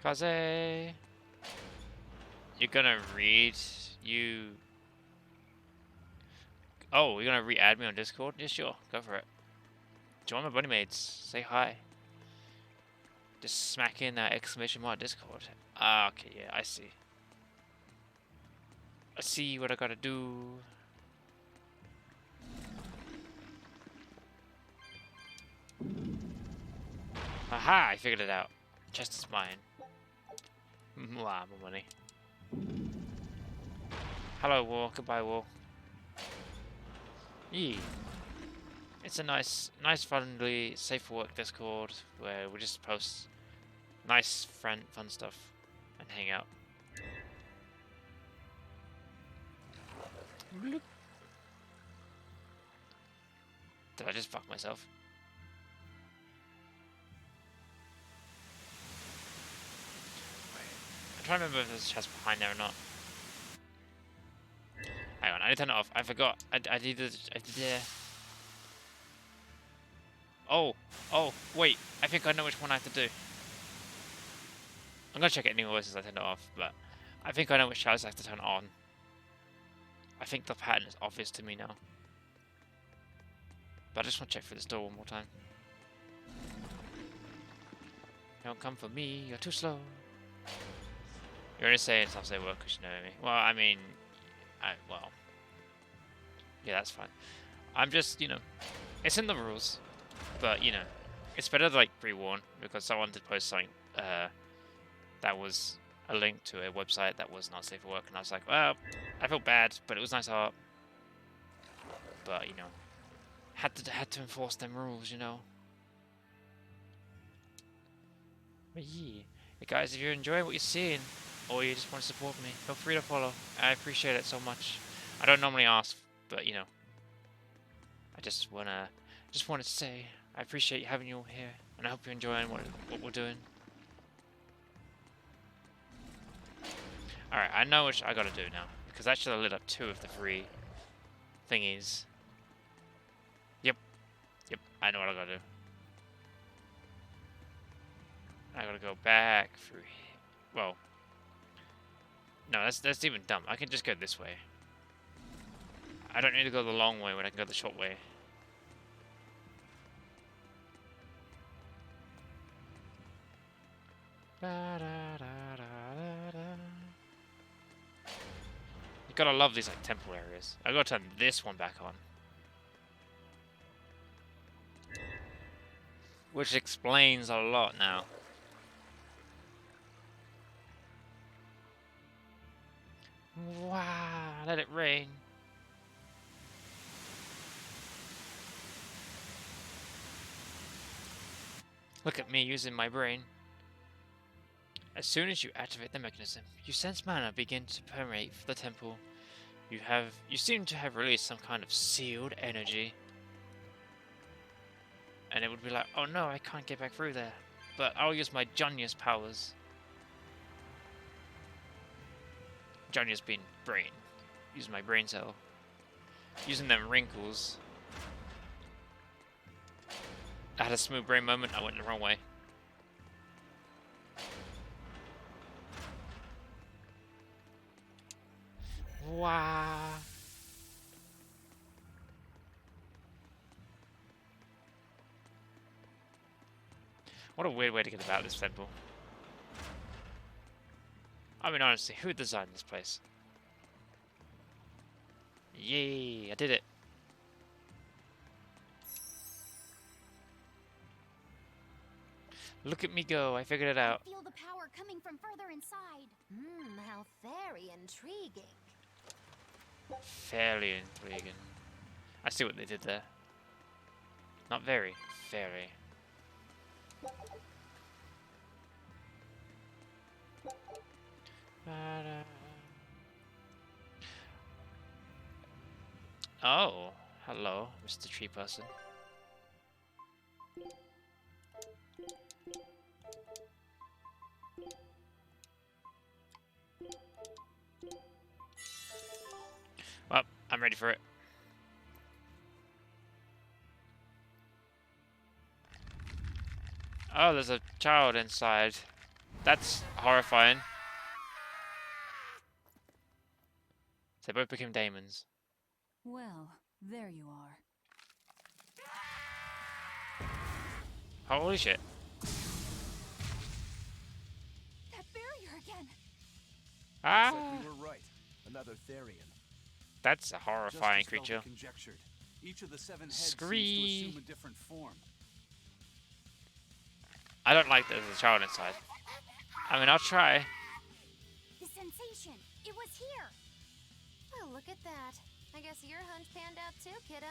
Kaze! You're gonna read you... Oh, you're gonna re-add me on Discord? Yeah, sure. Go for it. Join my bunny mates. Say hi. Just smack in that exclamation mark Discord. Ah, okay, yeah, I see. I see what I gotta do. Aha, I figured it out. Chest is mine. Mwah, more money. Hello, War. Goodbye, War. Yee. It's a nice, friendly, safe for work Discord where we just post nice, fun stuff and hang out. Bloop. Did I just fuck myself? I'm trying to remember if there's a chest behind there or not. Hang on, I need to turn it off. I forgot. I did. Oh, wait. I think I know which one I have to do. I'm gonna check it anyway since I turned it off, but I think I know which chalice I have to turn on. I think the pattern is obvious to me now. But I just want to check through this door one more time. Don't come for me, you're too slow. You're only saying stuff they work because you know me. Well, I mean, well. Yeah, that's fine. I'm just, you know, it's in the rules. But, you know, it's better to, like, pre-warn, because someone did post something, that was a link to a website that was not safe for work, and I was like, well, I felt bad, but it was nice art. But, you know, had to enforce them rules, you know. But yeah. Hey guys, if you're enjoying what you're seeing, or you just want to support me, feel free to follow. I appreciate it so much. I don't normally ask, but, you know, I just wanna say I appreciate having you all here, and I hope you're enjoying what we're doing. Alright, I know which I gotta do now, because that should have lit up 2 of the 3 thingies. Yep, I know what I gotta do. I gotta go back through here. Well, no, that's even dumb. I can just go this way. I don't need to go the long way when I can go the short way. You gotta love these like temple areas. I gotta turn this one back on, which explains a lot now. Wow, let it rain. Look at me using my brain. As soon as you activate the mechanism, you sense mana begin to permeate the temple. You seem to have released some kind of sealed energy. And it would be like, oh no, I can't get back through there. But I'll use my Jonius powers. Jonius being brain. Using my brain cell. Using them wrinkles. I had a smooth brain moment, I went the wrong way. Wow. What a weird way to get about this temple. I mean, honestly, who designed this place? Yay, I did it. Look at me go, I figured it out. I feel the power coming from further inside. How very intriguing. Fairly intriguing. I see what they did there. Not very, very. Oh, hello, Mr. Tree Person. Well, I'm ready for it. Oh, there's a child inside. That's horrifying. They both became Daemons. Well, there you are. Holy shit. That barrier again. Ah! Looks like we were right. Another Therian. That's a horrifying Just as creature. Velda conjectured. Each of the 7 heads Scree. seems to assume a different form. I don't like that there's a child inside. I mean, I'll try. The sensation. It was here. Well, look at that. I guess your hunch panned out too, kiddo.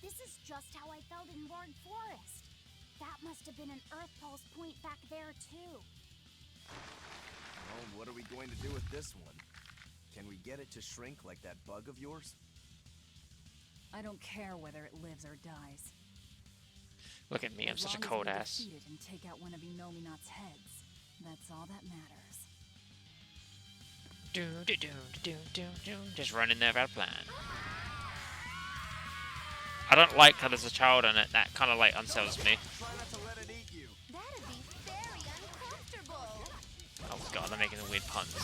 This is just how I felt in Lord Forest. That must have been an Earth Pulse point back there, too. Well, what are we going to do with this one? Can we get it to shrink like that bug of yours? I don't care whether it lives or dies. Look at me, I'm As such a long as cold we ass. defeat it and take out one of Enominat's heads. That's all that matters. Just running there without a plan. I don't like how there's a child in it. That kind of like unsettles me. Try not to let it eat you. That'd be very uncomfortable. Oh god, they're making the weird puns.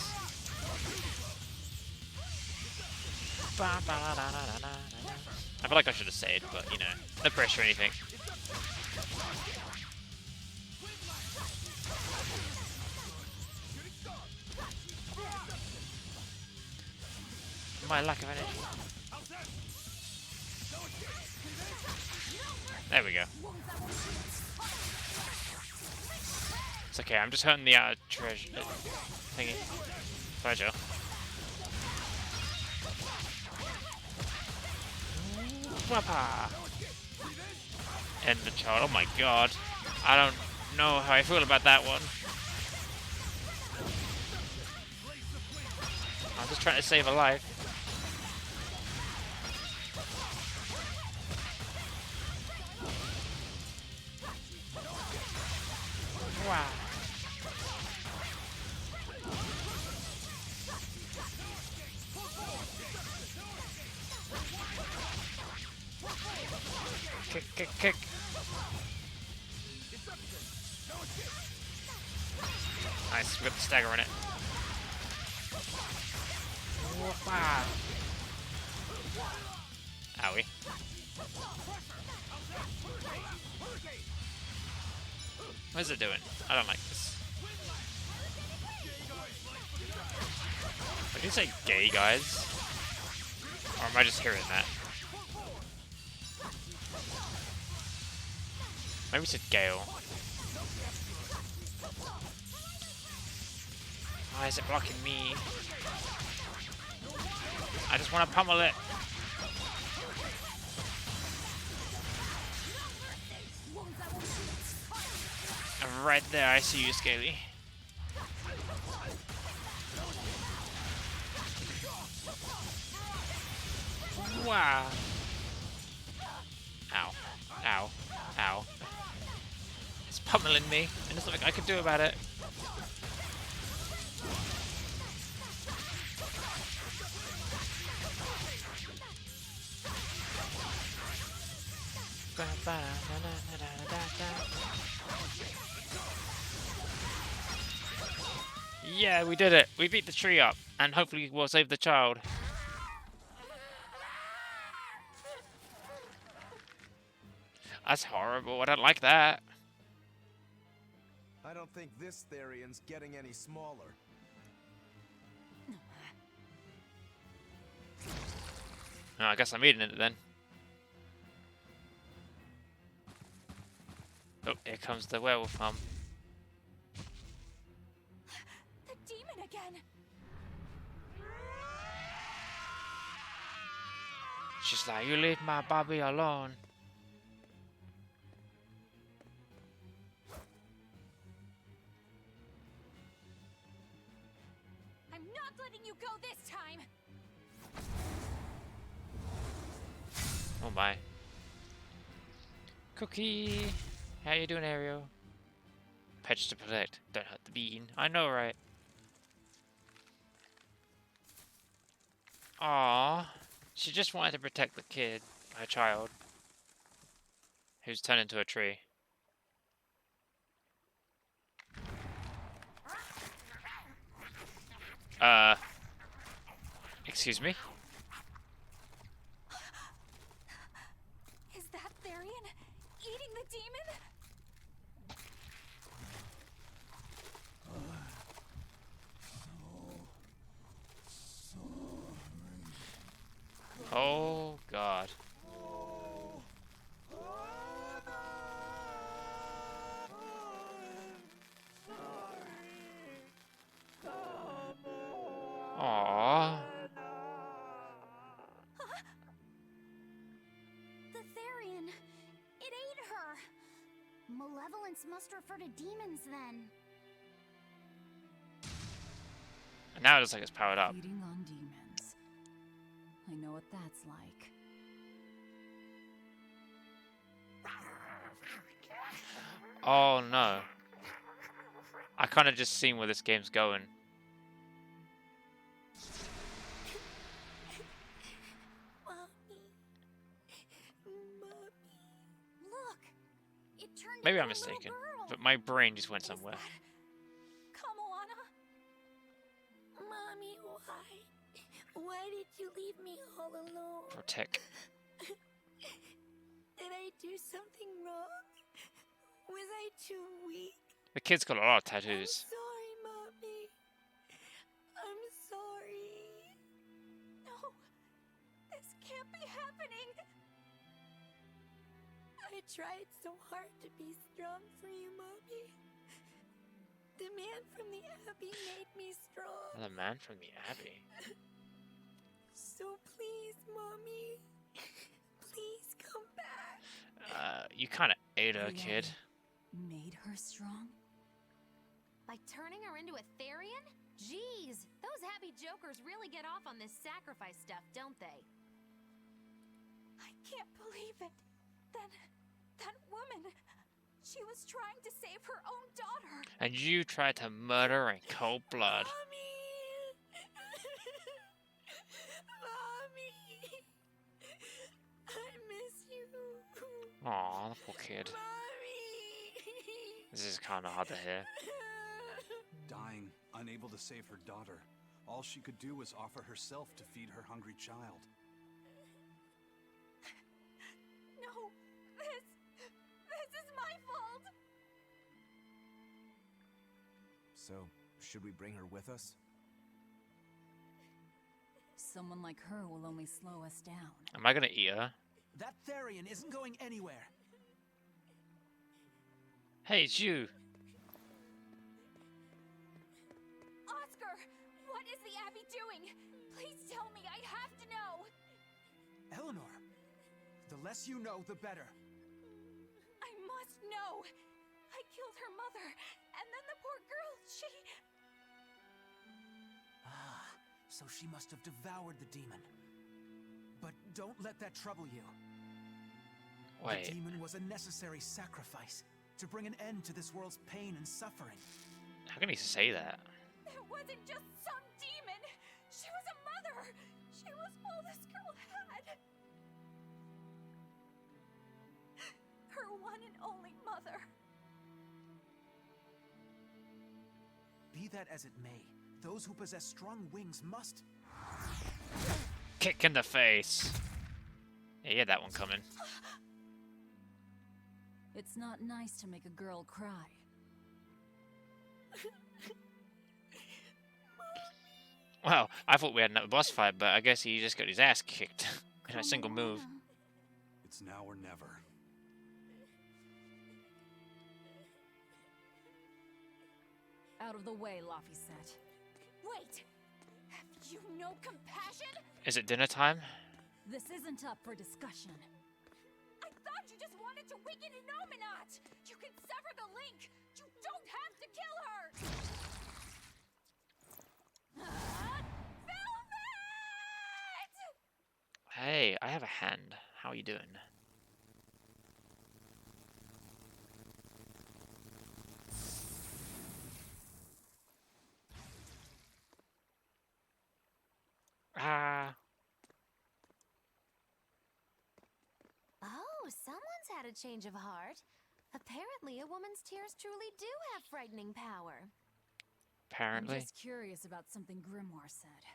I feel like I should have said, but you know, no pressure or anything. My lack of energy. There we go. It's okay, I'm just hurting the treasure thingy. Pleasure. Whoppa! End the child. Oh my god. I don't know how I feel about that one. I'm just trying to save a life. Wow. Kick, kick, kick. Nice, we got the stagger in it. Wow. Owie. What is it doing? I don't like this. Did you say gay guys? Or am I just hearing that? Maybe it said Gale. Why is it blocking me? I just want to pummel it. Right there, I see you, Scaly. Wow. Ow. Ow. Ow. It's pummeling me, and there's nothing I can do about it. Yeah, we did it. We beat the tree up, and hopefully we'll save the child. That's horrible. I don't like that. I don't think this Therian's getting any smaller. Oh, I guess I'm eating it then. Oh, here comes the werewolf mum. The demon again. She's like, you leave my Bobby alone. I'm not letting you go this time. Oh my. Cookie! How you doing, Ariel? Pets to protect. Don't hurt the bean. I know, right? Aww. She just wanted to protect the kid, her child, who's turned into a tree. Excuse me? Is that Therian eating the demon? Oh, God. Aww. The Therian. It ate her. Malevolence must refer to demons then. And now it looks like it's powered up. Feeding on demons. I know what that's like. Oh no. I kind of just seen where this game's going. Look, it turned Maybe into I'm a little mistaken, girl. but my brain just went somewhere. Kamoana? Mommy, why? Why did you leave me all alone? Protect. Did I do something wrong? Was I too weak? The kid's got a lot of tattoos. Sorry, Mommy. I'm sorry. No, this can't be happening. I tried so hard to be strong for you, Mommy. The man from the Abbey made me strong. The man from the Abbey. So please, Mommy. Please come back. You kind of ate her, The kid. Abbey made her strong? By turning her into a Therian? Jeez, those happy jokers really get off on this sacrifice stuff, don't they? I can't believe it. That woman, she was trying to save her own daughter. And you tried to murder her in cold blood. Mommy, I miss you. Aw, the poor kid. Mommy. This is kind of hard to hear. Dying, unable to save her daughter, all she could do was offer herself to feed her hungry child. No, this is my fault. So, should we bring her with us? Someone like her will only slow us down. Am I gonna eat her? That Therian isn't going anywhere. Hey, it's you. Oscar, what is the Abbey doing? Please tell me, I have to know. Eleanor, the less you know, the better. I must know. I killed her mother, and then the poor girl, she... Ah, so she must have devoured the demon. But don't let that trouble you. Wait. The demon was a necessary sacrifice to bring an end to this world's pain and suffering. How can he say that? It wasn't just some demon. She was a mother. She was all this girl had. Her one and only mother. Be that as it may, those who possess strong wings must... Kick in the face. Yeah, you had that one coming. It's not nice to make a girl cry. Well, I thought we had another boss fight, but I guess he just got his ass kicked in a single move. It's now or never. Out of the way, Laphicet. Wait! Have you no compassion? Is it dinner time? This isn't up for discussion. I thought you just wanted to weaken Innominat! You can sever the link! You don't have to kill her! Velvet! Hey, I have a hand. How are you doing? Ah. Oh, someone's had a change of heart. Apparently, a woman's tears truly do have frightening power. Apparently. I'm just curious about something Grimoire said.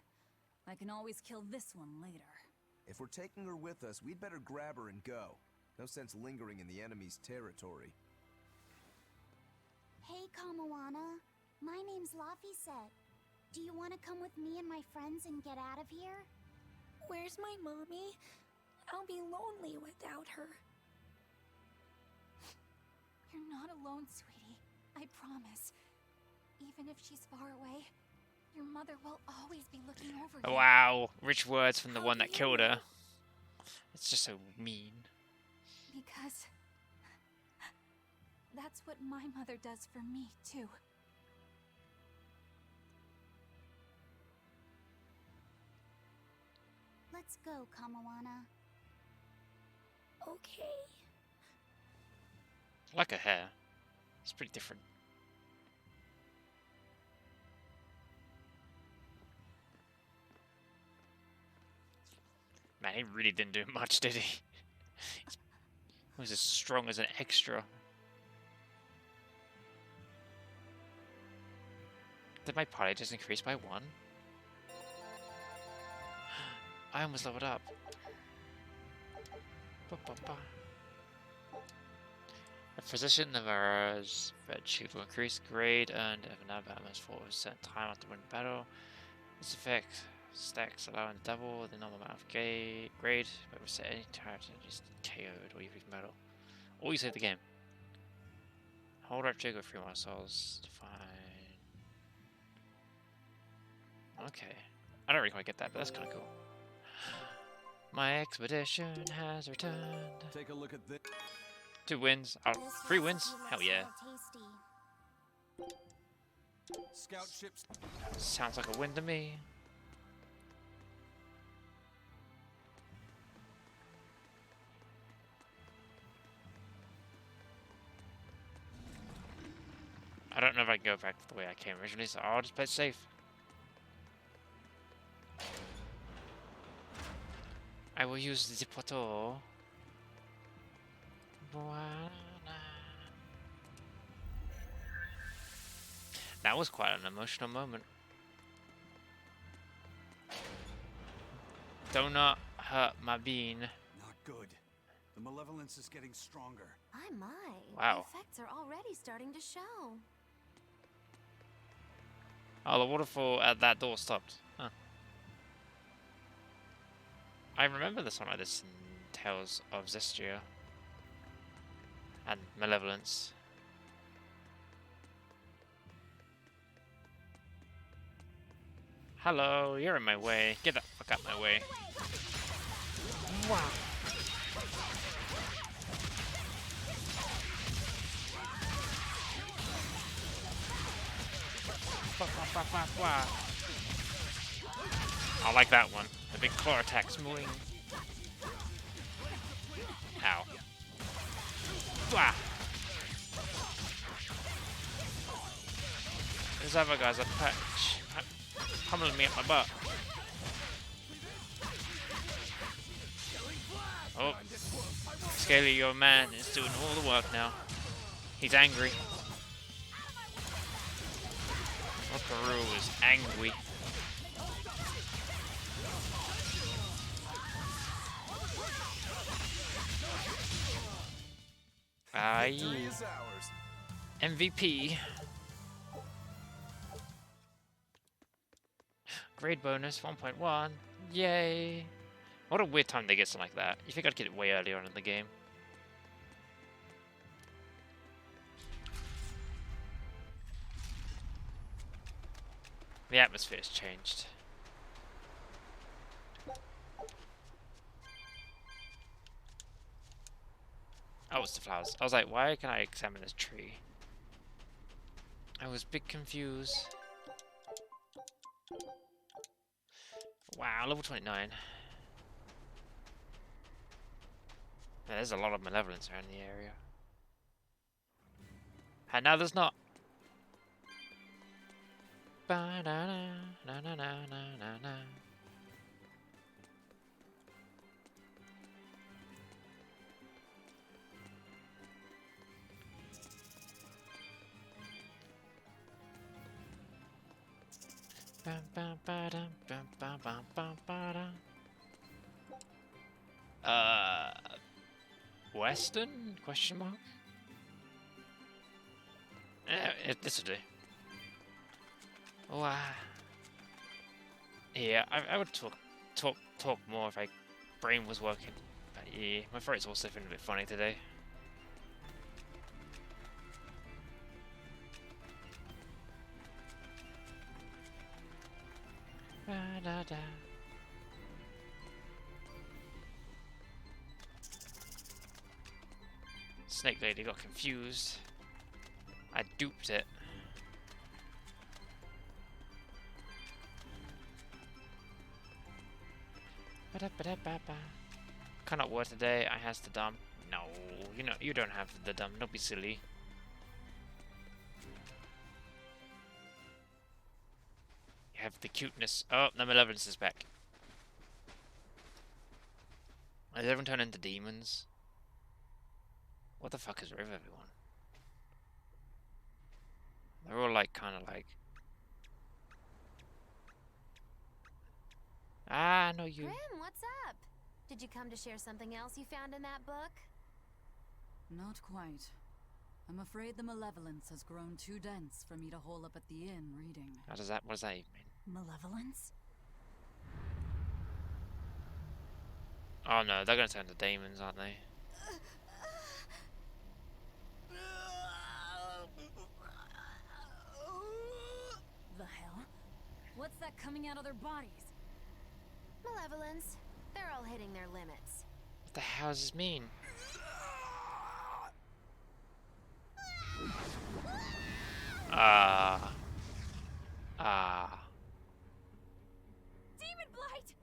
I can always kill this one later. If we're taking her with us, we'd better grab her and go. No sense lingering in the enemy's territory. Hey, Kamawana. My name's Laphicet. Do you want to come with me and my friends and get out of here? Where's my mommy? I'll be lonely without her. You're not alone, sweetie. I promise. Even if she's far away, your mother will always be looking over you. Wow, rich words from the one that killed her. It's just so mean. Because that's what my mother does for me, too. Let's go, Kamawana. Okay. I like her hair. It's pretty different. Man, he really didn't do much, did he? He was as strong as an extra. Did my party just increase by 1? I almost leveled up. A physician of ours virtue will increase grade earned if another almost 4% time after winning battle. This effect stacks allowing double the normal amount of grade, but reset any target just KO'd or even battle. Or you save the game. Hold right trigger 3 more souls to find. Okay. I don't really quite get that, but that's kinda cool. My expedition has returned. Take a look at this. 2 wins. Oh, 3 wins? Hell yeah. Scout ships. Sounds like a win to me. I don't know if I can go back the way I came originally, so I'll just play it safe. I will use the portal. That was quite an emotional moment. Do not hurt my bean. Not good. The malevolence is getting stronger. My. Wow. The effects are already starting to show. Oh, the waterfall at that door stopped. Huh. I remember the song like this in Tales of Zestiria. And Malevolence. Hello, you're in my way. Get the fuck out my way. Wow. I like that one. The big claw attacks moving. Ow. Blah. This other guy's a patch. Pummeling me at my butt. Oh. Scaly, your man is doing all the work now. He's angry. Oh, Peru is angry. Aye. MVP. Grade bonus 1.1. Yay. What a weird time they get something like that. You think I'd get it way earlier on in the game. The atmosphere's changed. Oh, it's the flowers. I was like, why can I examine this tree? I was a bit confused. Wow, level 29. Yeah, there's a lot of malevolence around the area. And now there's not. Ba-na-na-na-na-na-na-na. Bam, bam, ba-dum, bam, bam, bam, bam, ba-dum. Western? Question mark? This'll do. Wow. Yeah, I would talk more if my brain was working. But yeah, my throat's also feeling a bit funny today. Ba-da-da. Snake Lady got confused. I duped it. Ba-da-ba-da-ba-ba. Cannot work today. I has the dumb. No, you don't have the dumb. Don't be silly. You have the cuteness. Oh, number 11 is back. Has everyone turned into demons? What the fuck is with everyone? They're all like, kind of like. Ah, no, you. Grim, what's up? Did you come to share something else you found in that book? Not quite. I'm afraid the malevolence has grown too dense for me to hole up at the inn reading. What does that even mean? Malevolence? Oh no, they're gonna turn into demons, aren't they? The hell? What's that coming out of their bodies? Malevolence. They're all hitting their limits. What the hell does this mean? Demon blight!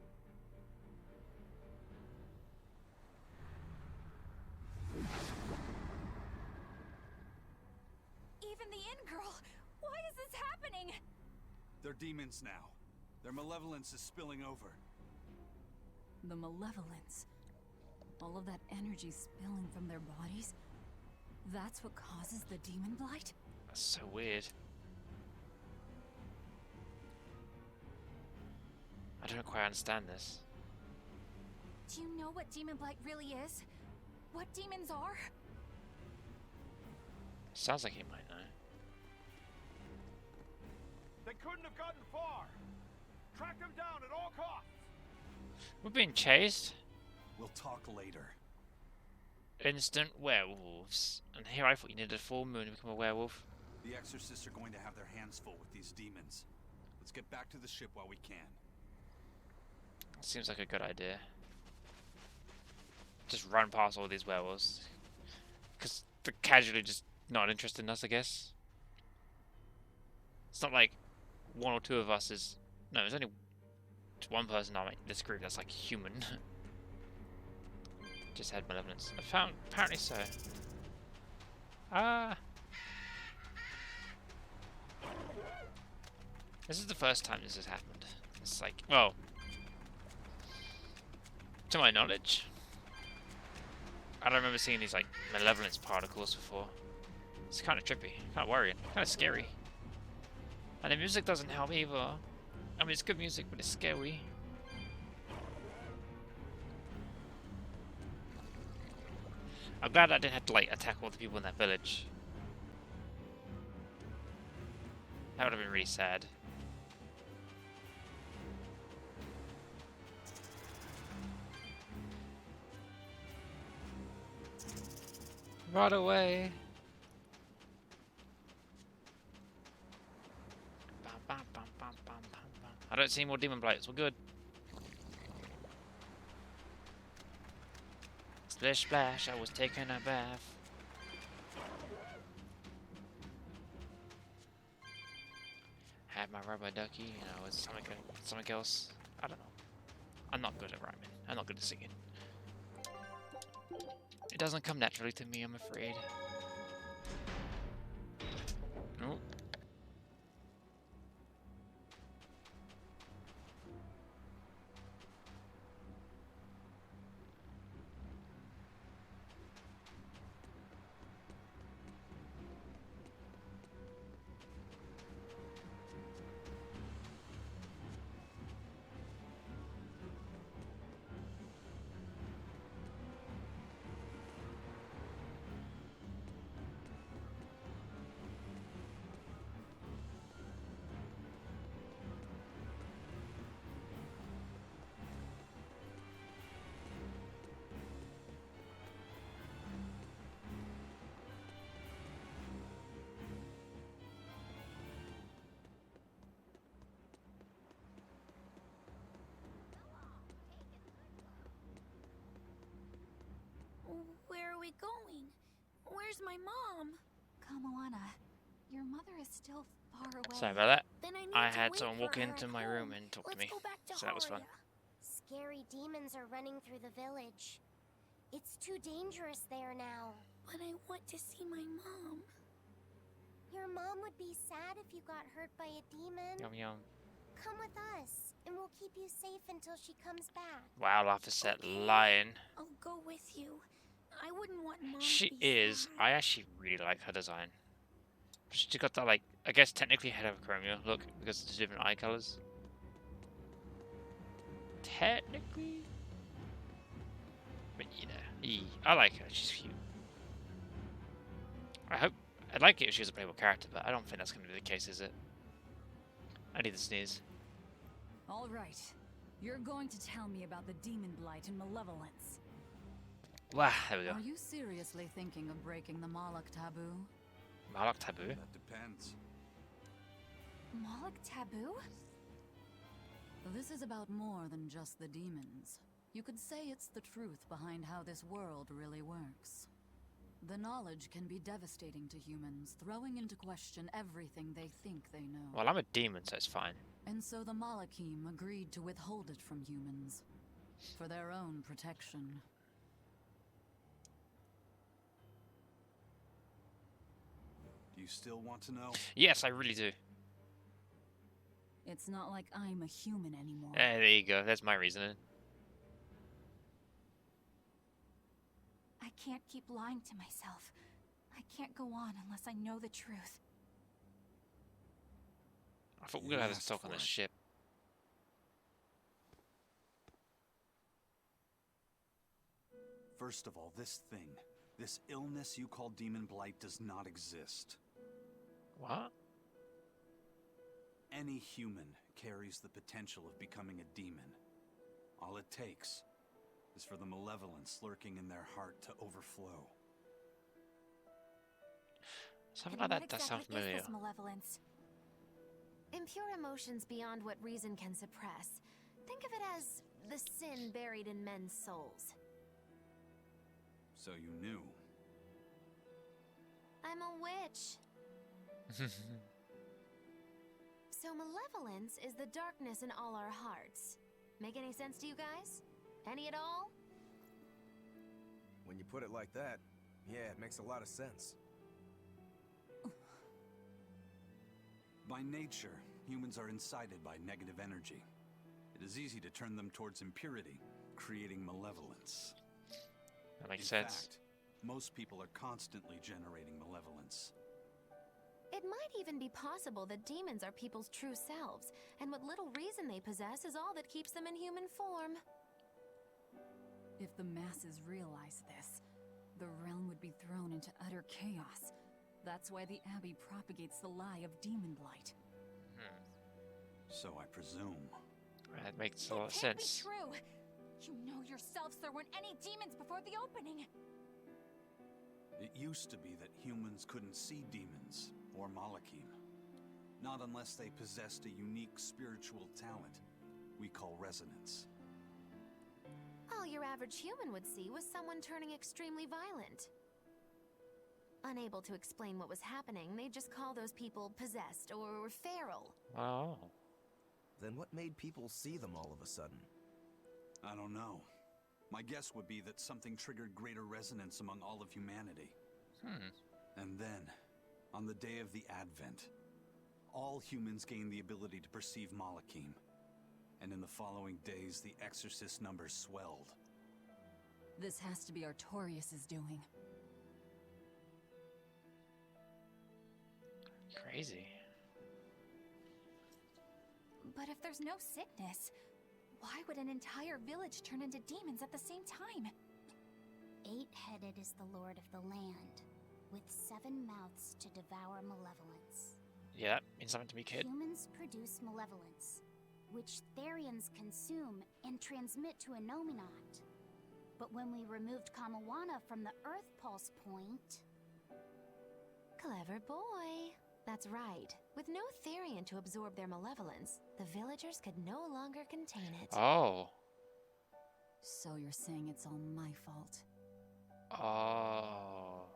Even the inn girl! Why is this happening? They're demons now. Their malevolence is spilling over. The malevolence. All of that energy spilling from their bodies? That's what causes the demon blight? That's so weird. I don't quite understand this. Do you know what demon blight really is? What demons are? Sounds like he might know. They couldn't have gotten far. Track them down at all costs. We're being chased. We'll talk later. Instant werewolves. And here I thought you needed a full moon to become a werewolf. The exorcists are going to have their hands full with these demons. Let's get back to the ship while we can. Seems like a good idea. Just run past all these werewolves. Because they're casually just not interested in us, I guess. It's not like one or two of us is... No, there's only one person in this group that's like human. Just had malevolence. I found... Apparently so. Ah! This is the first time this has happened. It's like... Well... To my knowledge. I don't remember seeing these like malevolence particles before. It's kind of trippy, kind of worrying, kind of scary. And the music doesn't help either. I mean, it's good music, but it's scary. I'm glad I didn't have to like attack all the people in that village. That would have been really sad. Right away. Bam, bam, bam, bam, bam, bam, bam. I don't see any more demon blights. We're good. Splish splash, I was taking a bath. Had my rubber ducky, you know, it's something else. I don't know. I'm not good at rhyming. I'm not good at singing. It doesn't come naturally to me, I'm afraid. Nope. Where are we going? Where's my mom? Kamoana, your mother is still far away. Sorry about that. Then I need I to had wait someone for walk her into at my home. room and talk to me. Let's go back to So that was fun. Haria. Scary demons are running through the village. It's too dangerous there now. But I want to see my mom. Your mom would be sad if you got hurt by a demon. Yum yum. Come with us, and we'll keep you safe until she comes back. Wow, laugh is set lying. I'll go with you. I wouldn't want mom She to be is. sad. I actually really like her design. She got that, like, I guess technically head of Chromia look because of the different eye colors. Technically. But you know, I like her. She's cute. I'd like it if she was a playable character, but I don't think that's going to be the case, is it? I need to sneeze. All right. You're going to tell me about the demon blight and malevolence. Wow, there we go. Are you seriously thinking of breaking the Moloch taboo? Moloch taboo? That depends. Moloch taboo? This is about more than just the demons. You could say it's the truth behind how this world really works. The knowledge can be devastating to humans, throwing into question everything they think they know. Well, I'm a demon, so it's fine. And so the Malachim agreed to withhold it from humans, for their own protection. Do you still want to know? Yes, I really do. It's not like I'm a human anymore. There you go. That's my reasoning. I can't keep lying to myself. I can't go on unless I know the truth. I thought we were going to have to talk on this ship. First of all, this thing, this illness you call Demon Blight does not exist. What? Any human carries the potential of becoming a demon. All it takes is for the malevolence lurking in their heart to overflow. Something And like what that does sound exactly is familiar. this malevolence? Impure emotions beyond what reason can suppress. Think of it as the sin buried in men's souls. So you knew. I'm a witch. So malevolence is the darkness in all our hearts. Make any sense to you guys? Any at all? When you put it like that, yeah, it makes a lot of sense. By nature, humans are incited by negative energy. It is easy to turn them towards impurity, creating malevolence. That makes In sense. fact, most people are constantly generating malevolence. It might even be possible that demons are people's true selves, and what little reason they possess is all that keeps them in human form. If the masses realize this, the realm would be thrown into utter chaos. That's why the Abbey propagates the lie of demon blight. So I presume. That makes a lot of Can't be sense. true. You know yourselves there weren't any demons before the opening. It used to be that humans couldn't see demons or Malachim. Not unless they possessed a unique spiritual talent we call resonance. All your average human would see was someone turning extremely violent. Unable to explain what was happening, they'd just call those people possessed or feral. Then what made people see them all of a sudden? I don't know. My guess would be that something triggered greater resonance among all of humanity. And then, on the day of the Advent, all humans gained the ability to perceive Malakim. And in the following days, the Exorcist numbers swelled. This has to be Artorius' doing. Crazy. But if there's no sickness, why would an entire village turn into demons at the same time? 8-headed is the lord of the land, with 7 mouths to devour malevolence. Yeah, means something to me, kid. Humans produce malevolence, which Therians consume and transmit to Innominat. But when we removed Kamawana from the Earth Pulse point... Clever boy. That's right. With no Therian to absorb their malevolence, the villagers could no longer contain it. Oh. So you're saying it's all my fault? Oh.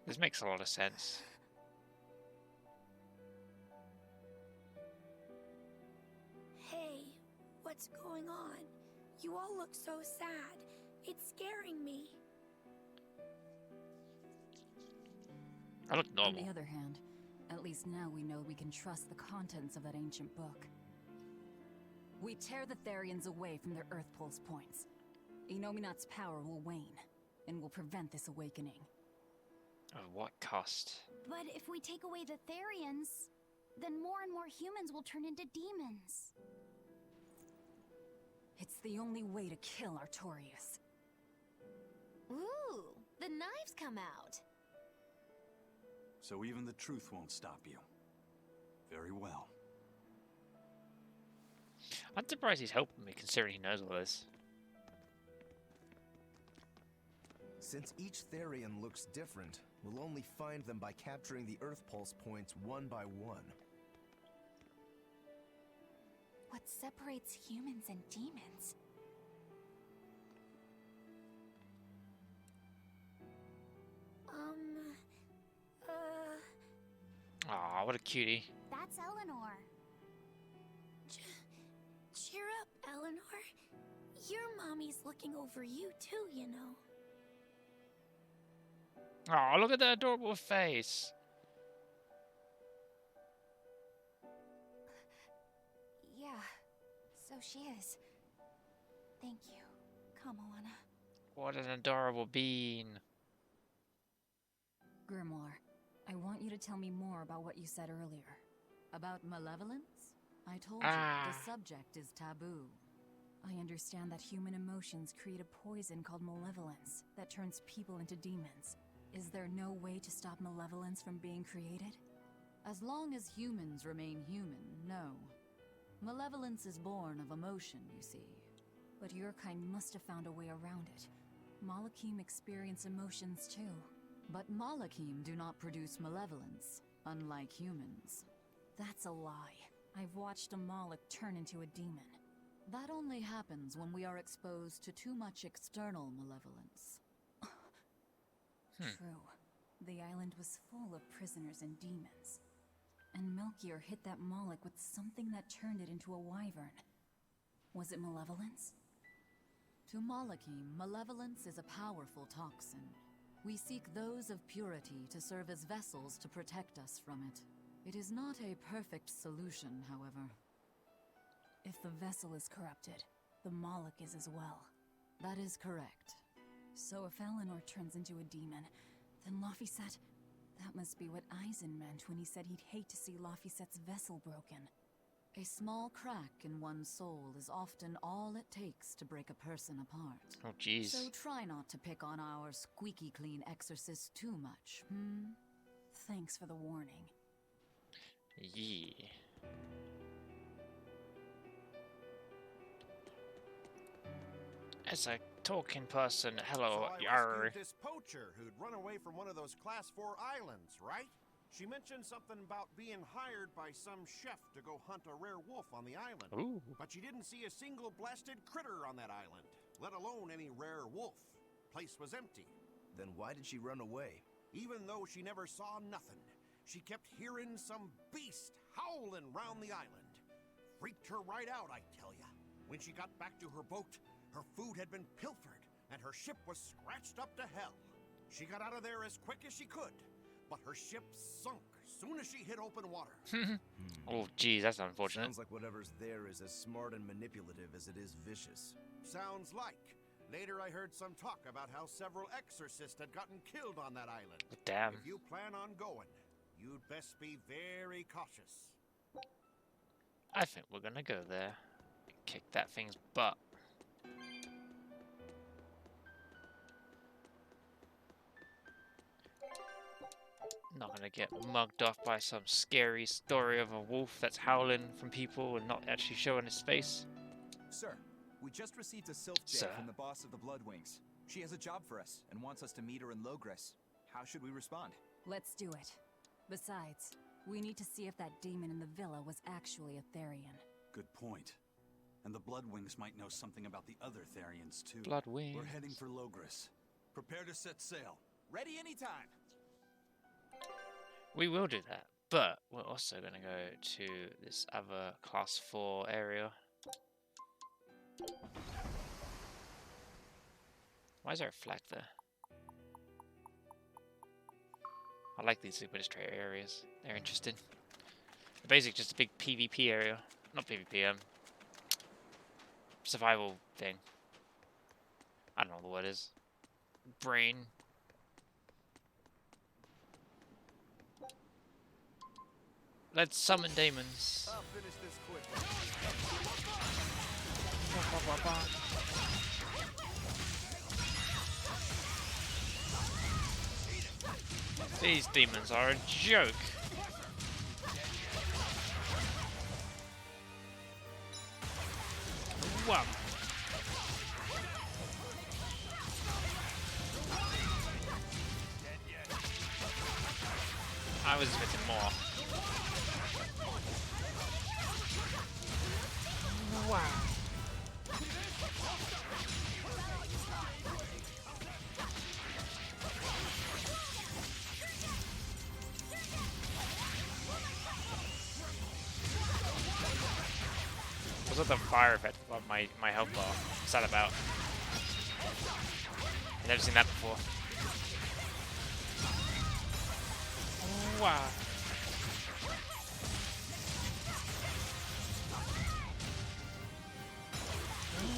This makes a lot of sense. Hey, what's going on? You all look so sad. It's scaring me. I look normal. On the other hand, at least now we know we can trust the contents of that ancient book. We tear the Therians away from their Earth Pulse points. Innominat's power will wane, and will prevent this awakening. At what cost? But if we take away the Therians, then more and more humans will turn into demons. It's the only way to kill Artorius. Ooh, the knives come out. So even the truth won't stop you. Very well. I'm surprised he's helping me, considering he knows all this. Since each Therian looks different, we'll only find them by capturing the Earth Pulse points one by one. What separates humans and demons? Aw, what a cutie. That's Eleanor. Cheer up, Eleanor. Your mommy's looking over you too, you know. Aw, look at that adorable face. Yeah, so she is. Thank you, Kamawana. What an adorable bean. Grimoire, I want you to tell me more about what you said earlier. About malevolence? I told you, the subject is taboo. I understand that human emotions create a poison called malevolence that turns people into demons. Is there no way to stop malevolence from being created? As long as humans remain human, no. Malevolence is born of emotion, you see. But your kind must have found a way around it. Malakim experience emotions too. But Malakim do not produce malevolence, unlike humans. That's a lie. I've watched a Malak turn into a demon. That only happens when we are exposed to too much external malevolence. True. The island was full of prisoners and demons. And Melchior hit that Malak with something that turned it into a wyvern. Was it malevolence? To Malakim, malevolence is a powerful toxin. We seek those of purity to serve as vessels to protect us from it. It is not a perfect solution, however. If the vessel is corrupted, the Malak is as well. That is correct. So if Eleanor turns into a demon, then Laphicet... That must be what Eisen meant when he said he'd hate to see Laphicet's vessel broken. A small crack in one's soul is often all it takes to break a person apart. Oh, jeez. So try not to pick on our squeaky clean exorcist too much, Thanks for the warning. Yeah. As a talking person, hello, So I rescued this poacher who'd run away from one of those Class 4 islands, right? She mentioned something about being hired by some chef to go hunt a rare wolf on the island. Ooh. But she didn't see a single blasted critter on that island, let alone any rare wolf. Place was empty. Then why did she run away? Even though she never saw nothing, she kept hearing some beast howling round the island. Freaked her right out, I tell ya. When she got back to her boat, Her food had been pilfered, and her ship was scratched up to hell. She got out of there as quick as she could, but her ship sunk soon as she hit open water. Oh, geez, that's unfortunate. Sounds like whatever's there is as smart and manipulative as it is vicious. Sounds like. Later I heard some talk about how several exorcists had gotten killed on that island. Damn. If you plan on going, you'd best be very cautious. I think we're gonna go there. Kick that thing's butt. Not gonna get mugged off by some scary story of a wolf that's howling from people and not actually showing his face. Sir, we just received a sylph jade from the boss of the Bloodwings. She has a job for us and wants us to meet her in Logres. How should we respond? Let's do it. Besides, we need to see if that demon in the villa was actually a Therian. Good point. And the Bloodwings might know something about the other Therians too. Bloodwings. We're heading for Logres. Prepare to set sail. Ready anytime. We will do that, but we're also gonna go to this other class 4 area. Why is there a flag there? I like these administrator areas. They're interesting. They're basically just a big PvP area. Not PvP, survival thing. I don't know what the word is. Brain. Let's summon demons. I'll finish this quick. These demons are a joke. Wow. I was expecting more. Wow. What's with the fire effect on my health bar? What's that about? I've never seen that before. Wow.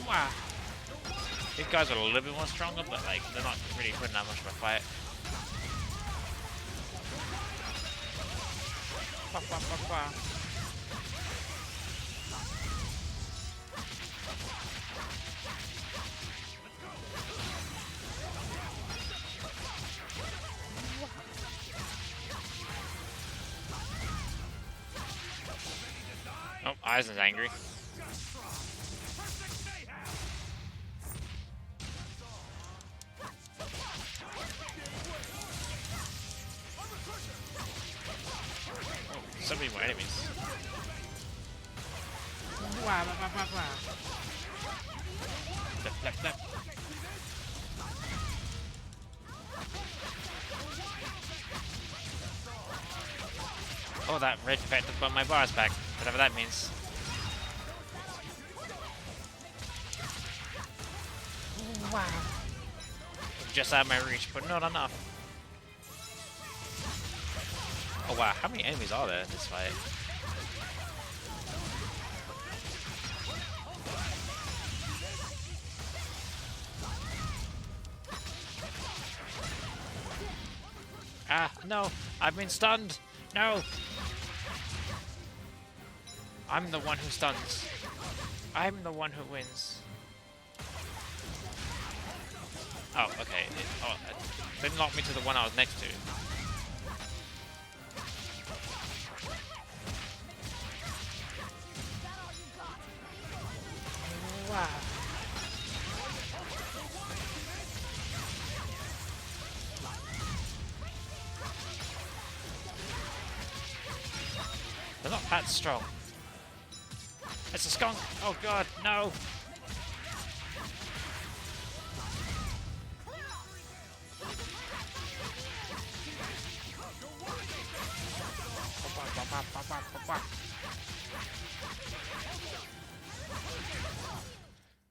Wow. These guys are a little bit more stronger, but like they're not really putting that much of a fight. Bah, bah, bah, bah. Oh, Eisen's angry. So many more enemies. Wow, wow, wow, wow, wow. Flip, flip, flip. Oh, that red effect has got my bars back, whatever that means. Wow. Just out of my reach, but not enough. Oh wow, how many enemies are there in this fight? Ah, no! I've been stunned! No! I'm the one who stuns. I'm the one who wins. Oh, okay. They knocked me to the one I was next to. Wow. They're not that strong. It's a skunk! Oh god, no!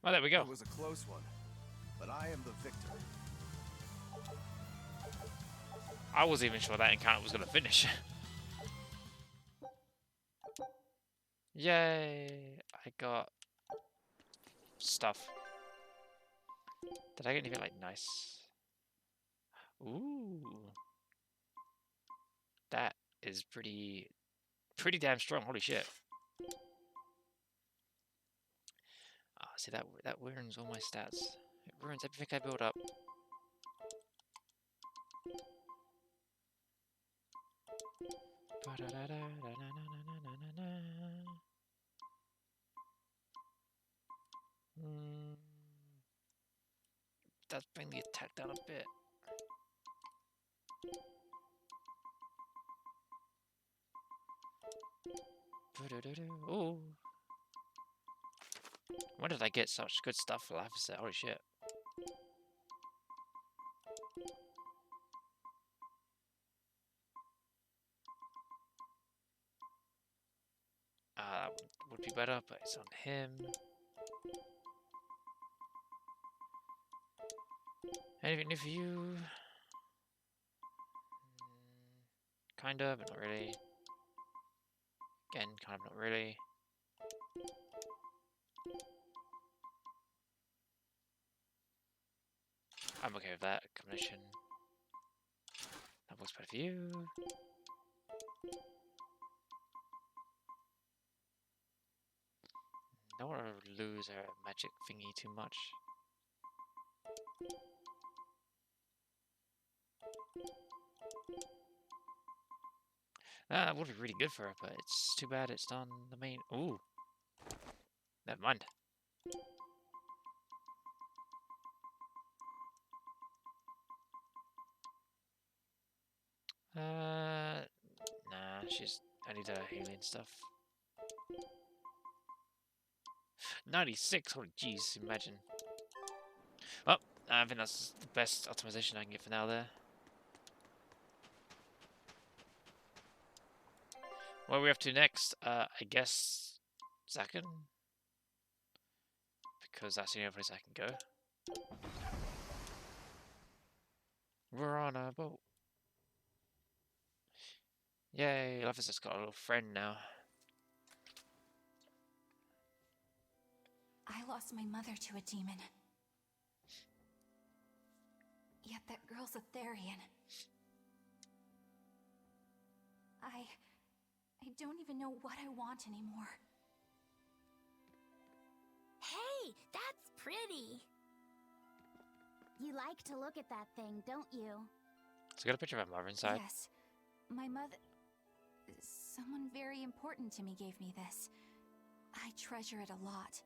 Oh, there we go. It was a close one, but I am the victor. I wasn't even sure that encounter was gonna finish. Yay! I got stuff. Did I get anything like nice? Ooh, that is pretty damn strong. Holy shit! Ah, see that ruins all my stats. It ruins everything I build up. Does bring the attack down a bit. Oh, when did I get such good stuff for life set? Holy shit! That would be better, but it's on him. Anything new for you? Kind of, but not really. Again, kind of not really. I'm okay with that combination. That works better for you. Don't want to lose our magic thingy too much. That would be really good for her, but it's too bad it's on the main. Ooh. Never mind. Nah, I need healing stuff. 96, holy jeez, imagine. Well, I think that's the best optimization I can get for now there. What are we up to next? I guess Zaken? Because that's the only place I can go. We're on a boat. Yay, Love has just got a little friend now. I lost my mother to a demon. Yet that girl's a Therian. I don't even know what I want anymore. Hey, that's pretty. You like to look at that thing, don't you? So I got a picture of my mother inside. Yes. My mother... Someone very important to me gave me this. I treasure it a lot.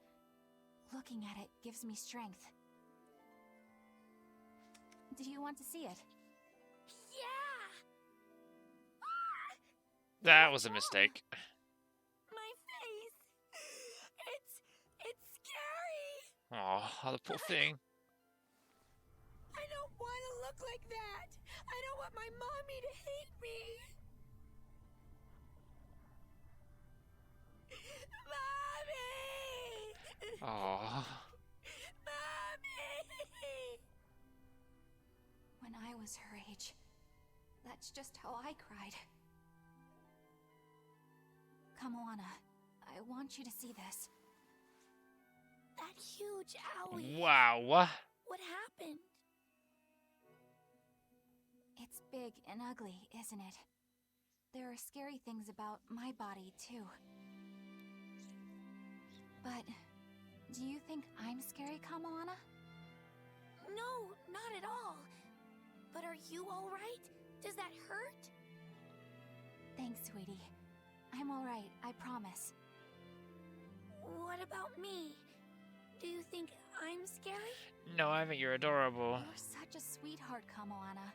Looking at it gives me strength. Do you want to see it? Yeah! That was a mistake. My face! It's scary! Oh, the poor thing. I don't want to look like that! I don't want my mommy to hate me! Mommy! Oh. Mommy! When I was her age, that's just how I cried. Kamoana, I want you to see this. That huge owie. Wow. What happened? It's big and ugly, isn't it? There are scary things about my body, too. But, do you think I'm scary, Kamoana? No, not at all. But are you alright? Does that hurt? Thanks, sweetie. I'm alright, I promise. What about me? Do you think I'm scary? No, I think you're adorable. You're such a sweetheart, Kamoana.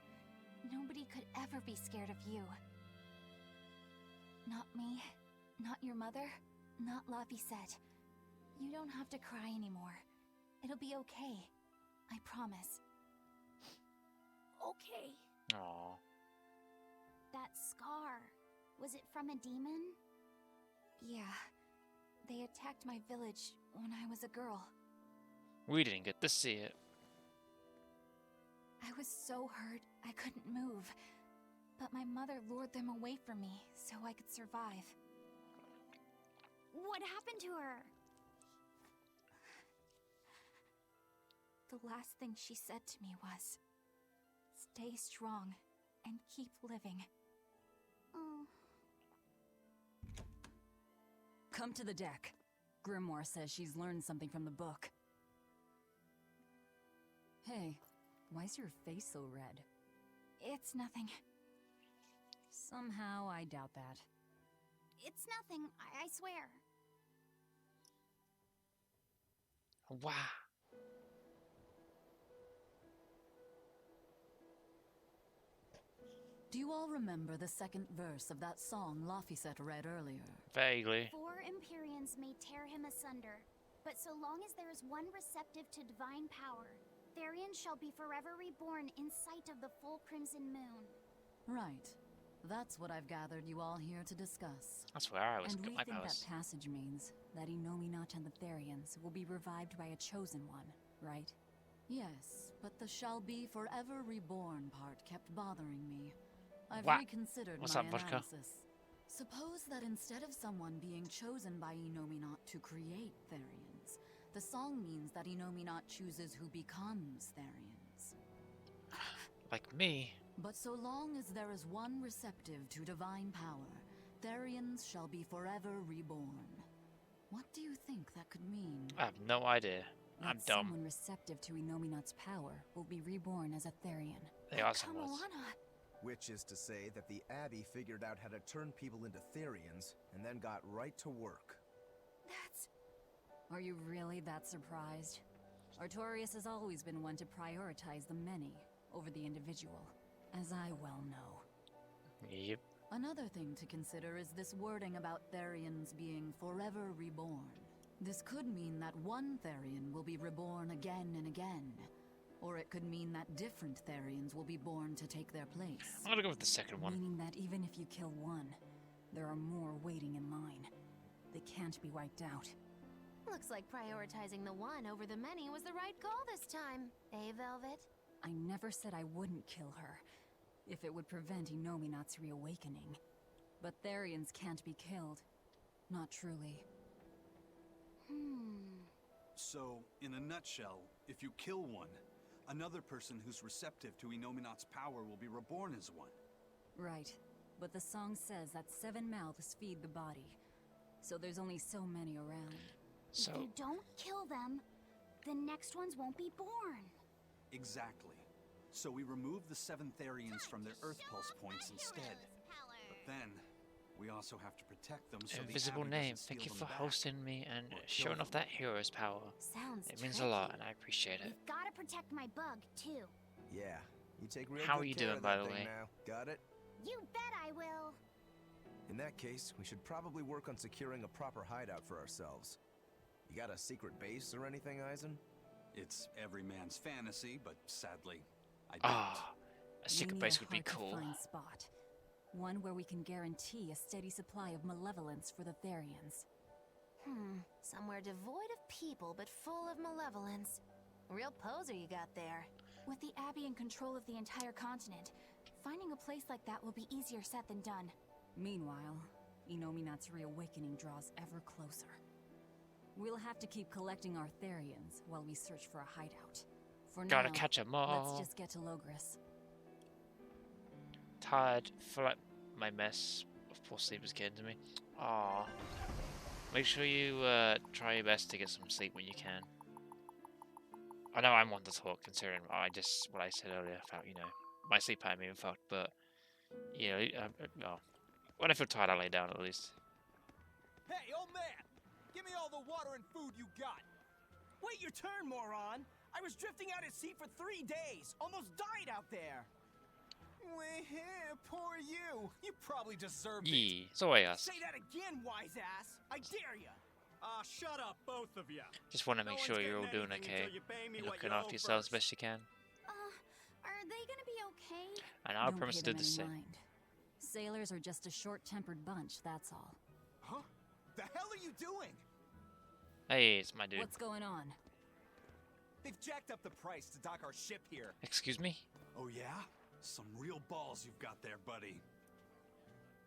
Nobody could ever be scared of you. Not me, not your mother, not Laphicet. You don't have to cry anymore. It'll be okay. I promise. Okay. Aww. That scar, was it from a demon? Yeah. They attacked my village when I was a girl. We didn't get to see it. I was so hurt I couldn't move. But my mother lured them away from me so I could survive. What happened to her? The last thing she said to me was, "Stay strong and keep living." Oh. Come to the deck. Grimoire says she's learned something from the book. Hey, why's your face so red? It's nothing. Somehow I doubt that. It's nothing, I swear. Wow. Do you all remember the second verse of that song Laphicet read earlier? Vaguely. 4 Empyreans may tear him asunder, but so long as there is one receptive to divine power, Therion shall be forever reborn in sight of the full crimson moon. Right. That's what I've gathered you all here to discuss. That's where I was and got we my think powers. that passage means that Inominat and the Therians will be revived by a chosen one, right? Yes, but the shall be forever reborn part kept bothering me. I've What? reconsidered What's my up, vodka? analysis. Suppose that instead of someone being chosen by Inominat to create Therians, the song means that Inominat chooses who becomes Therians. Like me. But so long as there is one receptive to divine power, Therians shall be forever reborn. What do you think that could mean? I have no idea. I'm That dumb. someone receptive to Inominat's power will be reborn as a Therian. They are somewhat. Which is to say that the Abbey figured out how to turn people into Therians, and then got right to work. That's... Are you really that surprised? Artorias has always been one to prioritize the many over the individual, as I well know. Yep. Another thing to consider is this wording about Therians being forever reborn. This could mean that one Therian will be reborn again and again. Or it could mean that different Therians will be born to take their place. I'm gonna go with the second one. Meaning that even if you kill one, there are more waiting in line. They can't be wiped out. Looks like prioritizing the one over the many was the right call this time, eh, Velvet? I never said I wouldn't kill her, if it would prevent Inominat's reawakening. But Therians can't be killed. Not truly. So, in a nutshell, if you kill one, another person who's receptive to Inominat's power will be reborn as one. Right. But the song says that 7 mouths feed the body. So there's only so many around. If you don't kill them, the next ones won't be born. Exactly. So we remove the 7 Therians from their Earth Pulse points instead. But then, we also have to protect them so Invisible the Abbey name. doesn't Thank you steal for them back. hosting me and Or kill showing off them. that hero's power. Sounds It means a lot, and I appreciate it. We've gotta protect my bug, too. Yeah, you take real How good are you care doing, of by that the thing way? now. Got it? You bet I will. In that case, we should probably work on securing a proper hideout for ourselves. You got a secret base or anything, Eisen? It's every man's fantasy, but sadly, I don't. Ah, a secret base would be cool. We need a hard-to-find spot. One where we can guarantee a steady supply of malevolence for the Therians. Somewhere devoid of people but full of malevolence. Real poser you got there. With the Abbey in control of the entire continent, finding a place like that will be easier said than done. Meanwhile, Inominat's reawakening draws ever closer. We'll have to keep collecting our Therians while we search for a hideout. For Gotta now, catch 'em all. let's just get to Logris. Tired. Feel like my mess of poor sleep is getting to me. Aw. Make sure you try your best to get some sleep when you can. I know I'm one to talk, considering what I said earlier about, you know, my sleep pattern being fucked, but, you know, well, when I feel tired, I lay down at least. Hey, old man! Give me all the water and food you got! Wait your turn, moron! I was drifting out at sea for 3 days! Almost died out there! Well, poor you! You probably deserved it! Yeah, so I asked. Say that again, wise ass! I dare ya! Shut up, both of ya! Just want to make No sure one's you're all getting doing anything okay. until you pay me You're what looking you after owe yourselves first. best you can. Are they gonna be okay? And I Don't promise pay to do them the any same. mind. Sailors are just a short-tempered bunch, that's all. Huh? The hell are you doing? Hey, it's my dude. What's going on? They've jacked up the price to dock our ship here. Excuse me? Oh yeah? Some real balls you've got there, buddy.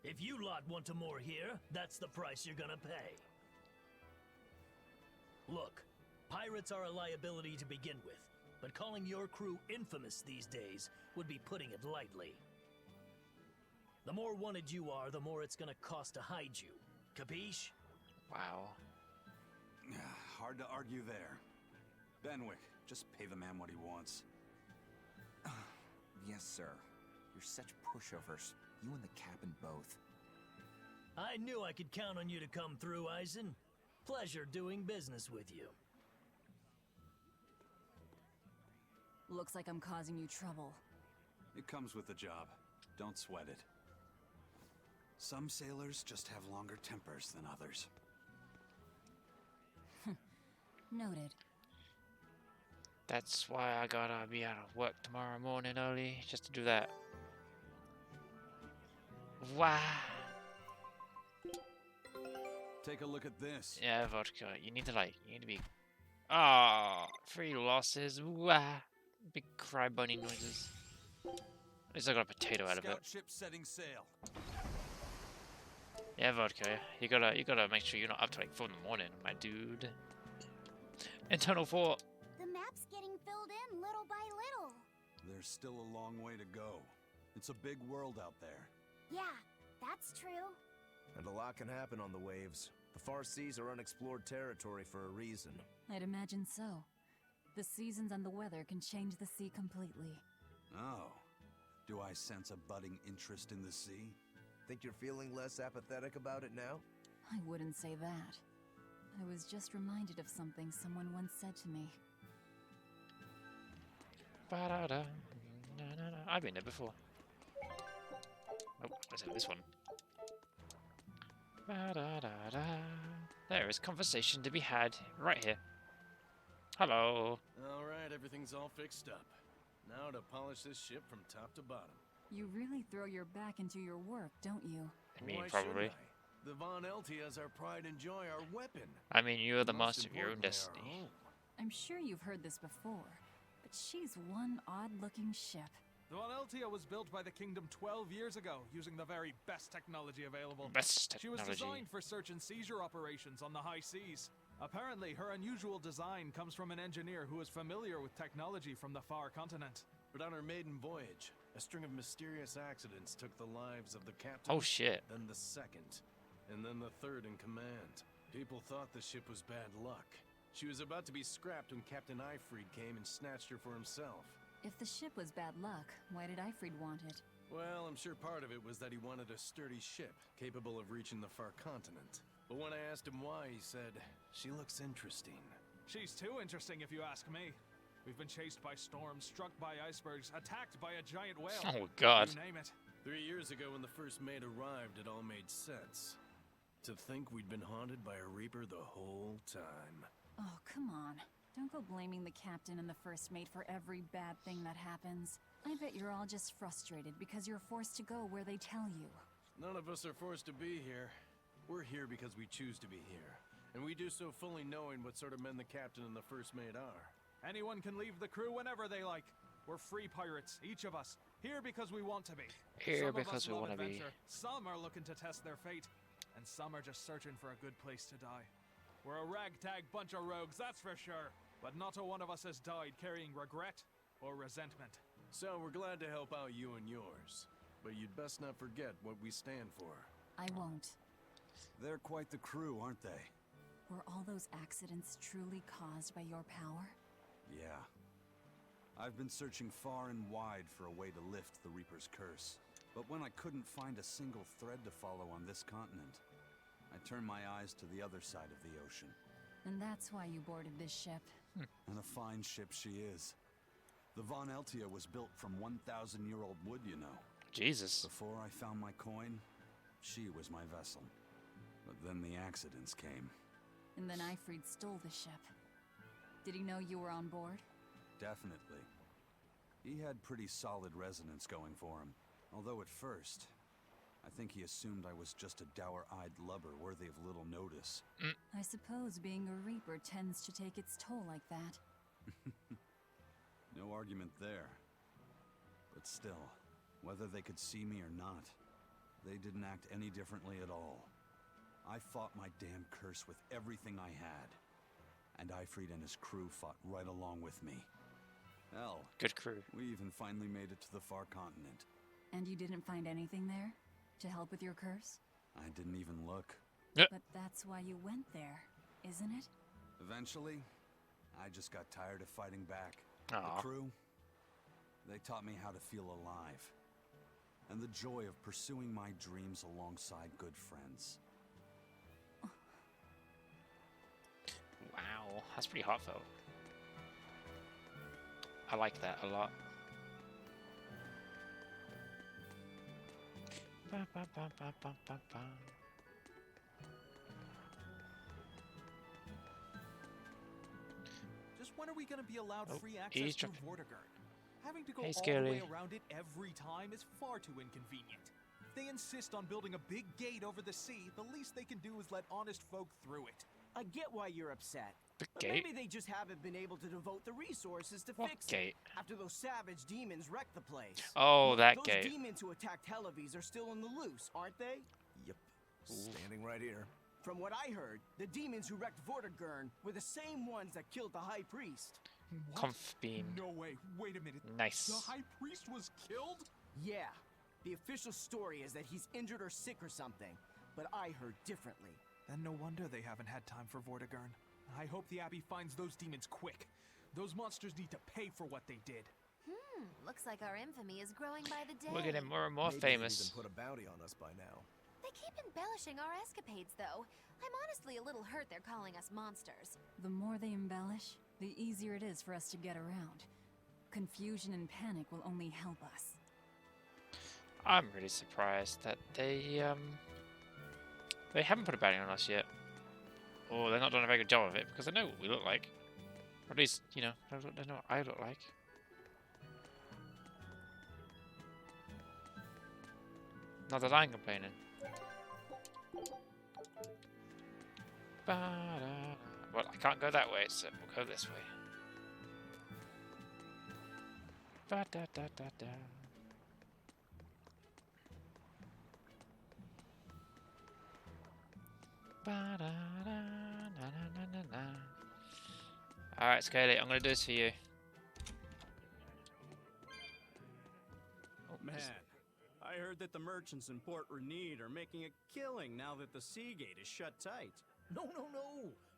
If you lot want to moor here, that's the price you're gonna pay. Look, pirates are a liability to begin with, but calling your crew infamous these days would be putting it lightly. The more wanted you are, the more it's gonna cost to hide you. Capiche? Wow. Hard to argue there. Benwick, just pay the man what he wants. Yes, sir. You're such pushovers. You and the captain both. I knew I could count on you to come through, Eisen. Pleasure doing business with you. Looks like I'm causing you trouble. It comes with the job. Don't sweat it. Some sailors just have longer tempers than others. Noted. That's why I gotta be out of work tomorrow morning early, just to do that. Wow. Take a look at this. Yeah, vodka. You need to be. Ah, 3 losses. Wow. Big cry bunny noises. At least I got a potato out of it. Scout ship setting sail. Yeah, vodka. You gotta make sure you're not up to like 4 in the morning, my dude. Internal 4. The map's getting filled in little by little. There's still a long way to go. It's a big world out there. Yeah, that's true. And a lot can happen on the waves. The far seas are unexplored territory for a reason. I'd imagine so. The seasons and the weather can change the sea completely. Oh. Do I sense a budding interest in the sea? Think you're feeling less apathetic about it now? I wouldn't say that. I was just reminded of something someone once said to me. Ba-da-da. Na-na-na. I've been there before. Oh, let's have this one. Ba-da-da-da. There is conversation to be had right here. Hello. Alright, everything's all fixed up. Now to polish this ship from top to bottom. You really throw your back into your work, don't you? I mean, Why probably. shouldn't I? The Von Eltias are pride and joy, our weapon. I mean, you're the Most master of your own importantly, our destiny. home. I'm sure you've heard this before, but she's one odd-looking ship. The Von Eltia was built by the Kingdom 12 years ago, using the very best technology available. Best She was technology. designed for search and seizure operations on the high seas. Apparently, her unusual design comes from an engineer who is familiar with technology from the far continent. But on her maiden voyage, a string of mysterious accidents took the lives of the captain. Oh, shit. Then the second, and then the third in command. People thought the ship was bad luck. She was about to be scrapped when Captain Eifried came and snatched her for himself. If the ship was bad luck, why did Eifried want it? Well, I'm sure part of it was that he wanted a sturdy ship, capable of reaching the far continent. But when I asked him why, he said, "She looks interesting." She's too interesting if you ask me. We've been chased by storms, struck by icebergs, attacked by a giant whale. Oh, God. You name it. 3 years ago when the first mate arrived, it all made sense. To think we'd been haunted by a reaper the whole time. Oh, come on. Don't go blaming the captain and the first mate for every bad thing that happens. I bet you're all just frustrated because you're forced to go where they tell you. None of us are forced to be here. We're here because we choose to be here. And we do so fully knowing what sort of men the captain and the first mate are. Anyone can leave the crew whenever they like. We're free pirates, each of us. Here because we want to be. Here Some because of us we love want to be. adventure. Some are looking to test their fate. And some are just searching for a good place to die. We're a ragtag bunch of rogues, that's for sure. But not a one of us has died carrying regret or resentment. So we're glad to help out you and yours. But you'd best not forget what we stand for. I won't. They're quite the crew, aren't they? Were all those accidents truly caused by your power? Yeah. I've been searching far and wide for a way to lift the Reaper's curse. But when I couldn't find a single thread to follow on this continent, I turned my eyes to the other side of the ocean. And that's why you boarded this ship. And a fine ship she is. The Von Eltia was built from 1,000-year-old wood, you know. Jesus. Before I found my coin, she was my vessel. But then the accidents came. And then Eifried stole the ship. Did he know you were on board? Definitely. He had pretty solid resonance going for him. Although at first, I think he assumed I was just a dour-eyed lubber worthy of little notice. I suppose being a Reaper tends to take its toll like that. No argument there. But still, whether they could see me or not, they didn't act any differently at all. I fought my damn curse with everything I had. And Ifrid and his crew fought right along with me. Hell, good crew. We even finally made it to the far continent. And you didn't find anything there to help with your curse? I didn't even look. Yep. But that's why you went there, isn't it? Eventually, I just got tired of fighting back. Aww. The crew, they taught me how to feel alive. And the joy of pursuing my dreams alongside good friends. Wow, that's pretty heartfelt. I like that a lot. Ba, ba, ba, ba, ba, ba, ba. Just when are we going to be allowed free he's access to jumping. Vortigern? Having to go Hey, all the Scaly. way around it every time is far too inconvenient. If they insist on building a big gate over the sea, the least they can do is let honest folk through it. I get why you're upset. Big But gate? maybe they just haven't been able to devote the resources to What fix gate? it after those savage demons wrecked the place. Oh, Look, that those gate. demons who attacked Helaves are still on the loose, aren't they? Yep. Standing right here. From what I heard, the demons who wrecked Vortigern were the same ones that killed the High Priest. Conf bean. No way. Wait a minute. Nice. The High Priest was killed? Yeah. The official story is that he's injured or sick or something, but I heard differently. Then no wonder they haven't had time for Vortigern. I hope the Abbey finds those demons quick. Those monsters need to pay for what they did. Looks like our infamy is growing by the day. We're getting more and more Maybe famous. They've even put a bounty on us by now. They keep embellishing our escapades, though. I'm honestly a little hurt they're calling us monsters. The more they embellish, the easier it is for us to get around. Confusion and panic will only help us. I'm really surprised that they haven't put a bounty on us yet. Or they're not doing a very good job of it, because they know what we look like. Or at least, you know, they know what I look like. Not that I'm complaining. Ba-da-da. Well, I can't go that way, so we'll go this way. Ba-da-da-da-da. Alright, Scaly, I'm gonna do this for you. Man, I heard that the merchants in Port Renede are making a killing now that the sea gate is shut tight. No.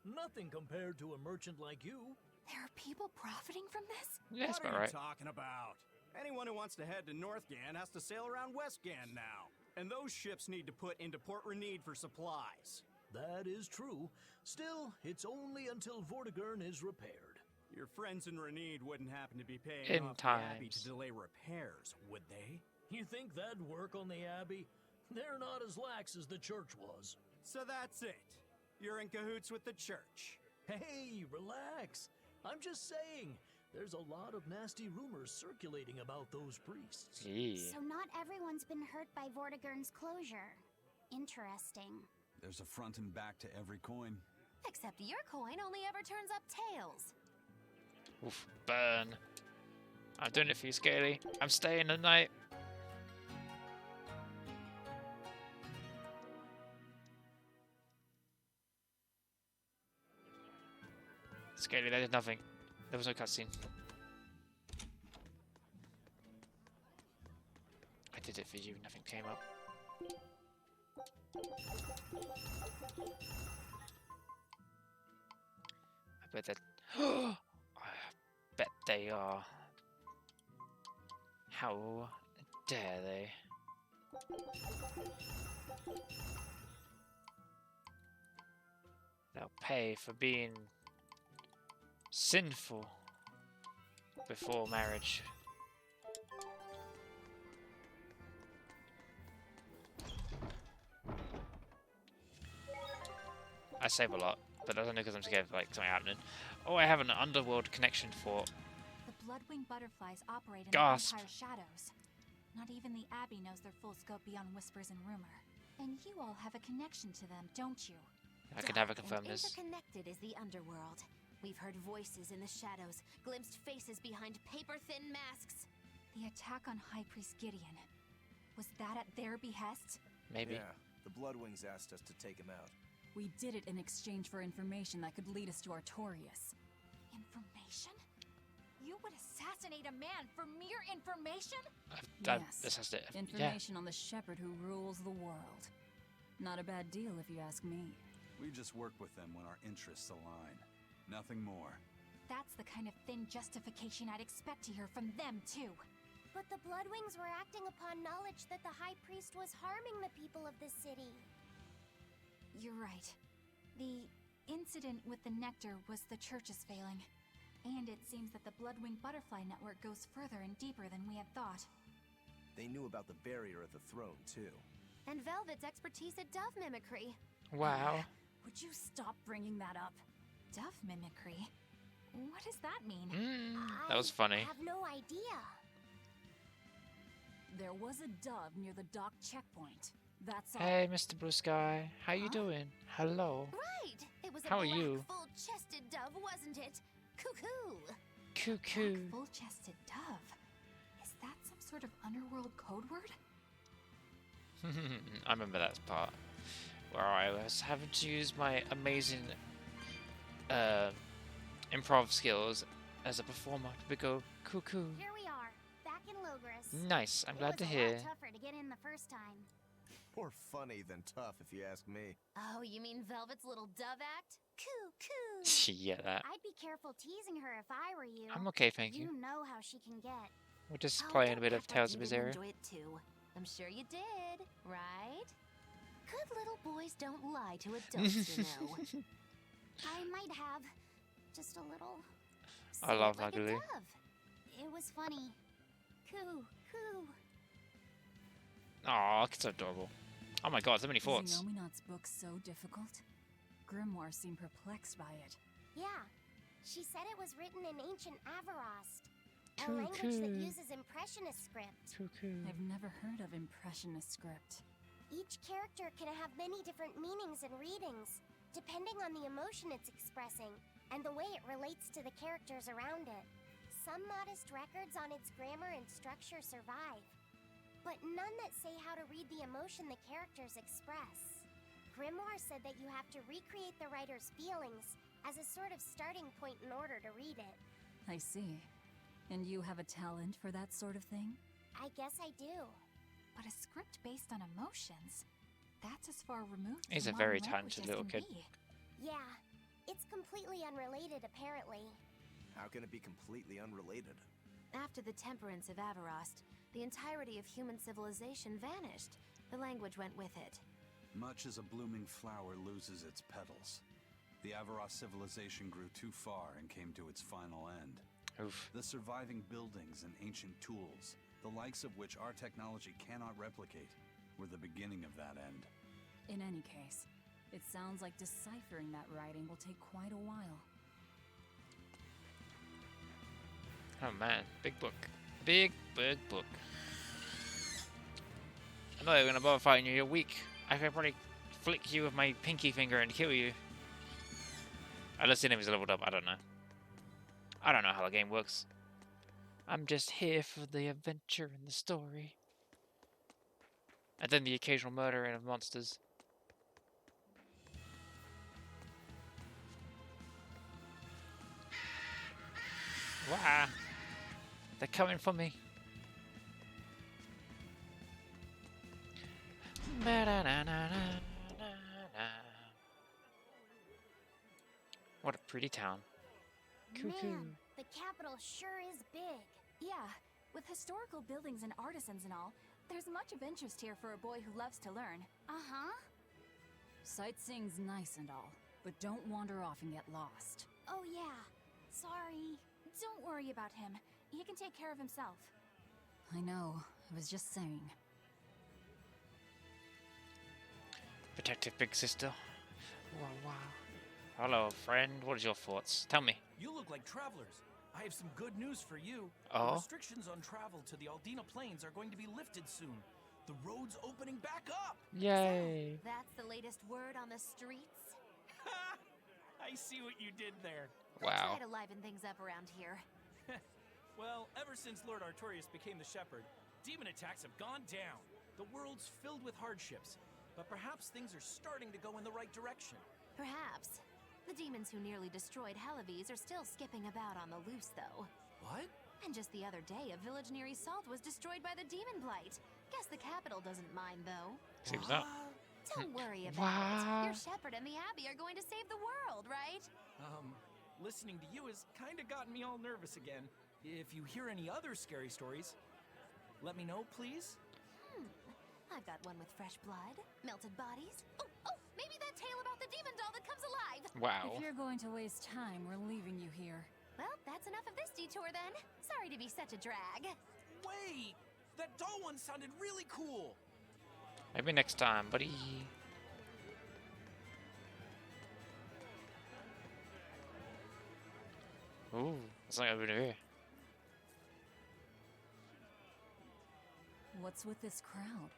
Nothing compared to a merchant like you. There are people profiting from this? Yeah, what about are right. you talking about? Anyone who wants to head to Northgan has to sail around Westgan now. And those ships need to put into Port Renede for supplies. That is true. Still, it's only until Vortigern is repaired. Your friends in Renede wouldn't happen to be paying In off the Abbey to times. delay repairs, would they? You think that'd work on the Abbey? They're not as lax as the church was. So that's it. You're in cahoots with the church. Hey, relax. I'm just saying, there's a lot of nasty rumors circulating about those priests. So not everyone's been hurt by Vortigern's closure. Interesting. There's a front and back to every coin. Except your coin only ever turns up tails. Oof, burn. I'm doing it for you, Scaly. I'm staying the night. Scaly, there did nothing. There was no cutscene. I did it for you, nothing came up. I bet that. I bet they are. How dare they? They'll pay for being sinful before marriage. I save a lot, but that's only because I'm scared of like something happening. Oh, I have an underworld connection for. The Bloodwing butterflies operate in Gasp. the Empire shadows. Not even the Abbey knows their full scope beyond whispers and rumor. And you all have a connection to them, don't you? I can never confirm this. Interconnected is the underworld. We've heard voices in the shadows, glimpsed faces behind paper-thin masks. The attack on High Priest Gideon. Was that at their behest? Maybe. Yeah, the Bloodwings asked us to take him out. We did it in exchange for information that could lead us to Artorias. Information? You would assassinate a man for mere information? Yes, this has to, information on the shepherd who rules the world. Not a bad deal if you ask me. We just work with them when our interests align. Nothing more. That's the kind of thin justification I'd expect to hear from them, too. But the Bloodwings were acting upon knowledge that the High Priest was harming the people of the city. You're right. The incident with the nectar was the church's failing. And it seems that the Bloodwing Butterfly Network goes further and deeper than we had thought. They knew about the barrier at the throne, too. And Velvet's expertise at dove mimicry. Wow. Would you stop bringing that up? Dove mimicry? What does that mean? That was funny. I have no idea. There was a dove near the dock checkpoint. That's all. Hey, Mr. Blue Sky. How you doing? Hello. Right! It was a How are black, you? full-chested dove, wasn't it? Cuckoo! Cuckoo. Black, full-chested dove. Is that some sort of underworld code word? I remember that part where I was having to use my amazing improv skills as a performer to go cuckoo. Here we are, back in Logris. Nice. I'm glad to hear. It was a lot tougher to get in the first time. More funny than tough, if you ask me. Oh, you mean Velvet's little dove act? Cuckoo! Yeah, that. I'd be careful teasing her if I were you. I'm okay, thank you. You know how she can get. We're just Oh, playing a don't bit of act like Tales you of didn't Berseria. enjoy it too. I'm sure you did, right? Good little boys don't lie to adults, you know. I might have. Just a little. I love like a ugly. dove. It was funny. Coo, coo. Aw, it's so adorable. Oh my god, so many thoughts. Is Inominat's book so difficult? Grimoire seemed perplexed by it. Yeah. She said it was written in ancient Avarost. A Coo, language that coo. uses Impressionist script. I've never heard of Impressionist script. Each character can have many different meanings and readings, depending on the emotion it's expressing and the way it relates to the characters around it. Some modest records on its grammar and structure survive, but none that say how to read the emotion the characters express. Grimoire said that you have to recreate the writer's feelings as a sort of starting point in order to read it. I see. And you have a talent for that sort of thing? I guess I do. But a script based on emotions? That's as far removed He's a from very modern language talented as little can kid. be. Yeah, it's completely unrelated apparently. How can it be completely unrelated? After the temperance of Avarost, the entirety of human civilization vanished. The language went with it. Much as a blooming flower loses its petals, the Avarost civilization grew too far and came to its final end. Oof. The surviving buildings and ancient tools, the likes of which our technology cannot replicate, were the beginning of that end. In any case, it sounds like deciphering that writing will take quite a while. Oh man, big book. Big book. I know you're gonna bother fighting you, you're weak. I could probably flick you with my pinky finger and kill you. Unless the enemy's leveled up, I don't know. I don't know how the game works. I'm just here for the adventure and the story. And then the occasional murdering of monsters. Wow. They're coming for me. What a pretty town. Man, the capital sure is big. Yeah, with historical buildings and artisans and all, there's much of interest here for a boy who loves to learn. Uh-huh. Sightseeing's nice and all, but don't wander off and get lost. Oh yeah, sorry. Don't worry about him. He can take care of himself. I know, I was just saying. Protective big sister. Wow, wow. Hello, friend. What is your thoughts? Tell me. You look like travelers. I have some good news for you. Oh? The restrictions on travel to the Aldina Plains are going to be lifted soon. The road's opening back up! Yay! That's the latest word on the streets? I I see what you did there. Wow. Try to liven things up around here. Well, ever since Lord Artorias became the shepherd, demon attacks have gone down. The world's filled with hardships, but perhaps things are starting to go in the right direction. Perhaps. The demons who nearly destroyed Halavis are still skipping about on the loose, though. What? And just the other day, a village near Salt was destroyed by the demon blight. Guess the capital doesn't mind, though. Seems not. Don't worry about it. Your shepherd and the Abbey are going to save the world, right? Listening to you has kind of gotten me all nervous again. If you hear any other scary stories, let me know, please. I've got one with fresh blood, melted bodies. Oh, maybe that tale about the demon doll that comes alive. Wow. If you're going to waste time, we're leaving you here. Well, that's enough of this detour then. Sorry to be such a drag. Wait! That doll one sounded really cool. Maybe next time, buddy. Ooh, it's like over here. What's with this crowd?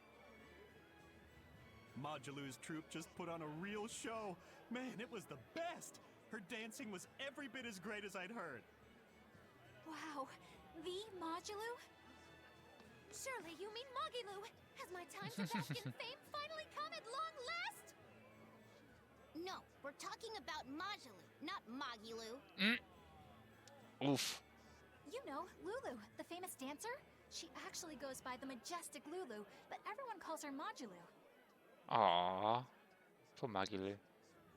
Modulu's troupe just put on a real show. Man, it was the best. Her dancing was every bit as great as I'd heard. Wow, the Modulu? Surely you mean Magilu. Has my time to bask in fame finally come at long last? No, we're talking about Majulu, not Magilu. Oof. You know, Lulu, the famous dancer? She actually goes by the majestic Lulu, but everyone calls her Modulu. Aww. Poor Magilu.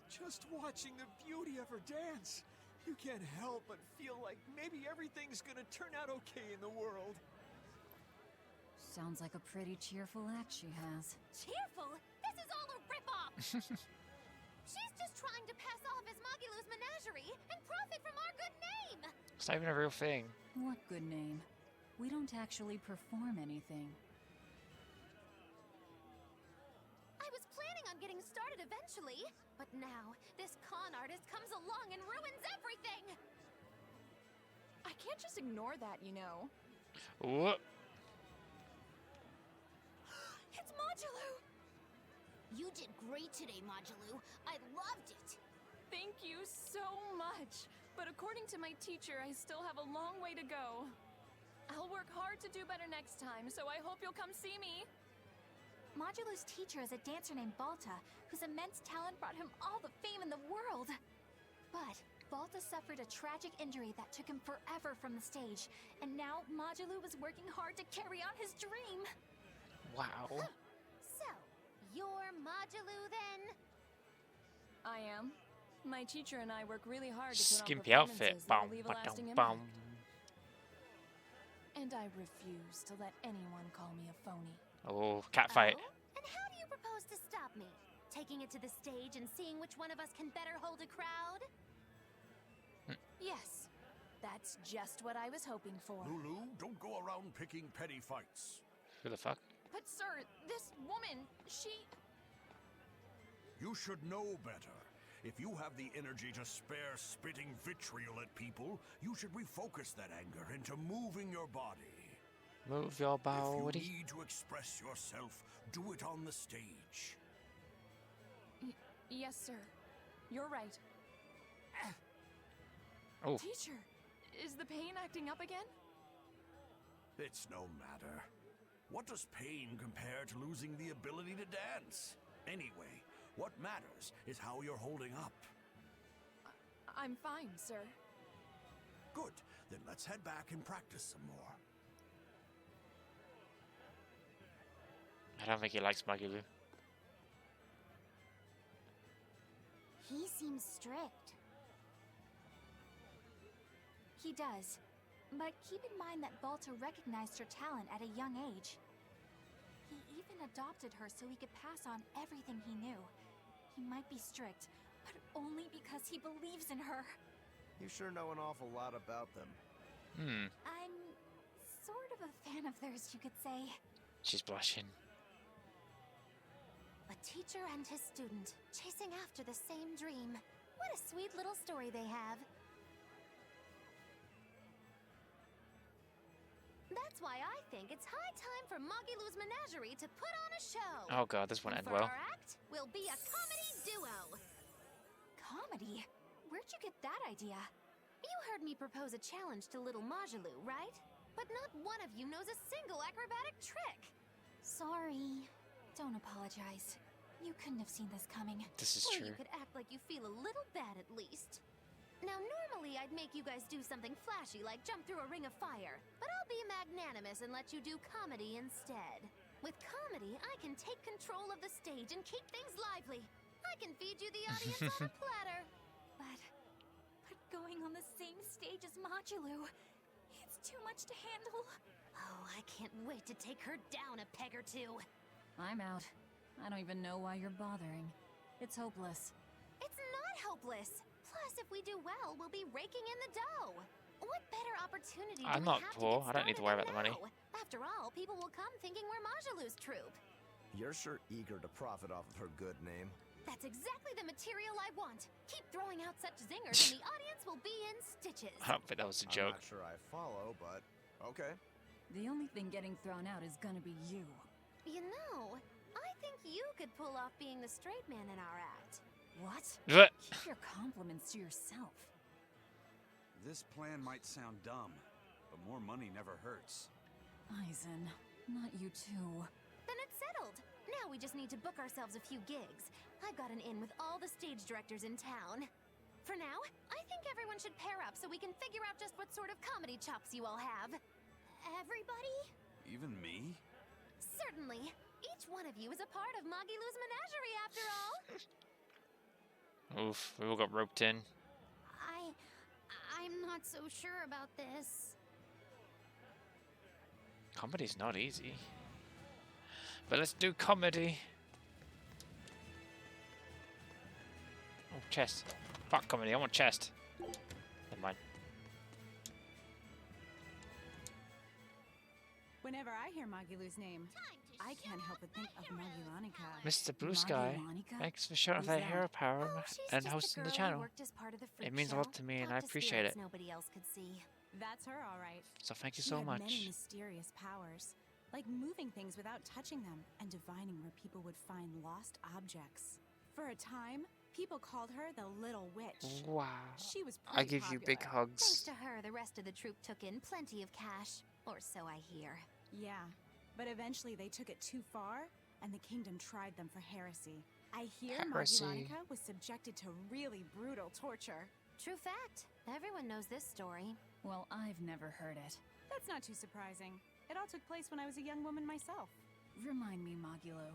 Just watching the beauty of her dance, you can't help but feel like maybe everything's gonna turn out okay in the world. Sounds like a pretty cheerful act she has. Cheerful? This is all a ripoff! She's just trying to pass off as Magilu's menagerie and profit from our good name! It's not even a real thing. What good name? We don't actually perform anything. I was planning on getting started eventually, but now this con artist comes along and ruins everything! I can't just ignore that, you know. What? It's Modulu! You did great today, Modulu. I loved it. Thank you so much. But according to my teacher, I still have a long way to go. I'll work hard to do better next time, so I hope you'll come see me. Modulu's teacher is a dancer named Balta, whose immense talent brought him all the fame in the world. But Balta suffered a tragic injury that took him forever from the stage, and now Modulu is working hard to carry on his dream. Wow. So, you're Modulu then? I am. My teacher and I work really hard to put Skimpy on outfit. performances that Bum, will leave a ba-dum, lasting bum. impact. And I refuse to let anyone call me a phony. Oh, cat fight. And how do you propose to stop me? Taking it to the stage and seeing which one of us can better hold a crowd? Yes, that's just what I was hoping for. Lulu, don't go around picking petty fights. Who the fuck? But sir, this woman, she... You should know better. If you have the energy to spare spitting vitriol at people, you should refocus that anger into moving your body. Move your If body. you need to express yourself, do it on the stage. Yes, sir. You're right. Oh. Teacher, is the pain acting up again? It's no matter. What does pain compare to losing the ability to dance? Anyway, what matters is how you're holding up. I'm fine, sir. Good. Then let's head back and practice some more. I don't think he likes Magilu. He seems strict. He does. But keep in mind that Balta recognized her talent at a young age. He even adopted her so he could pass on everything he knew. He might be strict, but only because he believes in her. You sure know an awful lot about them. I'm sort of a fan of theirs, you could say. She's blushing. A teacher and his student, chasing after the same dream. What a sweet little story they have. That's why I think it's high time for Magilu's Menagerie to put on a show. Oh god, this won't And end for well. our act will be a comedy duo. Comedy? Where'd you get that idea? You heard me propose a challenge to little Majaloo, right? But not one of you knows a single acrobatic trick. Sorry. Don't apologize. You couldn't have seen this coming. This is Or true. you could act like you feel a little bad at least. Now, normally I'd make you guys do something flashy like jump through a ring of fire, but I'll be magnanimous and let you do comedy instead. With comedy, I can take control of the stage and keep things lively. I can feed you the audience on a platter. But going on the same stage as Majaloo, it's too much to handle. Oh, I can't wait to take her down a peg or two. I'm out. I don't even know why you're bothering. It's hopeless. It's not hopeless. Plus, if we do well, we'll be raking in the dough. What better opportunity do I'm we not have poor. to get I don't need to worry about the money. now? After all, people will come thinking we're Majaloo's troupe. You're sure eager to profit off of her good name. That's exactly the material I want. Keep throwing out such zingers and the audience will be in stitches. I don't think that was a joke. I'm not sure I follow, but okay. The only thing getting thrown out is gonna be you. You know, I think you could pull off being the straight man in our act. What? What? Keep your compliments to yourself. This plan might sound dumb, but more money never hurts. Eisen, not you too. Then it's settled. Now we just need to book ourselves a few gigs. I've got an in with all the stage directors in town. For now, I think everyone should pair up so we can figure out just what sort of comedy chops you all have. Everybody? Even me? Certainly. Each one of you is a part of Magiloo's menagerie after all. Oof, we all got roped in. I'm not so sure about this. Comedy's not easy. But let's do comedy. Oh, chest. Fuck comedy, I want chest. Never mind. Whenever I hear Magiloo's name, I can't help but think of Maguelanica. Mr. Blue Sky, thanks for showing off that hero power and hosting the channel. It means a lot to me and I appreciate it. Nobody else could see. That's her, all right. So thank you She so had much. many mysterious powers, like moving things without touching them and divining where people would find lost objects. For a time, people called her the Little Witch. Wow. She was I pretty give you big popular. hugs. Thanks to her, the rest of the troupe took in plenty of cash. Or so I hear. Yeah, but eventually they took it too far, and the kingdom tried them for heresy. I hear Heresy. Maguelanica was subjected to really brutal torture. True fact. Everyone knows this story. Well, I've never heard it. That's not too surprising. It all took place when I was a young woman myself. Remind me, Magilo.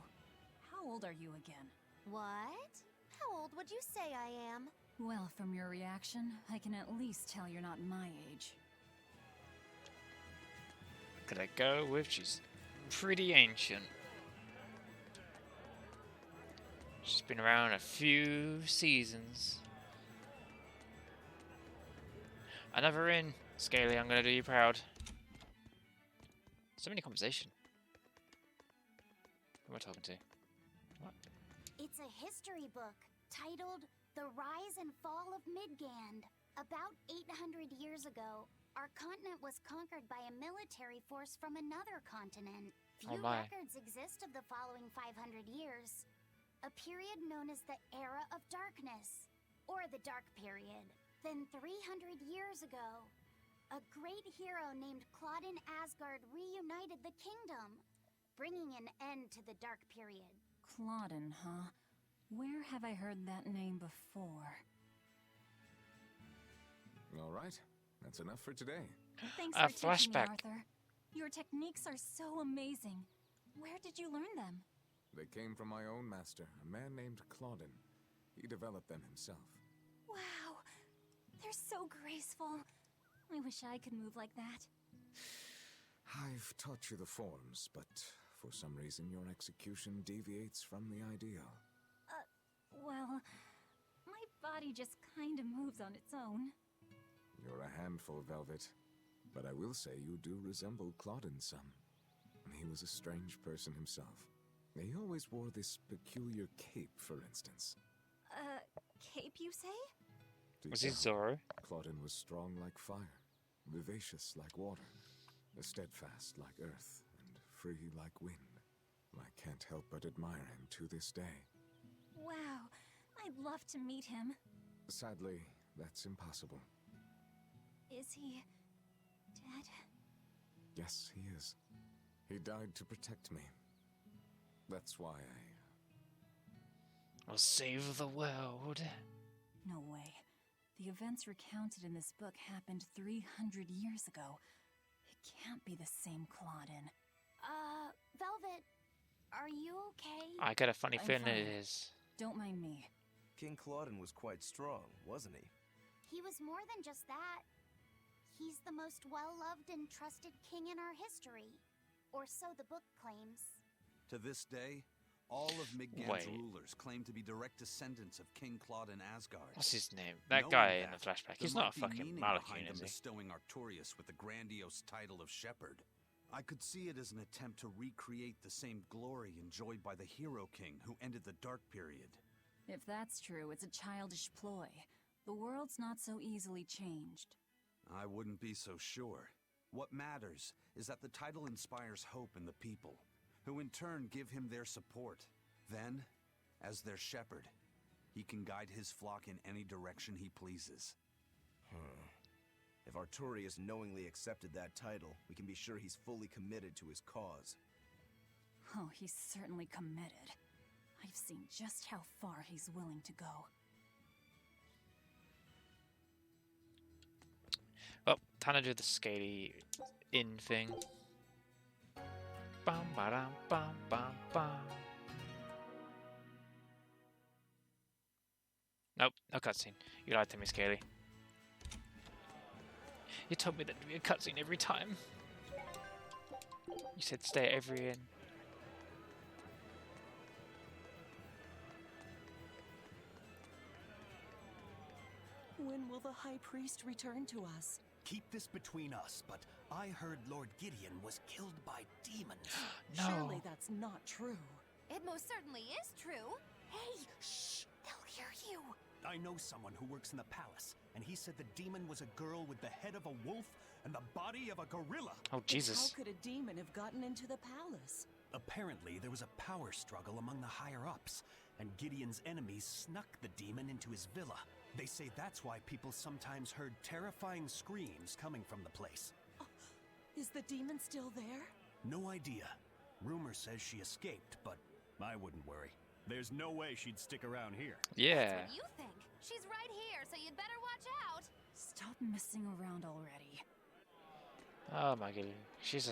How old are you again? What? How old would you say I am? Well, from your reaction, I can at least tell you're not my age. Could I go with she's pretty ancient. She's been around a few seasons. Another in. Scaly, I'm gonna do you proud. So many conversation. Who am I talking to? What? It's a history book titled The Rise and Fall of Midgand. About 800 years ago, our continent was conquered by a military force from another continent. Oh Few my. records exist of the following 500 years. A period known as the Era of Darkness, or the Dark Period. Then 300 years ago, a great hero named Claudin Asgard reunited the kingdom, bringing an end to the Dark Period. Claudin, huh? Where have I heard that name before? All right, that's enough for today. Thanks A for teaching me, flashback. Arthur. Your techniques are so amazing. Where did you learn them? They came from my own master, a man named Claudin. He developed them himself. Wow, they're so graceful. I wish I could move like that. I've taught you the forms, but for some reason your execution deviates from the ideal. Well, my body just kinda moves on its own. You're a handful, Velvet. But I will say you do resemble Claudin some. He was a strange person himself. He always wore this peculiar cape, for instance. Cape, you say? Deep Was he down, Zorro? Claudin was strong like fire, vivacious like water, steadfast like earth, and free like wind. I can't help but admire him to this day. Wow, I'd love to meet him. Sadly, that's impossible. Is he dead? Yes, he is. He died to protect me. That's why I'll save the world. No way. The events recounted in this book happened 300 years ago. It can't be the same Claudin. Velvet, are you okay? I get a funny I'm feeling fine. it is. Don't mind me. King Claudin was quite strong, wasn't he? He was more than just that. He's the most well-loved and trusted king in our history. Or so the book claims. To this day, all of Midgard's Wait. rulers claim to be direct descendants of King Claudin Asgard. What's his name? That Knowing guy in the that, flashback. there He's not a might be fucking meaning Malekith, behind them is he? bestowing Artorias with the grandiose title of Shepherd. I could see it as an attempt to recreate the same glory enjoyed by the Hero King who ended the Dark Period. If that's true, it's a childish ploy. The world's not so easily changed. I wouldn't be so sure. What matters is that the title inspires hope in the people, who in turn give him their support. Then, as their shepherd, he can guide his flock in any direction he pleases. If Artorias knowingly accepted that title, we can be sure he's fully committed to his cause. Oh, he's certainly committed. I've seen just how far he's willing to go. Oh, time to do the scaly in thing. Bum ba dum bum bum bum. Nope, no cutscene. You lied to me, Scaly. You told me there'd be a cutscene every time. You said stay every in. When will the High Priest return to us? Keep this between us, but I heard Lord Gideon was killed by demons. No. Surely that's not true. It most certainly is true. Hey, shh! They'll hear you. I know someone who works in the palace, and he said the demon was a girl with the head of a wolf and the body of a gorilla. Oh, Jesus. How could a demon have gotten into the palace? Apparently, there was a power struggle among the higher-ups, and Gideon's enemies snuck the demon into his villa. They say that's why people sometimes heard terrifying screams coming from the place. Is the demon still there? No idea. Rumor says she escaped, but I wouldn't worry. There's no way she'd stick around here. Yeah. That's what you think. She's right here, so you'd better watch out. Stop messing around already. Oh my god. She's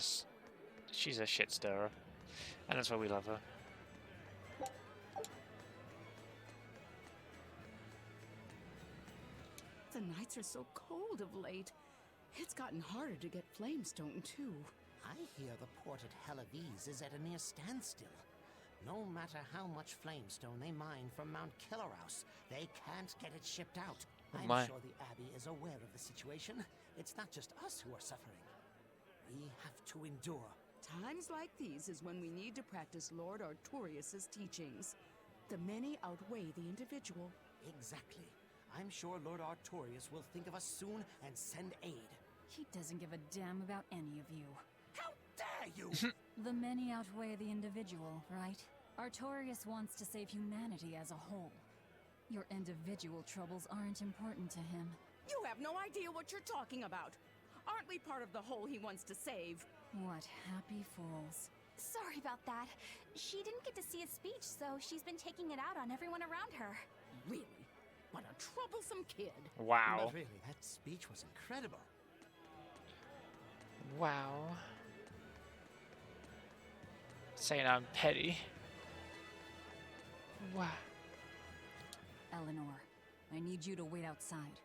a shit stirrer. And that's why we love her. The nights are so cold of late. It's gotten harder to get flamestone, too. I hear the port at Helavis is at a near standstill. No matter how much flamestone they mine from Mount Killerhouse, they can't get it shipped out. Oh I'm my. sure the Abbey is aware of the situation. It's not just us who are suffering. We have to endure. Times like these is when we need to practice Lord Artorias' teachings. The many outweigh the individual. Exactly. I'm sure Lord Artorias will think of us soon and send aid. He doesn't give a damn about any of you. How dare you! The many outweigh the individual, right? Artorias wants to save humanity as a whole. Your individual troubles aren't important to him. You have no idea what you're talking about. Aren't we part of the whole he wants to save? What happy fools. Sorry about that. She didn't get to see his speech, so she's been taking it out on everyone around her. Really? What a troublesome kid. Wow. But really, that speech was incredible. Wow. Saying I'm petty. Wow. Eleanor, I need you to wait outside.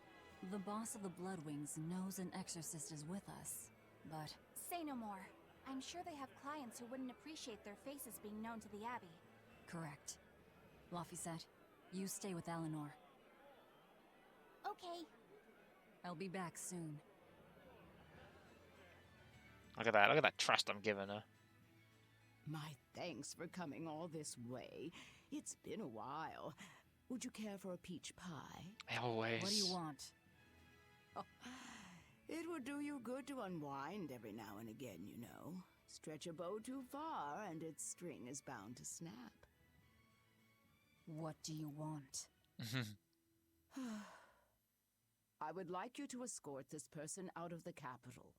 The boss of the Bloodwings knows an exorcist is with us, but... Say no more. I'm sure they have clients who wouldn't appreciate their faces being known to the Abbey. Correct. Laphicet, you stay with Eleanor. Okay. I'll be back soon. Look at that. Look at that trust I'm giving her. My thanks for coming all this way. It's been a while. Would you care for a peach pie? Always. What do you want? Oh, it would do you good to unwind every now and again, you know. Stretch a bow too far and its string is bound to snap. What do you want? I would like you to escort this person out of the capital.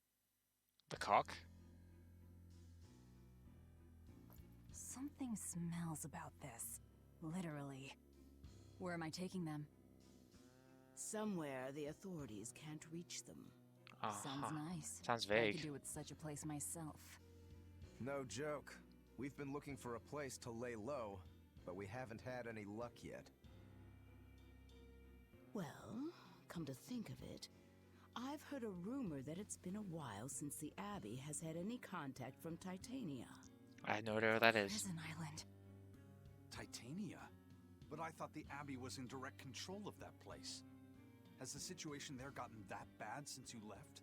The cock? Something smells about this. Literally. Where am I taking them? Somewhere the authorities can't reach them. Sounds nice. Sounds I vague. could do with such a place myself. No joke. We've been looking for a place to lay low, but we haven't had any luck yet. Well, come to think of it, I've heard a rumor that it's been a while since the Abbey has had any contact from Titania. I have no idea where that is. Prison Island. Titania? But I thought the Abbey was in direct control of that place. Has the situation there gotten that bad since you left?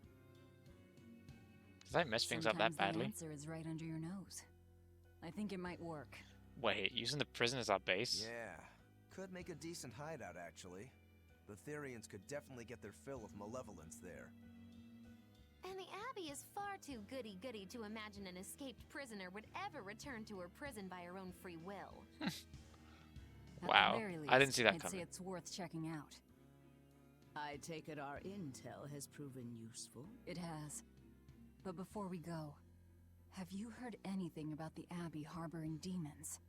Did I mess things up that badly? The answer is right under your nose. I think it might work. Wait, using the prison as our base? Yeah. Could make a decent hideout, actually. The Therians could definitely get their fill of malevolence there. And the Abbey is far too goody-goody to imagine an escaped prisoner would ever return to her prison by her own free will. Wow, I didn't see that I'd say coming. it's worth checking out. I take it our intel has proven useful? It has. But before we go, have you heard anything about the Abbey harboring demons?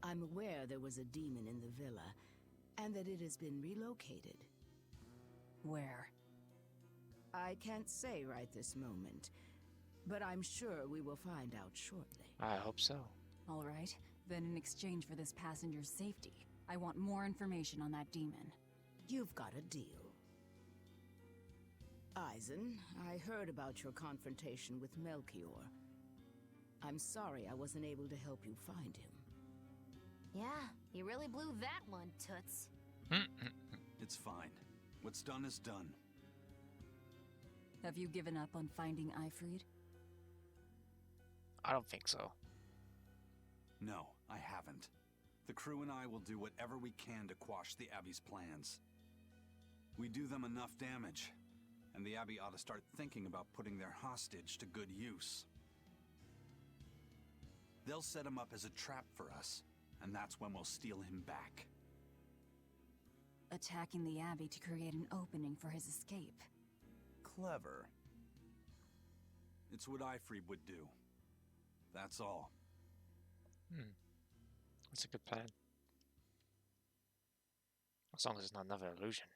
I'm aware there was a demon in the villa, and that it has been relocated. Where? I can't say right this moment, but I'm sure we will find out shortly. I hope so. All right. Then in exchange for this passenger's safety, I want more information on that demon. You've got a deal. Eisen, I heard about your confrontation with Melchior. I'm sorry I wasn't able to help you find him. Yeah, you really blew that one, Toots. It's fine. What's done is done. Have you given up on finding Eifried? I don't think so. No, I haven't. The crew and I will do whatever we can to quash the Abbey's plans. We do them enough damage, and the Abbey ought to start thinking about putting their hostage to good use. They'll set him up as a trap for us, and that's when we'll steal him back. Attacking the Abbey to create an opening for his escape. Clever. It's what Eifried would do. That's all. That's a good plan. As long as it's not another illusion.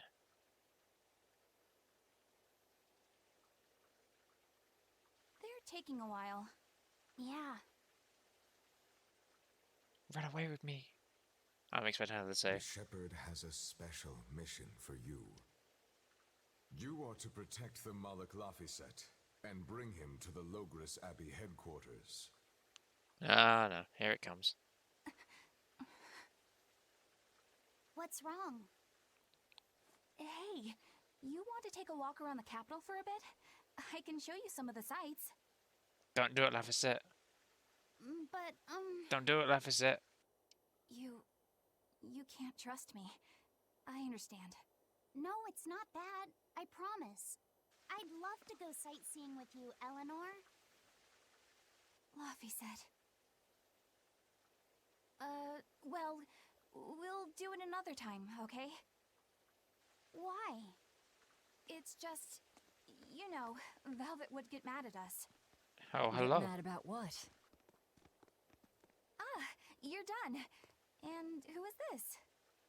They're taking a while. Yeah. Run away with me. I'm expecting her to say. The Shepherd has a special mission for you. You are to protect the Malak Laphicet and bring him to the Logris Abbey headquarters. Ah, no. Here it comes. What's wrong? Hey, you want to take a walk around the capital for a bit? I can show you some of the sights. Don't do it, Laphicet. But, Don't do it, Laphicet. You can't trust me. I understand. No, it's not that. I promise. I'd love to go sightseeing with you, Eleanor. Laphicet. Well, we'll do it another time, okay? Why? It's just, you know, Velvet would get mad at us. Oh, hello. Get mad about what? Ah, you're done. And who is this?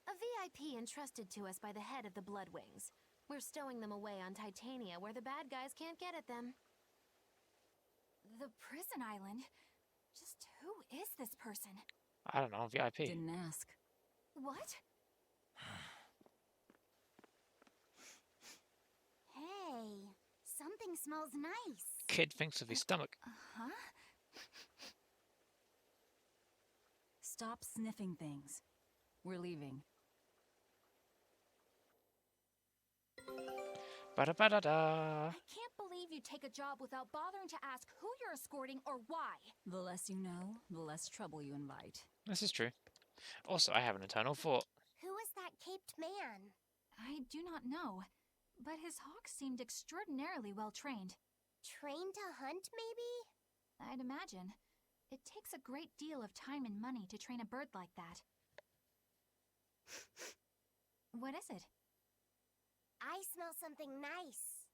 A VIP entrusted to us by the head of the Bloodwings. We're stowing them away on Titania where the bad guys can't get at them. The prison island? Just who is this person? I don't know, VIP. Didn't ask. What? Hey, something smells nice. Kid thinks of his stomach. Huh? Stop sniffing things. We're leaving. Ba-da-ba-da-da. I can't believe you take a job without bothering to ask who you're escorting or why. The less you know, the less trouble you invite. This is true. Also, I have an eternal thought. Who is that caped man? I do not know, but his hawk seemed extraordinarily well trained. Trained to hunt, maybe? I'd imagine. It takes a great deal of time and money to train a bird like that. What is it? smell something nice.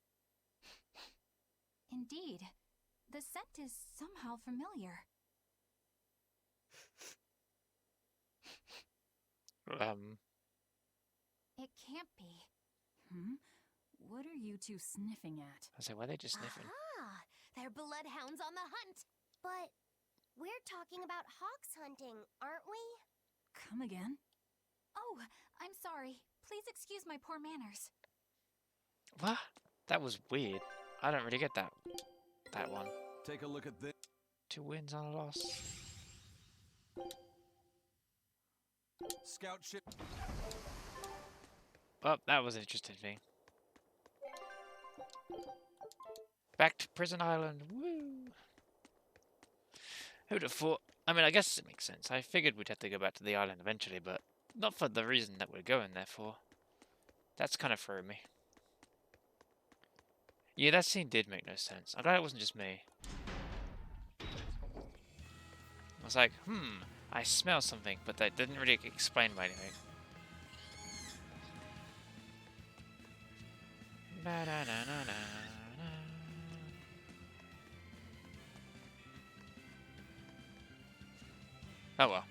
Indeed. The scent is somehow familiar. It can't be. What are you two sniffing at? I say, why are they just sniffing? Ah, they're bloodhounds on the hunt. But we're talking about hawks hunting, aren't we? Come again? Oh, I'm sorry. Please excuse my poor manners. What? That was weird. I don't really get that one. Take a look at this. 2 wins and a loss. Scout ship. Oh, that was an interesting thing. Back to Prison Island. Woo! Who'd have thought? I mean, I guess it makes sense. I figured we'd have to go back to the island eventually, but not for the reason that we're going there for. That's kind of threw me. Yeah, that scene did make no sense. I'm glad it wasn't just me. I was like, I smell something, but that didn't really explain anything. Oh well.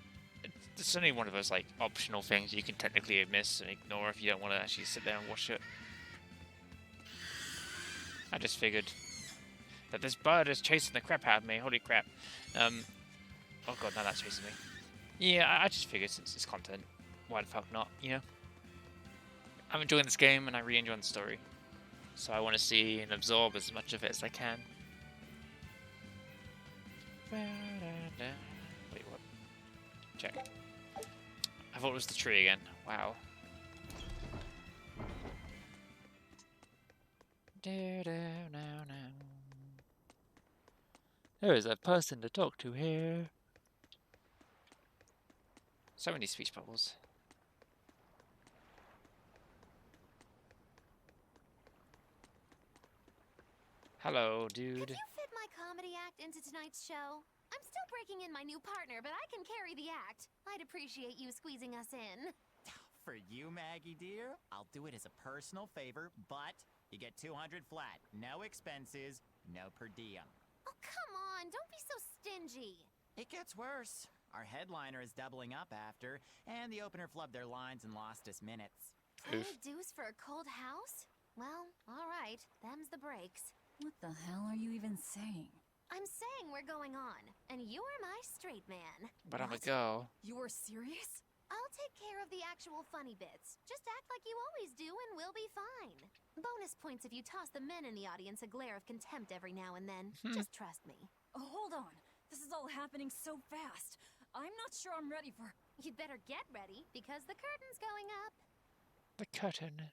It's only one of those like optional things you can technically miss and ignore if you don't want to actually sit there and watch it. I just figured that this bird is chasing the crap out of me. Holy crap. Oh god, now that's chasing me. Yeah, I just figured since it's content, why the fuck not, you know? I'm enjoying this game and I really enjoy the story. So I want to see and absorb as much of it as I can. Wait, what? Check. I thought it was the tree again. Wow. There is a person to talk to here. So many speech bubbles. Hello, dude. Could you fit my comedy act into tonight's show? I'm still breaking in my new partner, but I can carry the act. I'd appreciate you squeezing us in. For you, Maggie dear, I'll do it as a personal favor, but you get 200 flat. No expenses, no per diem. Oh, come on. Don't be so stingy. It gets worse. Our headliner is doubling up after, and the opener flubbed their lines and lost us minutes. 20 dues for a cold house? Well, all right. Them's the breaks. What the hell are you even saying? I'm saying we're going on, and you're my straight man. But I'm a girl. You're serious? I'll take care of the actual funny bits. Just act like you always do and we'll be fine. Bonus points if you toss the men in the audience a glare of contempt every now and then. Just trust me. Oh, hold on. This is all happening so fast. I'm not sure I'm ready for... You'd better get ready, because the curtain's going up. The curtain.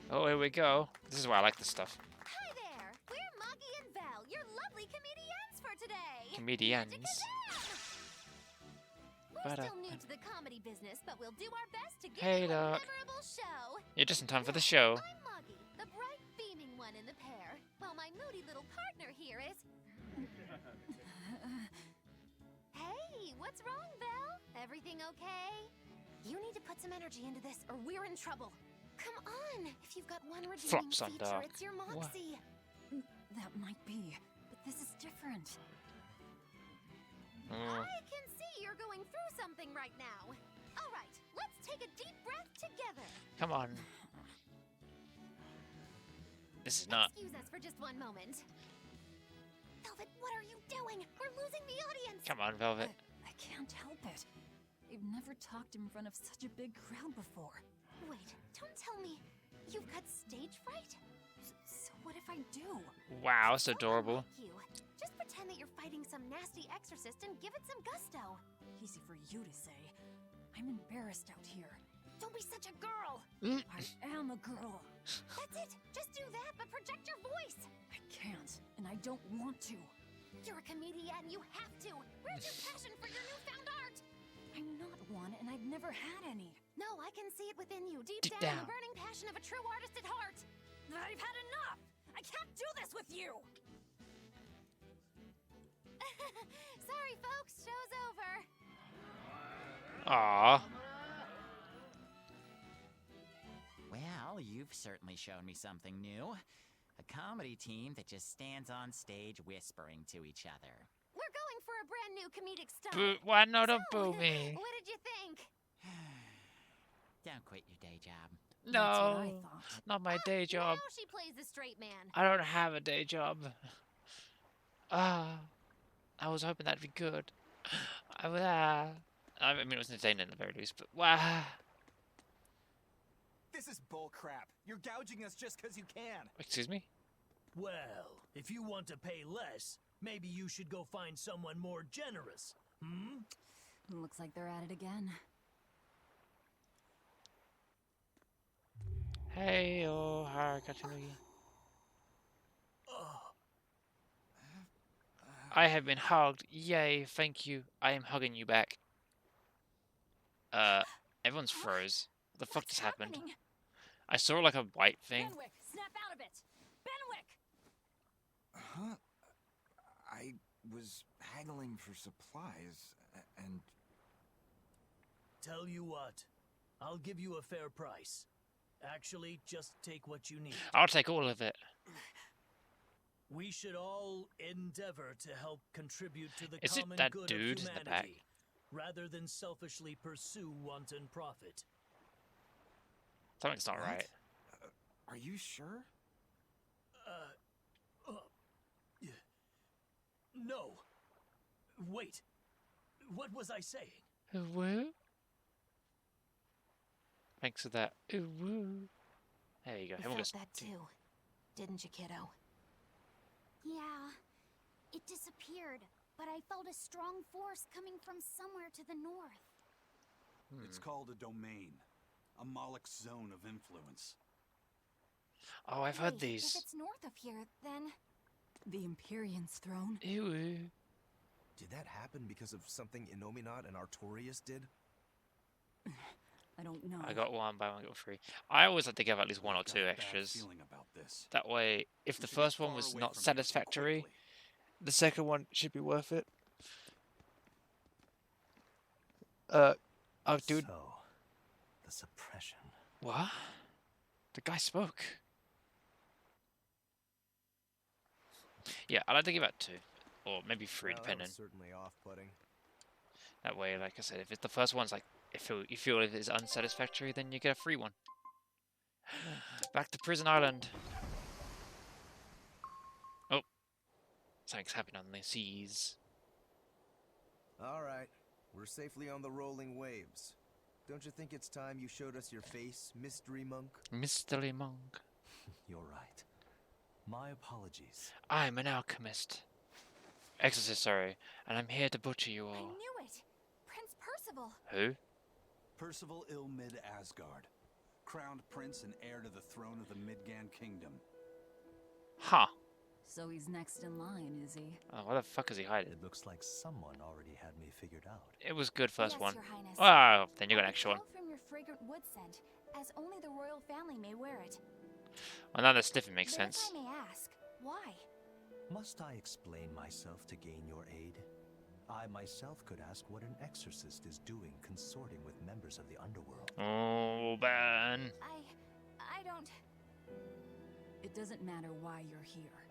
Oh, here we go. This is why I like this stuff. Hi there! We're Moggy and Val, your lovely comedians for today! Comedians. We're still new to the comedy business, but we'll do our best to give Hey, you a Doc. memorable show. You're just in time for the show. I'm Moggy, the bright, beaming one in the pair, while my moody little partner here is... Hey, what's wrong, Val? Everything okay? You need to put some energy into this, or we're in trouble. Come on! If you've got one redeeming Flops on feature, Doc. it's your moxie. That might be, but this is different. I can see you're going through something right now. All right, let's take a deep breath together. Come on. This is not. Excuse us for just one moment. Velvet, what are you doing? We're losing the audience. Come on, Velvet. I can't help it. I've never talked in front of such a big crowd before. Wait, don't tell me you've got stage fright? So what if I do? Wow, it's adorable. You. Just pretend that you're fighting some nasty exorcist and give it some gusto. Easy for you to say. I'm embarrassed out here. Don't be such a girl. I am a girl. That's it. Just do that, but project your voice. I can't, and I don't want to. You're a comedian. You have to. Where's your passion for your newfound art? I'm not one, and I've never had any. No, I can see it within you, deep Deep down, down. the burning passion of a true artist at heart. I've had enough! I can't do this with you! Sorry, folks. Show's over. Aww. Well, you've certainly shown me something new. A comedy team that just stands on stage whispering to each other. We're going for a brand new comedic style. Boo, why not a boo me? What did you think? Don't quit your day job. No, not my day job. Now she plays the straight man. I don't have a day job. I was hoping that'd be good. I mean, it was entertaining at the very least, but wow. This is bullcrap. You're gouging us just because you can. Excuse me? Well, if you want to pay less, maybe you should go find someone more generous. Hmm? Looks like they're at it again. Hey, oh, Harakatsugi. I have been hugged. Yay, thank you. I am hugging you back. Everyone's froze. What the fuck just happened? I saw like a white thing. Benwick, snap out of it! Benwick! Huh? I was haggling for supplies, and... Tell you what, I'll give you a fair price. Actually, just take what you need. I'll take all of it. We should all endeavor to help contribute to the Is it common that good dude of in the back? humanity, rather than selfishly pursue wanton profit. Something's not right. Are you sure? No. Wait. What was I saying? Woo? Thanks for that. Woo. There you go. You Everyone felt goes, that too, didn't you, kiddo? Yeah, it disappeared, but I felt a strong force coming from somewhere to the north. It's called a domain, a Moloch zone of influence. Oh, I've heard Wait, these. If it's north of here, then... The Empyrean's throne? Ew. Did that happen because of something Innominat and Artorias did? I don't know. I got one, buy one, get one free. I always like to give at least one or two extras. About this. That way, if the first one was not satisfactory, the second one should be worth it. Oh, dude. So, the suppression. What? The guy spoke. Yeah, I'd like to give out 2. Or maybe 3, Well, depending. that was certainly off-putting. That way, like I said, if it's the first one's like, if you feel it is unsatisfactory, then you get a free one. Back to Prison Island. Oh. Something's happening on the seas. Alright, we're safely on the rolling waves. Don't you think it's time you showed us your face, Mystery Monk? Mystery Monk. You're right. My apologies. I'm an alchemist. Exorcist, sorry. And I'm here to butcher you I all. knew it! Prince Percival! Who? Percival Ilmid Asgard, crowned prince and heir to the throne of the Midgand Kingdom. Huh. So he's next in line, is he? Oh, why the fuck is he hiding? It looks like someone already had me figured out. It was good first Yes, one. Your Highness. Wow, then you got an I extra one. could tell from your fragrant wood scent, as only the royal family may wear it. Well, now the sniffing makes But sense. if I may ask, why? Must I explain myself to gain your aid? I myself could ask what an exorcist is doing consorting with members of the underworld. Oh, man. I don't... It doesn't matter why you're here.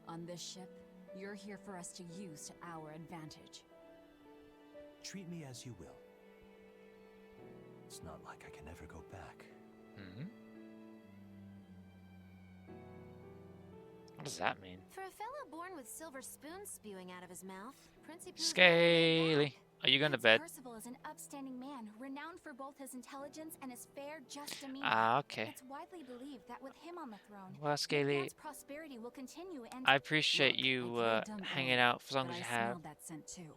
On this ship, you're here for us to use to our advantage. Treat me as you will. It's not like I can ever go back. Mm-hmm. What does that mean? For a fellow born with silver spoons spewing out of his mouth, Princey Pooh's Scaly. Are you going to bed? Percival is an upstanding man, renowned for both his intelligence and his fair, just demeanor. Ah, okay. It's widely believed that with him on the throne, Well, Scaly, Midgard's prosperity will continue and... I appreciate you hanging out for as long but as you I have. smelled that scent too.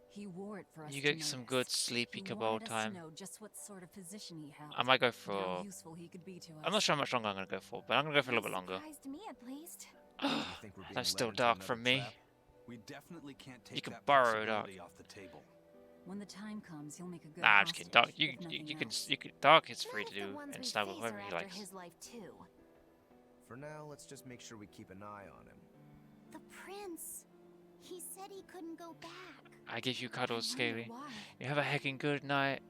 He wore it for us You to get some notice. good sleepy He cabal wanted us time. to know just what sort of position he held. I might go and for... how useful he could be to us. I'm not sure how much longer I'm going to go for, but I'm going to go for a little bit longer. Surprised me at least. That's still dark from me. We definitely can't take You can that borrow it possibility off the table. When the time comes, he'll make a good Nah, I'm just kidding. Dark, hostage, if nothing else. Dark is free to The do ones and we snuggle face whoever are he after likes. his life too. For now, let's just make sure we keep an eye on him. The prince. He said he couldn't go back. I give you cuddles, Scaly. Why? You have a heckin' good night.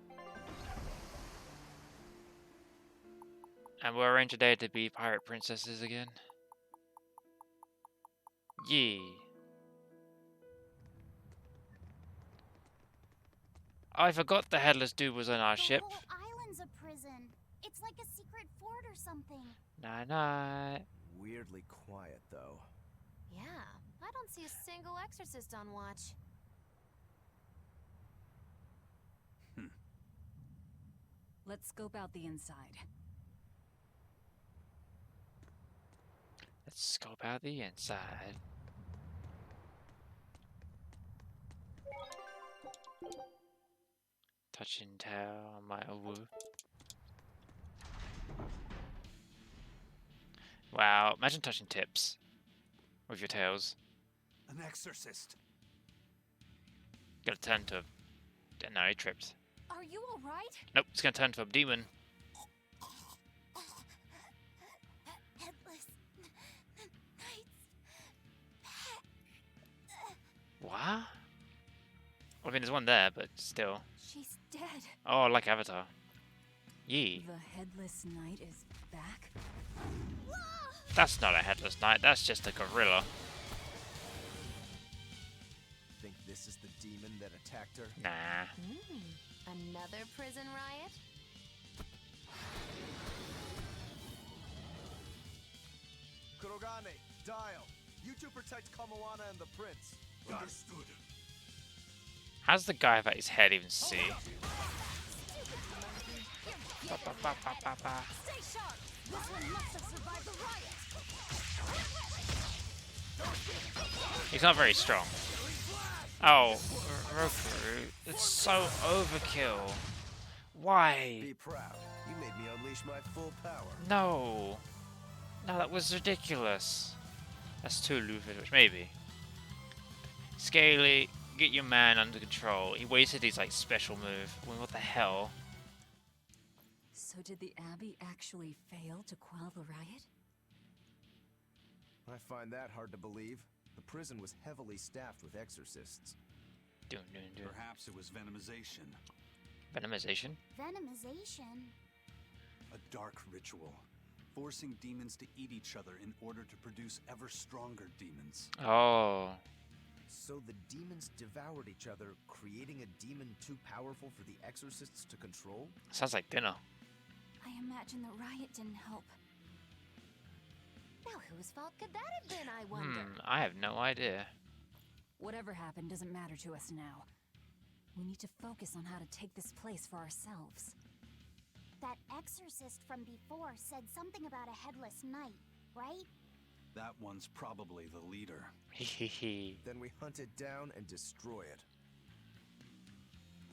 And we're arranged today to be pirate princesses again. Yeah. I forgot the headless dude was on our ship. The whole island's a prison. It's like a secret fort or something. Night. Weirdly quiet, though. Yeah, I don't see a single exorcist on watch. Let's scope out the inside. Let's scope out the inside. Touching tail on my woo. Wow, imagine touching tips with your tails. An exorcist. Gonna turn to a... No, he tripped. Are you alright? Nope, it's gonna turn to a demon. Headless Knights. What? I mean, there's one there, but still. She's dead. Oh, like Avatar. Yee. The Headless Knight is back? That's not a headless knight, that's just a gorilla. Think this is the demon that attacked her? Nah. Another prison riot? Kurogane, Dial, you two protect Kamoana and the prince. Understood. How's the guy without his head even see? Ba, ba, ba, ba, ba, ba. Stay sharp. This one must have survived the riot. He's not very strong. Oh, Roku, it's so overkill. Why? Be proud. You made me unleash my full power. No. No, that was ridiculous. That's too Luthor, maybe. Scaly, get your man under control. He wasted his like special move. I mean, what the hell? So did the Abbey actually fail to quell the riot? I find that hard to believe. The prison was heavily staffed with exorcists. Dun, dun, dun. Perhaps it was venomization. Venomization? Venomization. A dark ritual, forcing demons to eat each other in order to produce ever stronger demons. Oh. So the demons devoured each other, creating a demon too powerful for the exorcists to control? Sounds like dinner. I imagine the riot didn't help. Now whose fault could that have been, I wonder? I have no idea. Whatever happened doesn't matter to us now. We need to focus on how to take this place for ourselves. That exorcist from before said something about a headless knight, right? That one's probably the leader. Hehehe. Then we hunt it down and destroy it.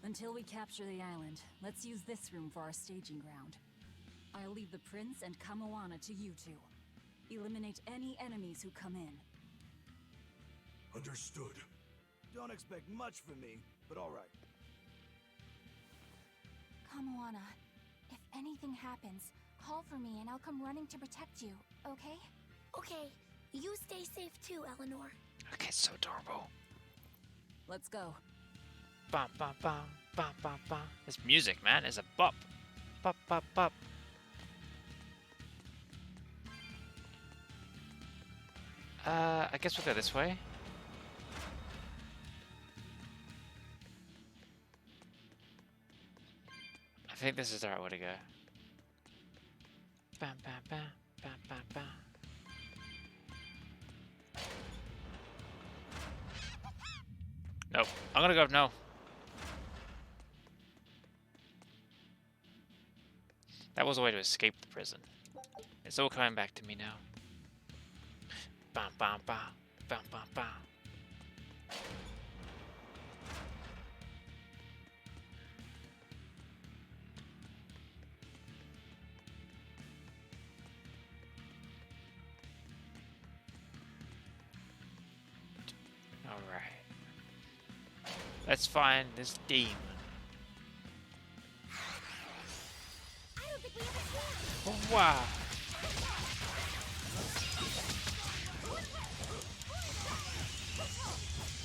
Until we capture the island, let's use this room for our staging ground. I'll leave the prince and Kamoana to you two. Eliminate any enemies who come in. Understood. Don't expect much from me, but all right. Kamoana, if anything happens, call for me and I'll come running to protect you, okay? Okay, you stay safe too, Eleanor. Okay, it's so adorable. Let's go. Bum, bum, bum, bum, bum, bum. This music, man, is a bop. Bop, bop, bop. I guess we'll go this way. I think this is the right way to go. Bam, bam, bam, bam, bam, bam. Nope. I'm gonna go no. That was a way to escape the prison. It's all coming back to me now. Bam, bam, bam, bam, bam, bam. All right. Let's find this demon. I don't think we have a plan. Wow.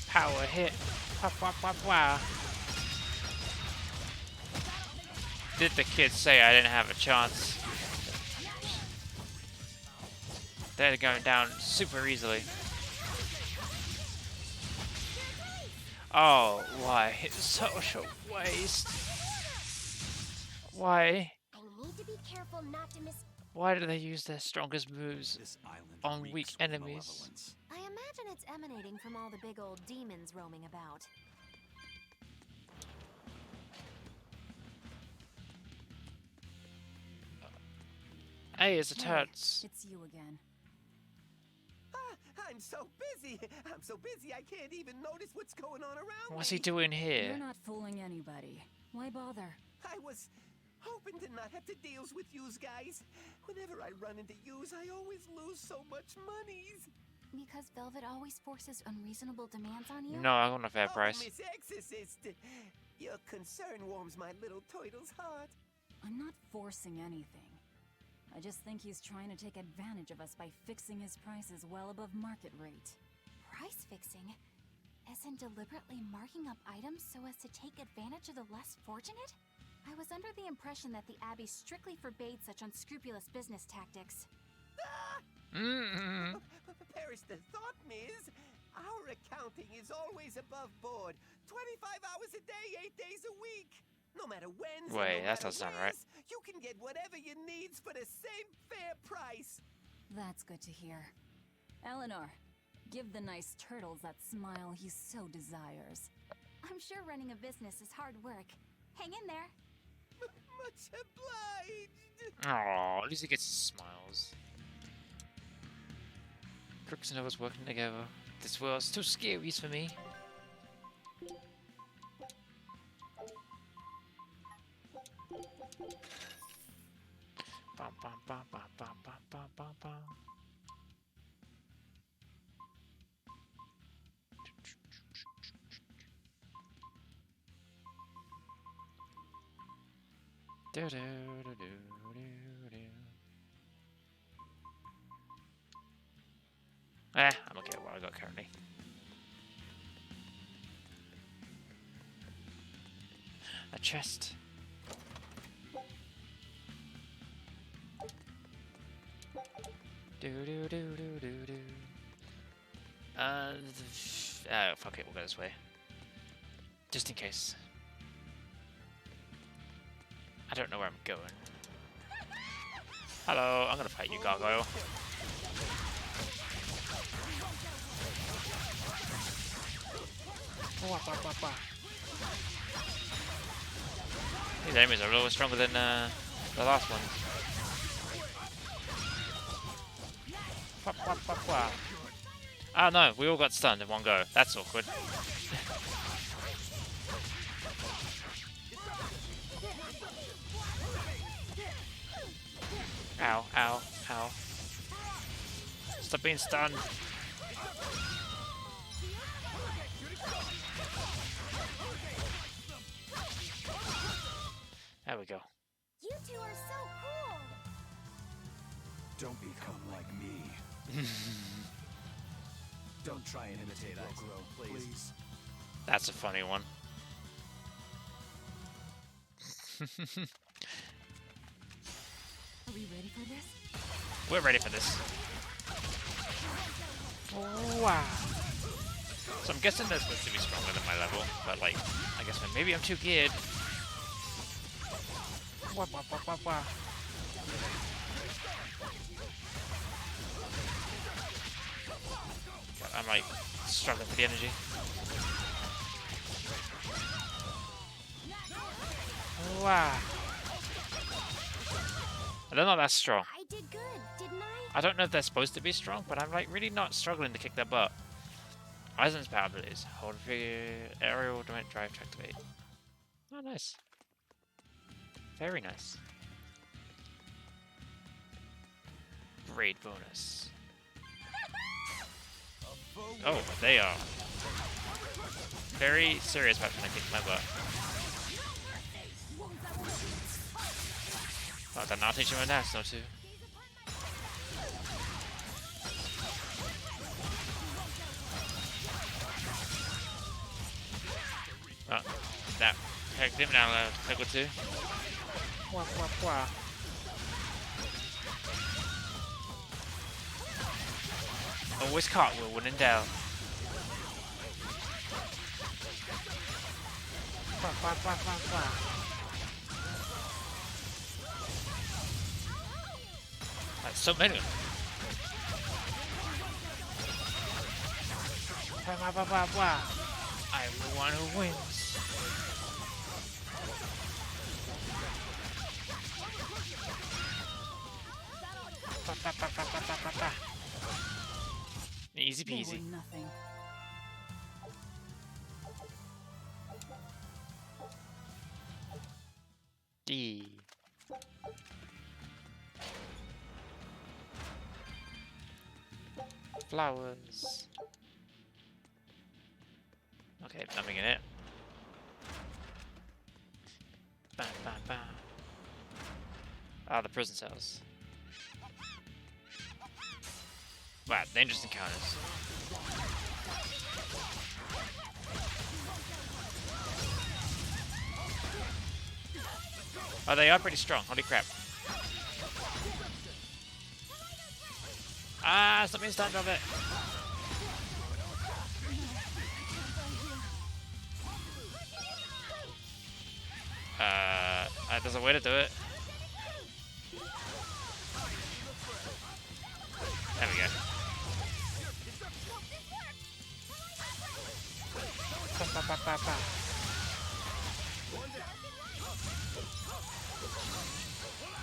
Power hit. Pop, pop, pop, wow. Did the kids say I didn't have a chance? They're going down super easily. Oh, why? It's such a waste. Why? I need to be careful not to miss. Why do they use their strongest moves on weak enemies? I imagine it's emanating from all the big old demons roaming about. Hey, it's a turds. It's you again. I'm so busy. I'm so busy I can't even notice what's going on around What's me. he doing here? You're not fooling anybody. Why bother? I was hoping to not have to deal with yous guys. Whenever I run into yous, I always lose so much monies. Because Velvet always forces unreasonable demands on you? No, I want a fair price. Miss Exorcist, your concern warms my little turtle's heart. I'm not forcing anything. I just think he's trying to take advantage of us by fixing his prices well above market rate. Price fixing? As in deliberately marking up items so as to take advantage of the less fortunate? I was under the impression that the Abbey strictly forbade such unscrupulous business tactics. Perish the thought, Miss. Our accounting is always above board. 25 hours a day, 8 days a week. No matter when. Wait, that doesn't sound right. You can get whatever you need for the same fair price. That's good to hear. Eleanor, give the nice turtles that smile he so desires. I'm sure running a business is hard work. Hang in there. Much obliged. Oh, at least he gets his smiles. Crooks and Novas working together. This world's too scary for me. Bum, bum, bum, bum, bum, bum, bum, bum, bum. Do, do, do, do, do, do. I'm okay with what I got currently. A chest. Do do do do do do. Fuck it, we'll go this way. Just in case. I don't know where I'm going. Hello, I'm gonna fight you, gargoyle. These enemies are a little stronger than the last one. Oh no, we all got stunned in one go. That's awkward. Ow, ow, ow. Stop being stunned. There we go. You two are so cool. Don't become like me. Don't try and imitate us, please. That's a funny one. Are we ready for this? We're ready for this. Wow. So I'm guessing they're supposed to be stronger than my level, but like, I guess maybe I'm too geared. Wah, wah, wah, wah, wah. God, I'm like struggling for the energy. Wow. I don't know if that's strong. I did good, didn't I? I don't know if they're supposed to be strong, but I'm like really not struggling to kick their butt. Eisen's power abilities. Hold figure, aerial drive to activate. Oh, nice. Very nice. Great bonus. Oh, they are very serious about trying to kick my butt. Oh, they're not teaching my dance, no too. Oh, that pegged him now, peg or two. Wah, wah, wah. Always cartwheel when in doubt. That's so many. I'm the one who wins. Easy peasy. D. Flowers. Okay, nothing in it. Bam, bam, bam. Ah, the prison cells. Wow, dangerous encounters. Oh, they are pretty strong. Holy crap. Ah, stop being stunned of it. There's a way to do it. There we go.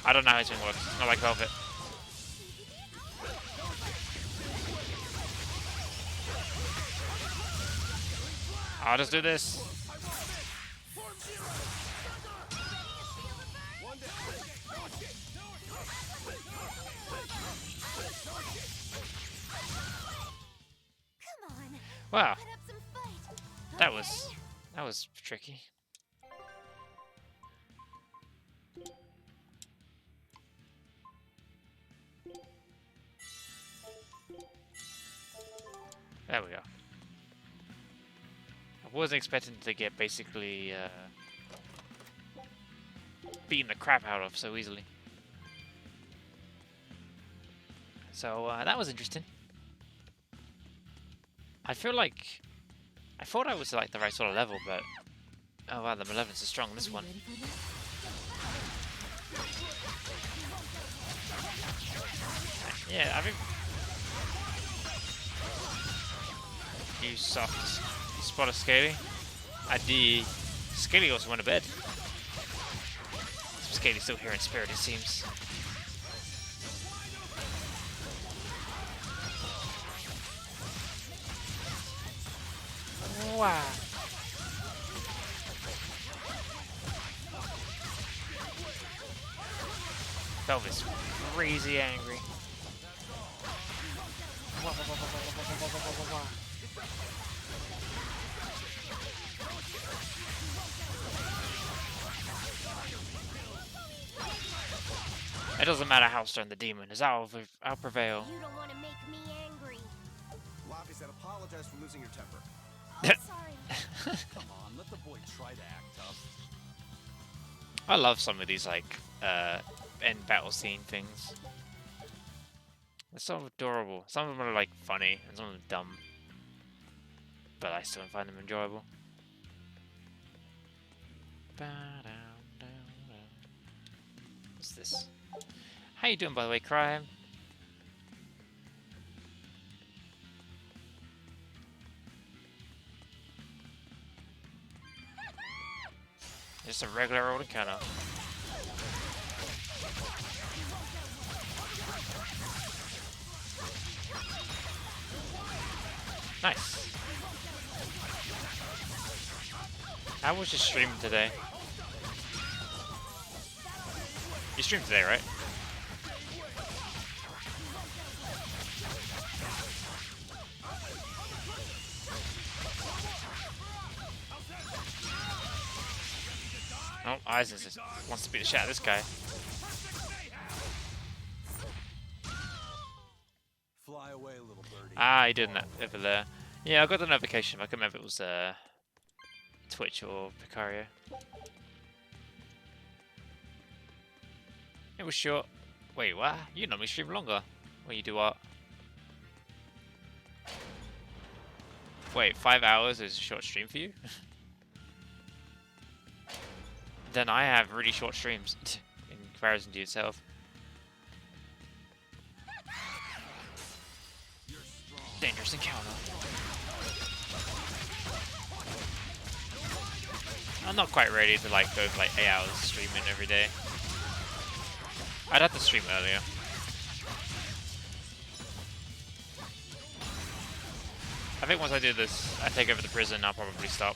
I don't know how this thing works. It's not like Velvet. I'll just do this. Wow. That was tricky. There we go. I wasn't expecting to get basically beaten the crap out of so easily. So that was interesting. I feel like I thought I was like the right sort of level, but oh wow, the Malevolence is strong on this one. Yeah, I think you soft spot of Scaly. The Scaly also went to bed. Scaly's still here in spirit, it seems. Wow. Velvet's crazy angry. It doesn't matter how stern the demon is, I'll prevail. You don't want to make me angry. Lobby said apologize for losing your temper. Oh, sorry. Come on, let the boy try to act tough. I love some of these like end battle scene things. They're so adorable. Some of them are like funny and some of them dumb, but I still find them enjoyable. What's this? How you doing, by the way, Crime? Just a regular old encounter. Nice. How was your stream today? You streamed today, right? Oh, Eisen wants to beat the shit out of this guy. Fly away, little birdie. Ah, he did that over there. Yeah, I got the notification, but I couldn't remember if it was Twitch or Picario. It was short. Wait, what? You normally stream longer when you do art. Wait, 5 hours is a short stream for you? Then I have really short streams in comparison to yourself. Dangerous encounter. I'm not quite ready to like go for like 8 hours streaming every day. I'd have to stream earlier. I think once I do this, I take over the prison, I'll probably stop.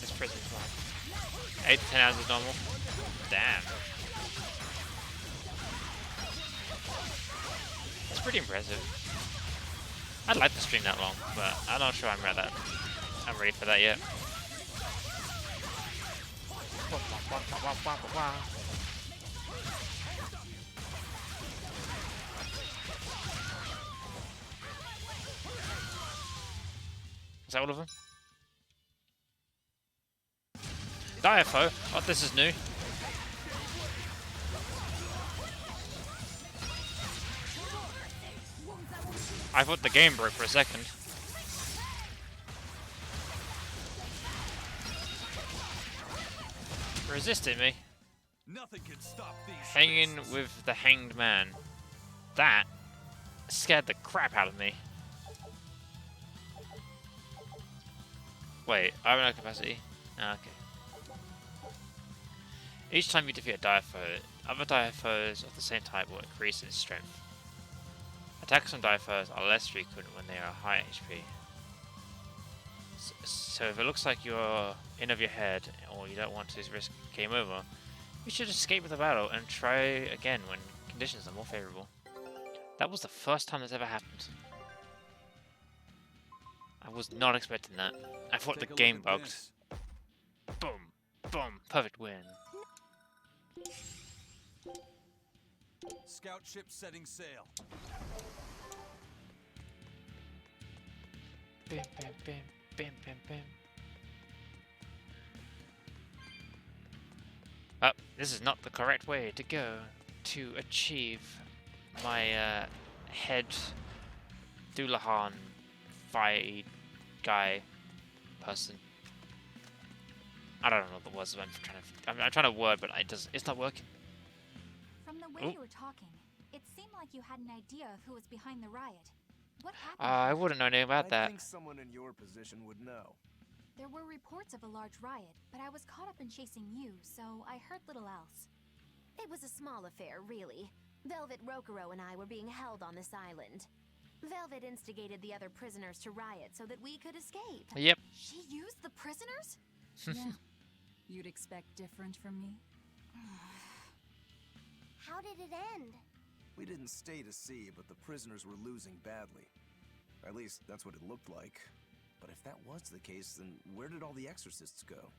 This prison's fine. 8 to 10 hours is normal. Damn. That's pretty impressive. I'd like to stream that long, but I'm not sure I'm ready for that yet. Is that all of them? Diafo? Oh, this is new. I thought the game broke for a second. Resisted me. Nothing can stop these Hanging with the hanged man. That scared the crap out of me. Wait, I have no capacity. Ah, okay. Each time you defeat a Diafo, other Diafos of the same type will increase in strength. Attacks on Diafos are less frequent when they are high HP. So if it looks like you're in over your head, or you don't want to risk game over, you should escape the battle and try again when conditions are more favourable. That was the first time this ever happened. I was not expecting that. I thought the game bugged. Boom! Boom! Perfect win. Scout ship setting sail. Bam, bam, bam, bam, bam, bam. Oh, this is not the correct way to go to achieve my head Doulahan fight guy person. I don't know the words I'm trying to word, but it's not working. From the way you were talking, it seemed like you had an idea of who was behind the riot. What happened? I wouldn't know anything about that. I think someone in your position would know. There were reports of a large riot, but I was caught up in chasing you, so I heard little else. It was a small affair, really. Velvet Rokuro and I were being held on this island. Velvet instigated the other prisoners to riot so that we could escape. Yep. She used the prisoners? Yeah. You'd expect different from me? How did it end? We didn't stay to see, but the prisoners were losing badly. At least, that's what it looked like. But if that was the case, then where did all the exorcists go?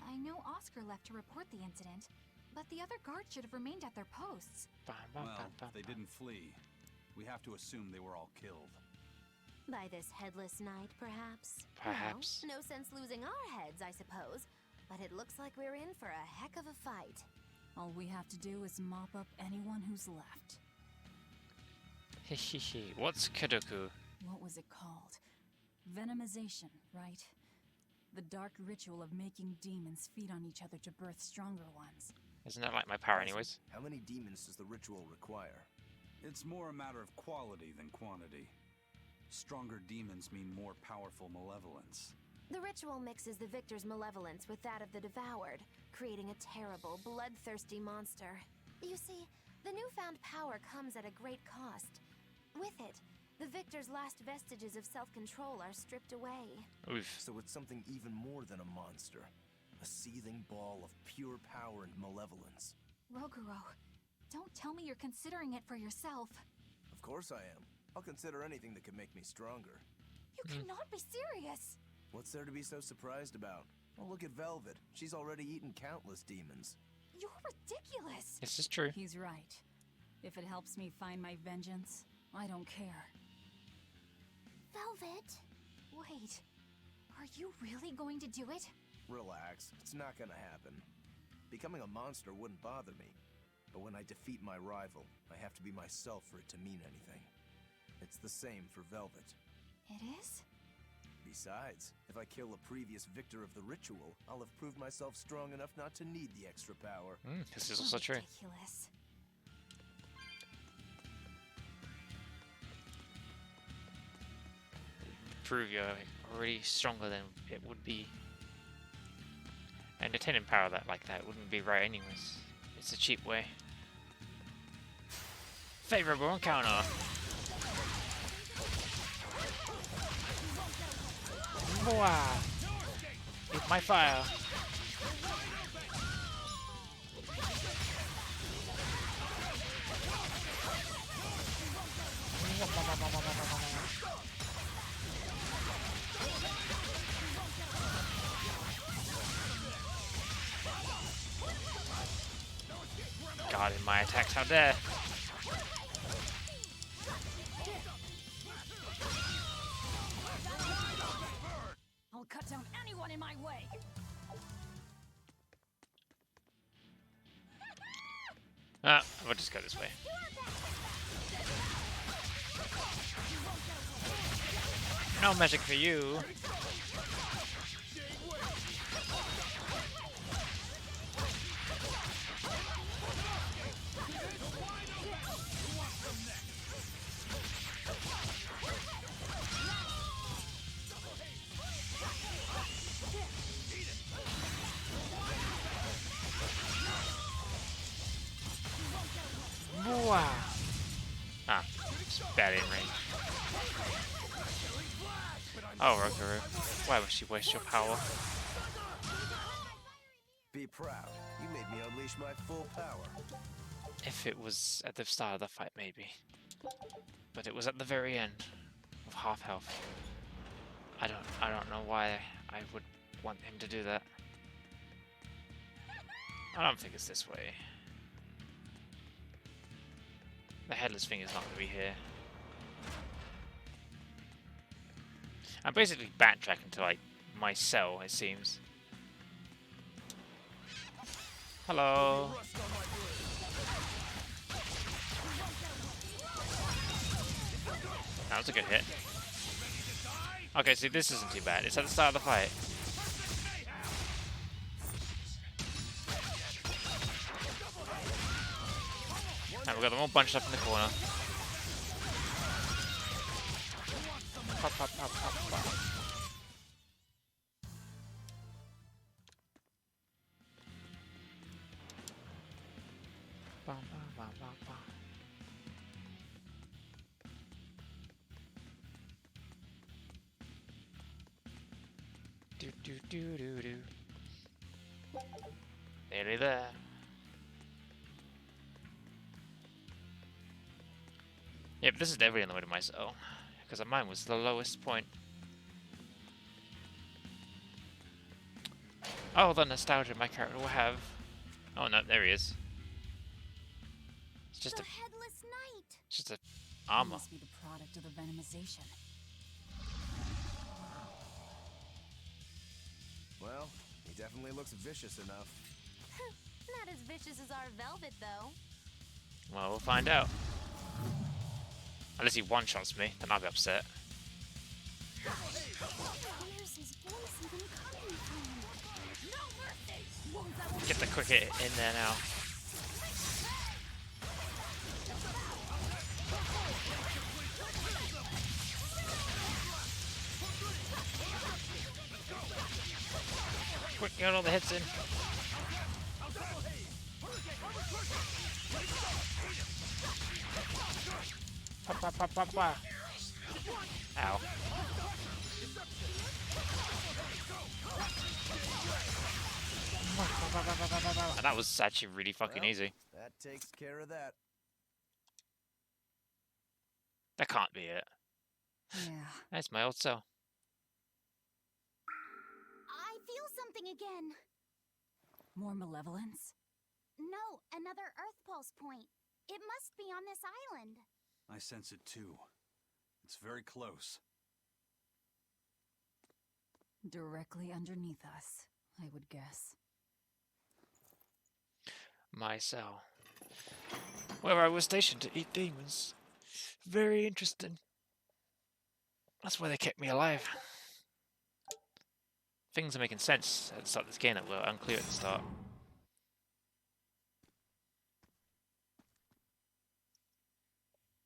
I know Oscar left to report the incident, but the other guards should have remained at their posts. Well, they didn't flee. We have to assume they were all killed. By this headless night, perhaps? Perhaps. Well, no sense losing our heads, I suppose. But it looks like we're in for a heck of a fight. All we have to do is mop up anyone who's left. Hehehe. What's Kadoku? What was it called? Venomization, right? The dark ritual of making demons feed on each other to birth stronger ones. Isn't that like my power anyways? How many demons does the ritual require? It's more a matter of quality than quantity. Stronger demons mean more powerful malevolence. The ritual mixes the victor's malevolence with that of the devoured, creating a terrible, bloodthirsty monster. You see, the newfound power comes at a great cost. With it, the victor's last vestiges of self-control are stripped away. Oof. So it's something even more than a monster. A seething ball of pure power and malevolence. Roguro, don't tell me you're considering it for yourself. Of course I am. I'll consider anything that could make me stronger. You cannot be serious! What's there to be so surprised about? Well, look at Velvet. She's already eaten countless demons. You're ridiculous! This is true. He's right. If it helps me find my vengeance, I don't care. Velvet? Wait, are you really going to do it? Relax, it's not gonna happen. Becoming a monster wouldn't bother me. But when I defeat my rival, I have to be myself for it to mean anything. It's the same for Velvet. It is? Besides, if I kill a previous victor of the ritual, I'll have proved myself strong enough not to need the extra power. This is also true. Ridiculous. Prove you're already stronger than it would be. And attaining power like that wouldn't be right anyways. It's a cheap way. Favorable encounter. Wow. Eat my fire. God, in my attacks, how dare! I'll cut down anyone in my way. Ah, we'll just go this way. No magic for you. Wow. Ah, it's bad in range. Oh, Rokaru. Why would she waste your power? Be proud. You made me unleash my full power. If it was at the start of the fight, maybe. But it was at the very end, with half health. I don't know why I would want him to do that. I don't think it's this way. The headless thing is not going to be here. I'm basically backtracking to, like, my cell, it seems. Hello. That was a good hit. Okay, see, this isn't too bad. It's at the start of the fight. And we've got them all bunched up in the corner. Pop, pop, pop, pop, pop. Bum, bum, bum, bum, bum. Do, do, do, do, do. Nearly there. Yep, this is definitely on the way to my cell, because mine was the lowest point. Oh, the nostalgia my character will have. Oh no, there he is. It's just the a headless knight. it's just a armor. Must be the product of the venomization. Well, he definitely looks vicious enough. Not as vicious as our Velvet, though. Well, we'll find out. Unless he one-shots me, then I'll be upset. Where's his voice even coming from? No mercy. Get the quick hit in there now. Quick, get all the hits in. Pop, pop, pop, pop, pop. Ow. And that was actually really fucking easy. That takes care of that. That can't be it. Yeah. That's my old cell. I feel something again. More malevolence? No, another Earth Pulse point. It must be on this island. I sense it too. It's very close. Directly underneath us. I would guess. My cell. Where I was stationed to eat demons. Very interesting. That's why they kept me alive. Things are making sense at the start of this game that were unclear at the start.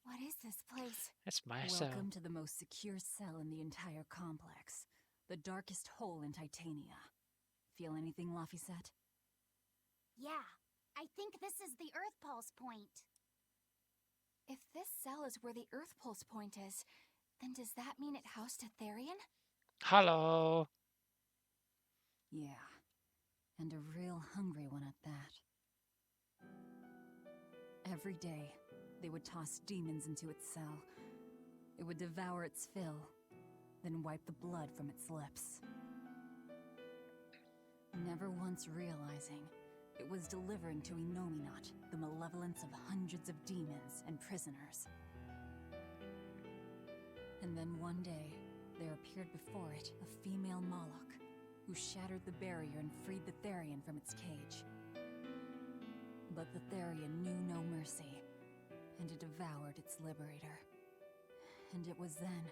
What is this place? It's my cell. Welcome to the most secure cell in the entire complex. The darkest hole in Titania. Feel anything, Laphicet? Yeah, I think this is the Earth Pulse point. If this cell is where the Earth Pulse point is, then does that mean it housed a Therian? Hello. Yeah, and a real hungry one at that. Every day, they would toss demons into its cell. It would devour its fill, then wipe the blood from its lips. Never once realizing, it was delivering to Inominat the malevolence of hundreds of demons and prisoners. And then one day, there appeared before it a female Moloch, who shattered the barrier and freed the Therian from its cage. But the Therian knew no mercy, and it devoured its liberator. And it was then...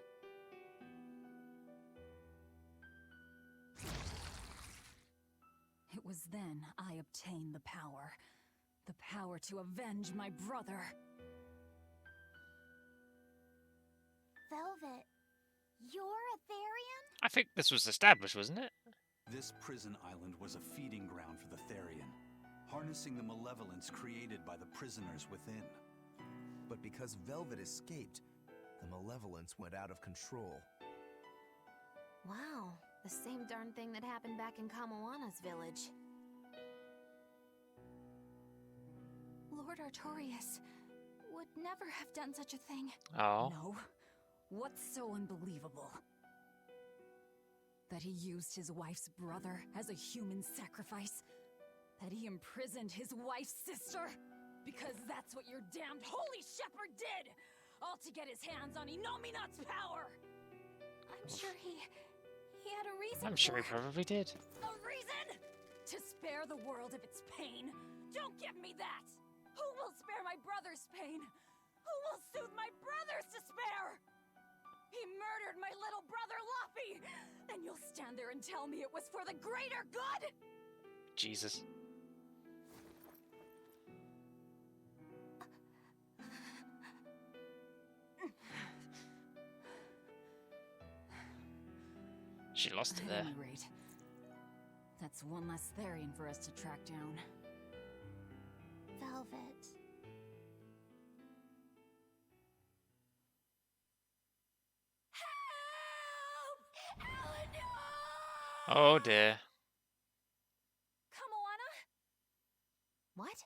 It was then I obtained the power. The power to avenge my brother. Velvet, you're a Therian? I think this was established, wasn't it? This prison island was a feeding ground for the Therian, harnessing the malevolence created by the prisoners within. But because Velvet escaped, the malevolence went out of control. Wow, the same darn thing that happened back in Kamawana's village. Lord Artorias would never have done such a thing. Oh. No. What's so unbelievable? That he used his wife's brother as a human sacrifice? That he imprisoned his wife's sister? Because that's what your damned holy shepherd did! All to get his hands on Inominat's power! I'm sure he had a reason. I'm sure he probably did. A reason? To spare the world of its pain? Don't give me that! Who will spare my brother's pain? Who will soothe my brother's despair? He murdered my little brother Laffy! And you'll stand there and tell me it was for the greater good? Jesus. She lost it there. At any rate, that's one less Therian for us to track down. Velvet. Oh dear. Kamawanda? What?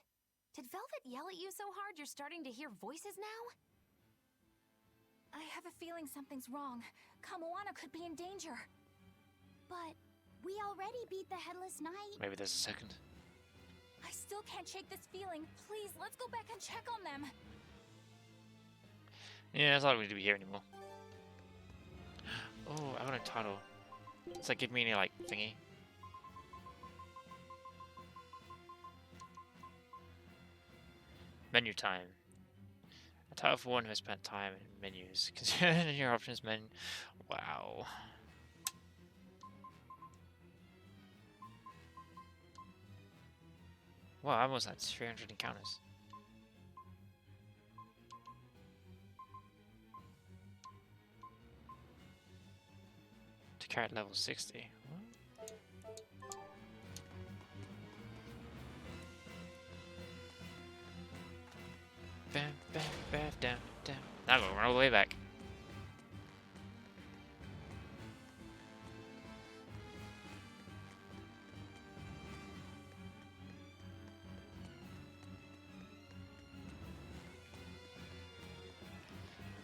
Did Velvet yell at you so hard you're starting to hear voices now? I have a feeling something's wrong. Kamawanda could be in danger. But we already beat the Headless Knight. Maybe there's a second. I still can't shake this feeling. Please, let's go back and check on them. Yeah, it's not going to be here anymore. Oh, I want a title. Does that give me any, like, thingy? Menu time. A title for one who has spent time in menus. Consider your options menu. Wow. Wow, I almost had 300 encounters. To carry at level 60. What? Bam, bam, bam, down, down. Now I'm gonna run all the way back.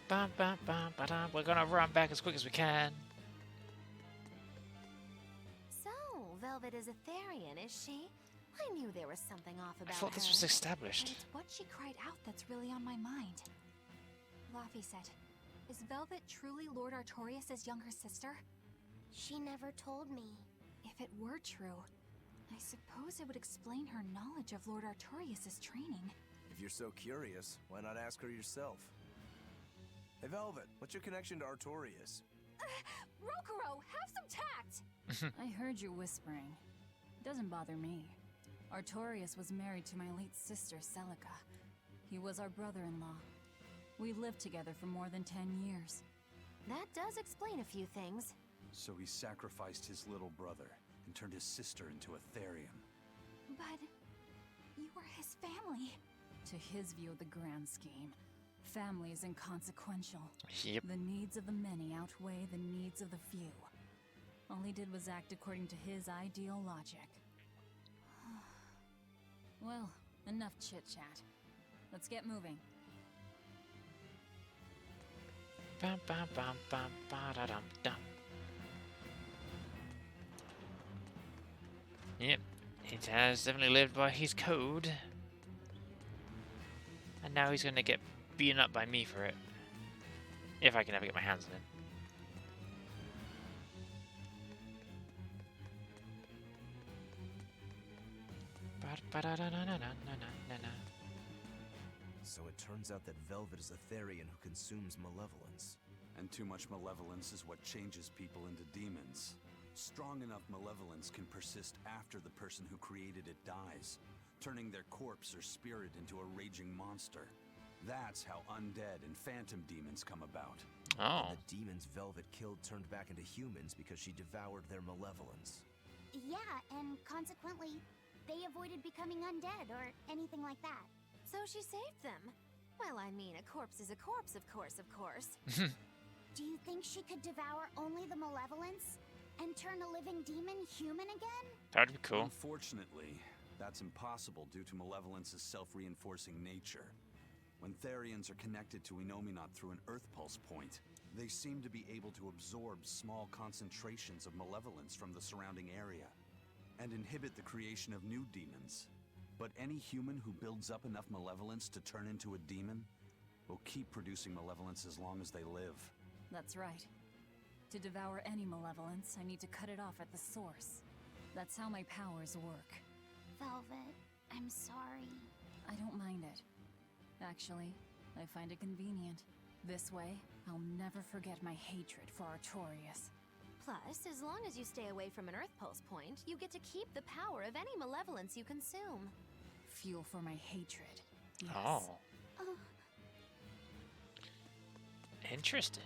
Bam, bam, bam, ba-dam. We're gonna run back as quick as we can. So, Velvet is a Therian, is she? I knew there was something off about her. I thought this was established. And it's what she cried out that's really on my mind. Laphicet, is Velvet truly Lord Artorias' younger sister? She never told me. If it were true, I suppose it would explain her knowledge of Lord Artorias' training. If you're so curious, why not ask her yourself? Hey, Velvet, what's your connection to Artorias? Rokuro, have some tact! I heard you whispering. Doesn't bother me. Artorias was married to my late sister, Celica. He was our brother-in-law. We lived together for more than 10 years. That does explain a few things. So he sacrificed his little brother and turned his sister into a Therian. But you were his family. To his view of the grand scheme, family is inconsequential. Yep. The needs of the many outweigh the needs of the few. All he did was act according to his ideal logic. Well, enough chit-chat. Let's get moving. Bam, bam, bam, bam, ba-da-dum, dum. Yep, he has definitely lived by his code. And now he's gonna get beaten up by me for it. If I can ever get my hands on him. So it turns out that Velvet is a Therian who consumes malevolence. And too much malevolence is what changes people into demons. Strong enough malevolence can persist after the person who created it dies, turning their corpse or spirit into a raging monster. That's how undead and phantom demons come about. Oh. And the demons Velvet killed turned back into humans because she devoured their malevolence. Yeah, and consequently, they avoided becoming undead or anything like that. So she saved them. Well, I mean, a corpse is a corpse, of course, of course. Do you think she could devour only the malevolence and turn a living demon human again? That'd be cool. Unfortunately, that's impossible due to malevolence's self-reinforcing nature. When Therians are connected to Enominat through an Earth Pulse point, they seem to be able to absorb small concentrations of malevolence from the surrounding area and inhibit the creation of new demons. But any human who builds up enough malevolence to turn into a demon will keep producing malevolence as long as they live. That's right. To devour any malevolence, I need to cut it off at the source. That's how my powers work. Velvet, I'm sorry. I don't mind it. Actually, I find it convenient. This way, I'll never forget my hatred for Artorias. Plus, as long as you stay away from an Earth Pulse point, you get to keep the power of any malevolence you consume. Fuel for my hatred. Yes. Oh. Interesting.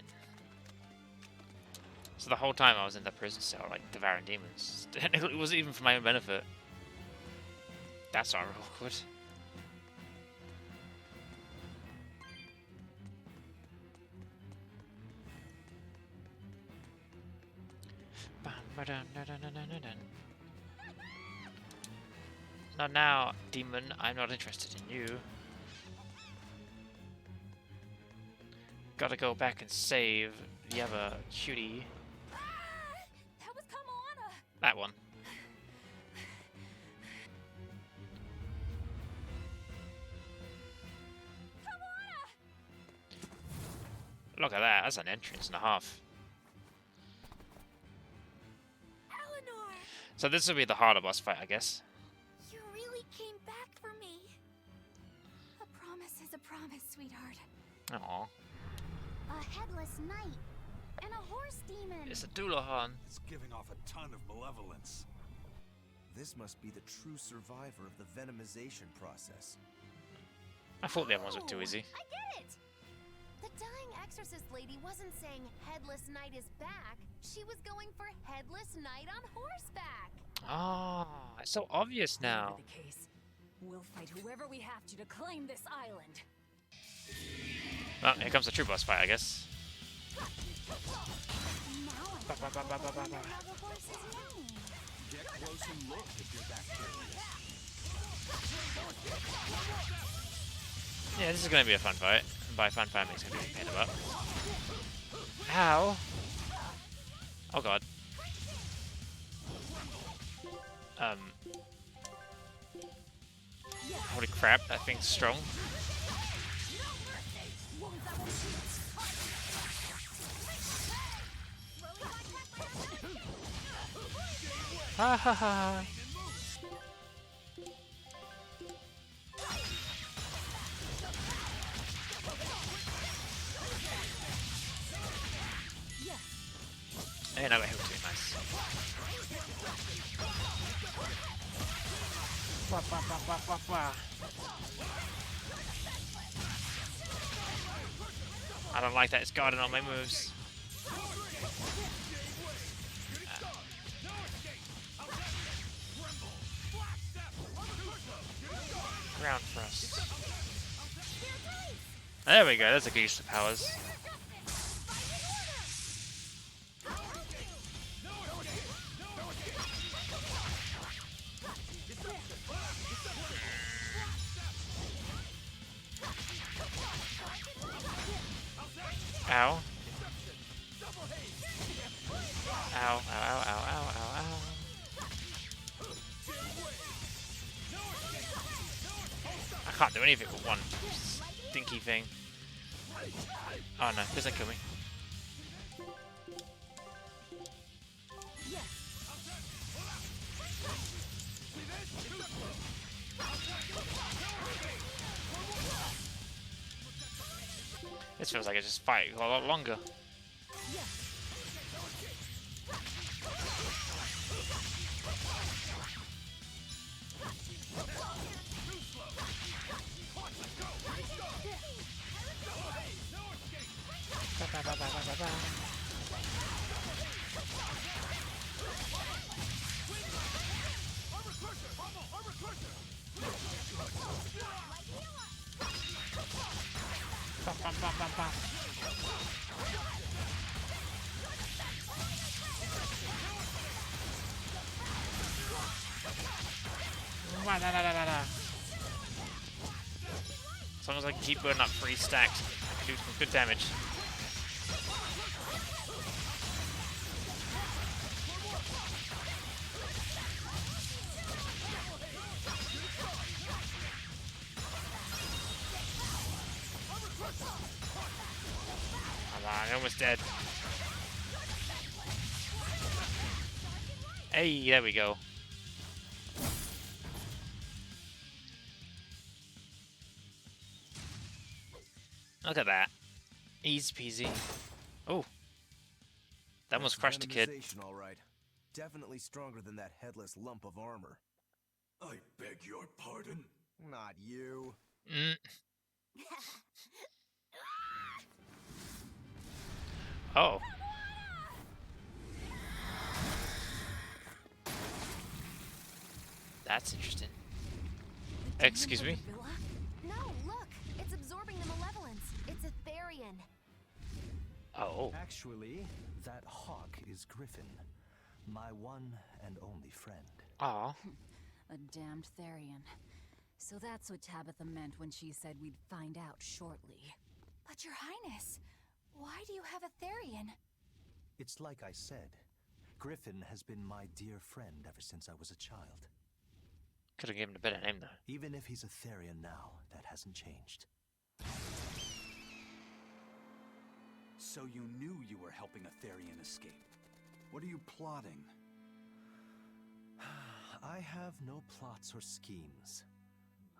So the whole time I was in the prison cell, like, devouring demons. It wasn't even for my own benefit. That's not awkward. Not now, demon. I'm not interested in you. Gotta go back and save the other cutie. That was Kamana! That one. Look at that. That's an entrance and a half. Eleanor! So this will be the harder boss fight, I guess. You really came back for me. A promise is a promise, sweetheart. Aww. A headless knight and a horse demon. It's a Doulahan. It's giving off a ton of malevolence. This must be the true survivor of the venomization process. I thought the other ones were too easy. I get it! The dying exorcist lady wasn't saying Headless Knight is back. She was going for Headless Knight on horseback. Ah, it's so obvious now. Whatever the case, we'll fight whoever we have to claim this island. Well, here comes the true boss fight, I guess. Get close and look if you're that curious. Yeah, this is gonna be a fun fight. And by fun fight, it's gonna be a pain about. Ow! Oh god. Holy crap, that thing's strong. Ha ha ha. And I got hit too. Nice. Wah, wah, wah, wah, wah, wah. I don't like that it's guarding all my moves. Ground thrust. There we go, that's a good use of powers. Ow. Ow, ow, ow, ow, ow, ow, ow. I can't do anything with one stinky thing. Oh no, please don't kill me. This feels like it's just fighting a lot longer. As long as I can keep burning up 3 stacks, I can do some good damage. Come on, I'm almost dead. Hey, there we go. Look at that. Easy peasy. Oh. That almost crushed a kid. All right. Definitely stronger than that headless lump of armor. I beg your pardon? Not you. Oh. That's interesting. Excuse me? No, look! It's absorbing the malevolence. It's a Therian. Oh. Actually, that hawk is Griffin, my one and only friend. Aw. A damned Therian. So that's what Tabitha meant when she said we'd find out shortly. But Your Highness, why do you have a Therian? It's like I said. Griffin has been my dear friend ever since I was a child. Could have given him a better name, though. Even if he's a Therian now, that hasn't changed. So you knew you were helping a Therian escape. What are you plotting? I have no plots or schemes.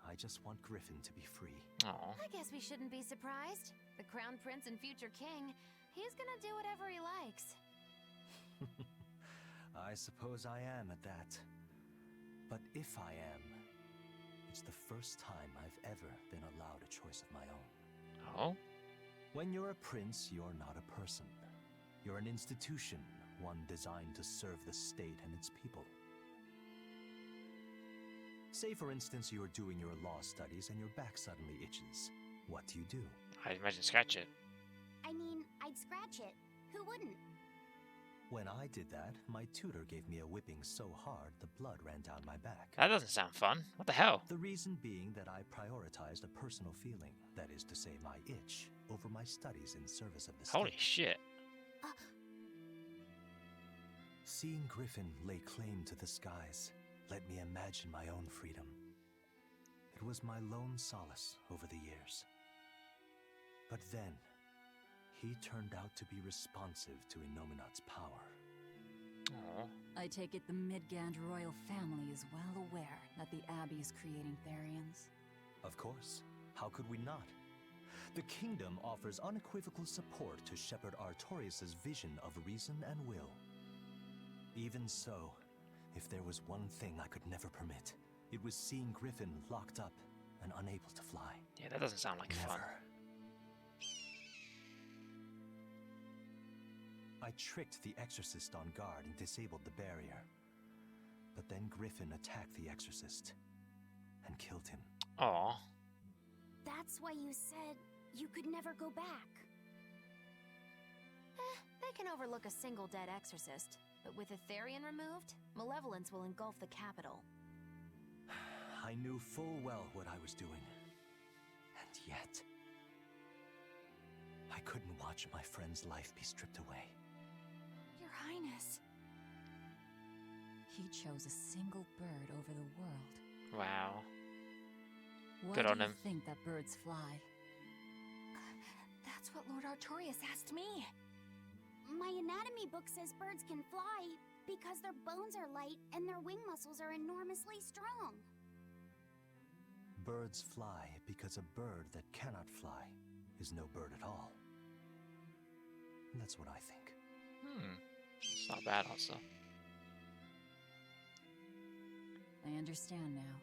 I just want Griffin to be free. Aww. I guess we shouldn't be surprised. The Crown Prince and future king, he's gonna do whatever he likes. I suppose I am at that. But if I am, it's the first time I've ever been allowed a choice of my own. Oh? When you're a prince, you're not a person. You're an institution, one designed to serve the state and its people. Say, for instance, you're doing your law studies and your back suddenly itches. What do? I'd imagine scratch it. I mean, I'd scratch it. Who wouldn't? When I did that, my tutor gave me a whipping so hard the blood ran down my back. That doesn't sound fun. What the hell? The reason being that I prioritized a personal feeling, that is to say my itch, over my studies in service of the state. Holy shit. Seeing Griffin lay claim to the skies let me imagine my own freedom. It was my lone solace over the years. But then, he turned out to be responsive to Innominat's power. Aww. I take it the Midgand royal family is well aware that the Abbey's creating Therians. Of course. How could we not? The kingdom offers unequivocal support to Shepherd Artorius' vision of reason and will. Even so, if there was one thing I could never permit, it was seeing Griffin locked up and unable to fly. Yeah, that doesn't sound like fun. I tricked the Exorcist on guard and disabled the barrier. But then Griffin attacked the Exorcist and killed him. Aww. That's why you said you could never go back. They can overlook a single dead exorcist, but with Etherian removed, malevolence will engulf the capital. I knew full well what I was doing. And yet, I couldn't watch my friend's life be stripped away. Your Highness. He chose a single bird over the world. Wow. Why Good do on you him. think that birds fly? That's what Lord Artorias asked me. My anatomy book says birds can fly because their bones are light and their wing muscles are enormously strong. Birds fly because a bird that cannot fly is no bird at all. That's what I think. It's not bad, also. I understand now.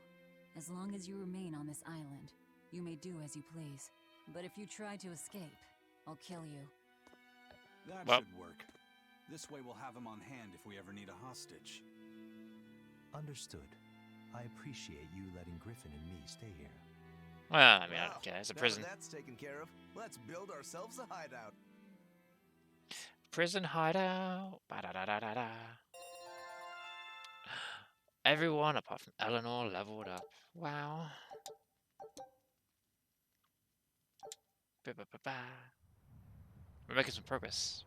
As long as you remain on this island, you may do as you please. But if you try to escape, I'll kill you. That Well. should work. This way we'll have him on hand if we ever need a hostage. Understood. I appreciate you letting Griffin and me stay here. Well, I mean, I don't care. It's a now prison. that that's taken care of, let's build ourselves a hideout. Prison hideout. Ba-da-da-da-da-da. Everyone apart from Eleanor leveled up. Wow. Ba-ba-ba-ba. We're making some progress.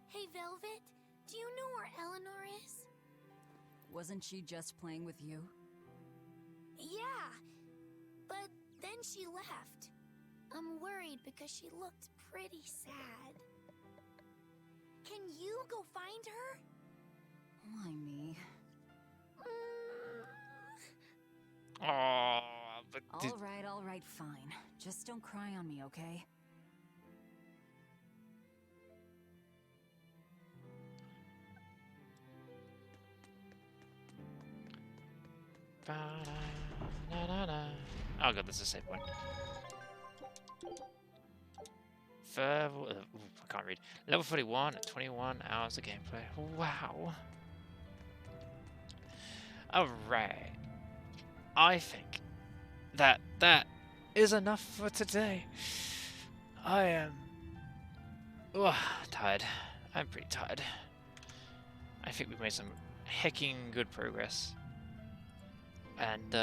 Hey, Velvet, do you know where Eleanor is? Wasn't she just playing with you? Yeah, but then she left. I'm worried because she looked pretty sad. Can you go find her? Why me? Oh, but All right, fine. Just don't cry on me, okay? Oh god, this is a save point. Ooh, I can't read. Level 41 at 21 hours of gameplay. Wow. Alright. I think that is enough for today. I am tired. I'm pretty tired. I think we've made some hecking good progress. And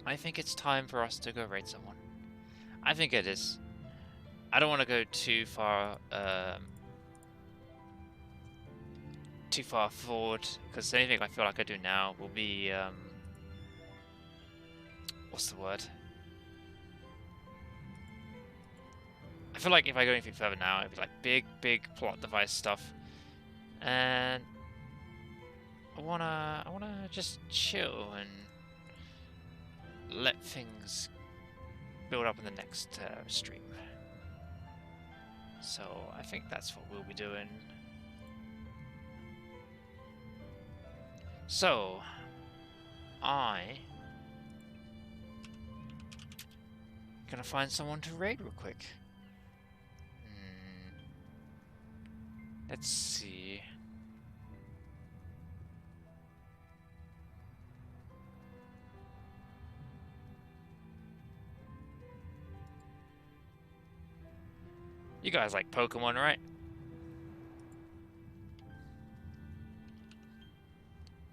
I think it's time for us to go raid someone. I think it is. I don't want to go too far forward, because anything I feel like I do now will be what's the word? I feel like if I go anything further now, it'd be like big plot device stuff, and I wanna just chill and let things build up in the next stream. So I think that's what we'll be doing. So gonna find someone to raid real quick. Let's see. You guys like Pokemon, right?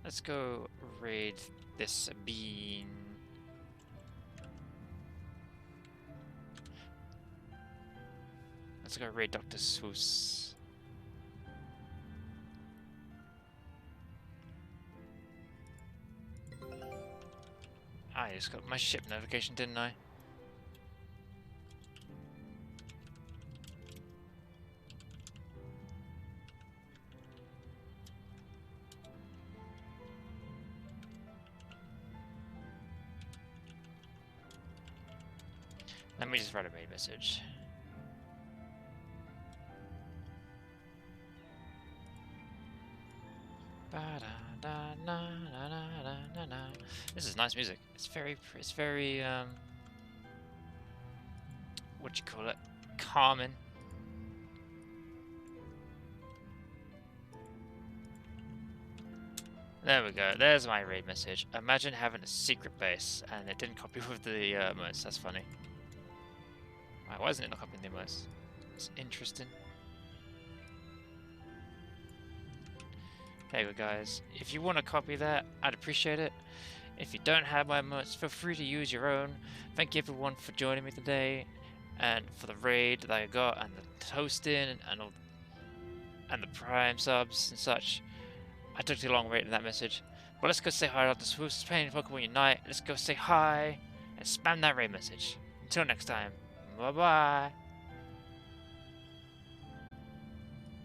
Let's go raid this bean. Let's go raid Dr. Seuss. I just got my ship notification, didn't I? Let me just write a raid message. This is nice music. It's very, what you call it? Calming. There we go. There's my raid message. Imagine having a secret base and it didn't copy with the emotes. That's funny. Why isn't it not copying the emotes? It's interesting. There you go, guys. If you want to copy that, I'd appreciate it. If you don't have my emotes, feel free to use your own. Thank you everyone for joining me today, and for the raid that I got, and the hosting, and the Prime subs and such. I took too long writing that message. But let's go say hi to the Princess Pheeni Pokemon Unite. Let's go say hi and spam that raid message. Until next time, bye bye.